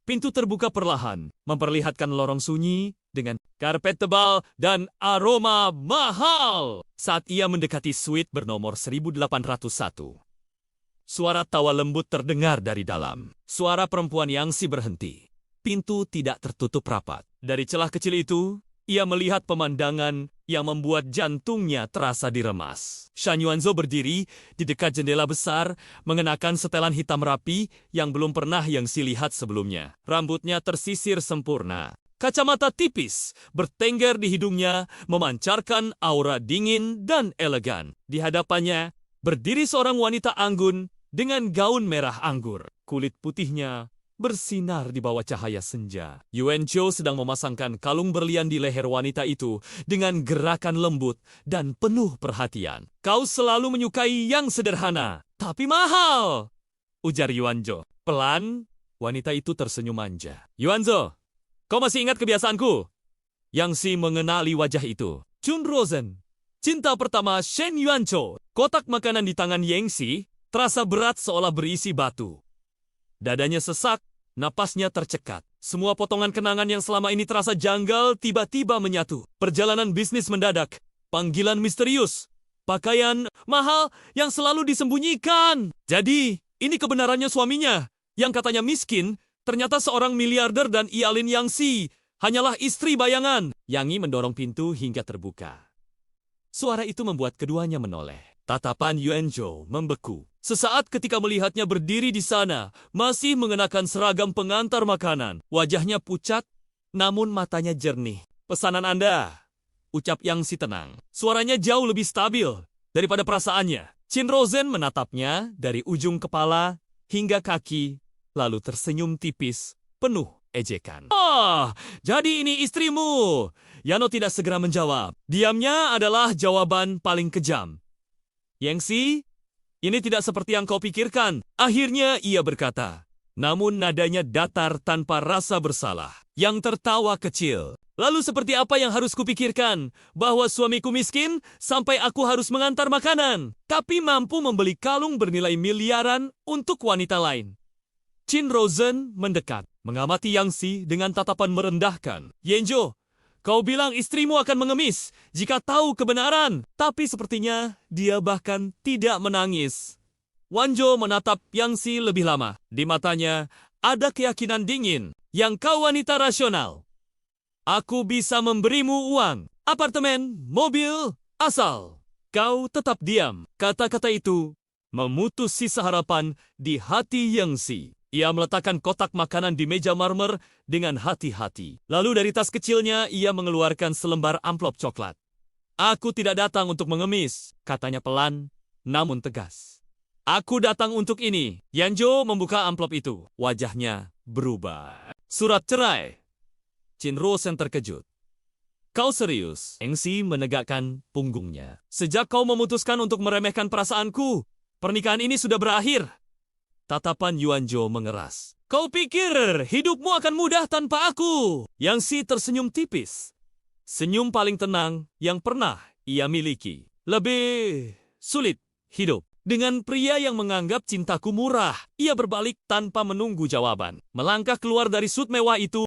Pintu terbuka perlahan, memperlihatkan lorong sunyi dengan karpet tebal dan aroma mahal. Saat ia mendekati suite bernomor 1801, suara tawa lembut terdengar dari dalam. Suara perempuan Yangxi berhenti. Pintu tidak tertutup rapat. Dari celah kecil itu, ia melihat pemandangan yang membuat jantungnya terasa diremas. Shen Yuanzhou berdiri di dekat jendela besar, mengenakan setelan hitam rapi yang belum pernah Yangxi lihat sebelumnya. Rambutnya tersisir sempurna. Kacamata tipis bertengger di hidungnya, memancarkan aura dingin dan elegan. Di hadapannya, berdiri seorang wanita anggun dengan gaun merah anggur. Kulit putihnya bersinar di bawah cahaya senja. Yuanzhou sedang memasangkan kalung berlian di leher wanita itu dengan gerakan lembut dan penuh perhatian. Kau selalu menyukai yang sederhana, tapi mahal, ujar Yuanzhou. Pelan, wanita itu tersenyum manja. Yuanzhou, kau masih ingat kebiasaanku? Yangxi mengenali wajah itu. Chun Rosen, cinta pertama Shen Yuanzhou. Kotak makanan di tangan Yangxi terasa berat seolah berisi batu. Dadanya sesak, napasnya tercekat. Semua potongan kenangan yang selama ini terasa janggal tiba-tiba menyatu. Perjalanan bisnis mendadak, panggilan misterius, pakaian mahal yang selalu disembunyikan. Jadi, ini kebenarannya suaminya, yang katanya miskin, ternyata seorang miliarder dan Ialin Yangxi hanyalah istri bayangan. Yangi mendorong pintu hingga terbuka. Suara itu membuat keduanya menoleh. Tatapan Yuanzhou membeku. Sesaat ketika melihatnya berdiri di sana, masih mengenakan seragam pengantar makanan. Wajahnya pucat, namun matanya jernih. Pesanan Anda, ucap Yangxi tenang. Suaranya jauh lebih stabil daripada perasaannya. Chin Rosen menatapnya dari ujung kepala hingga kaki, lalu tersenyum tipis, penuh ejekan. Jadi ini istrimu. Yano tidak segera menjawab. Diamnya adalah jawaban paling kejam. Yangxi, ini tidak seperti yang kau pikirkan. Akhirnya ia berkata, namun nadanya datar tanpa rasa bersalah. Yang tertawa kecil. Lalu seperti apa yang harus kupikirkan? Bahwa suamiku miskin sampai aku harus mengantar makanan, tapi mampu membeli kalung bernilai miliaran untuk wanita lain. Chin Rosen mendekat, mengamati Yangxi dengan tatapan merendahkan. Yuanzhou, kau bilang istrimu akan mengemis jika tahu kebenaran, tapi sepertinya dia bahkan tidak menangis. Wanzhou menatap Yangxi lebih lama. Di matanya ada keyakinan dingin. Yang kau wanita rasional. Aku bisa memberimu uang, apartemen, mobil, asal kau tetap diam. Kata-kata itu memutus sisa harapan di hati Yangxi. Ia meletakkan kotak makanan di meja marmer dengan hati-hati. Lalu dari tas kecilnya ia mengeluarkan selembar amplop coklat. Aku tidak datang untuk mengemis, katanya pelan, namun tegas. Aku datang untuk ini. Yuanzhou membuka amplop itu. Wajahnya berubah. Surat cerai. Chin Rosen terkejut. Kau serius? Yangxi menegakkan punggungnya. Sejak kau memutuskan untuk meremehkan perasaanku, pernikahan ini sudah berakhir. Tatapan Yuanzhou mengeras. Kau pikir hidupmu akan mudah tanpa aku? Yangxi tersenyum tipis. Senyum paling tenang yang pernah ia miliki. Lebih sulit hidup dengan pria yang menganggap cintaku murah. Ia berbalik tanpa menunggu jawaban. Melangkah keluar dari sut mewah itu.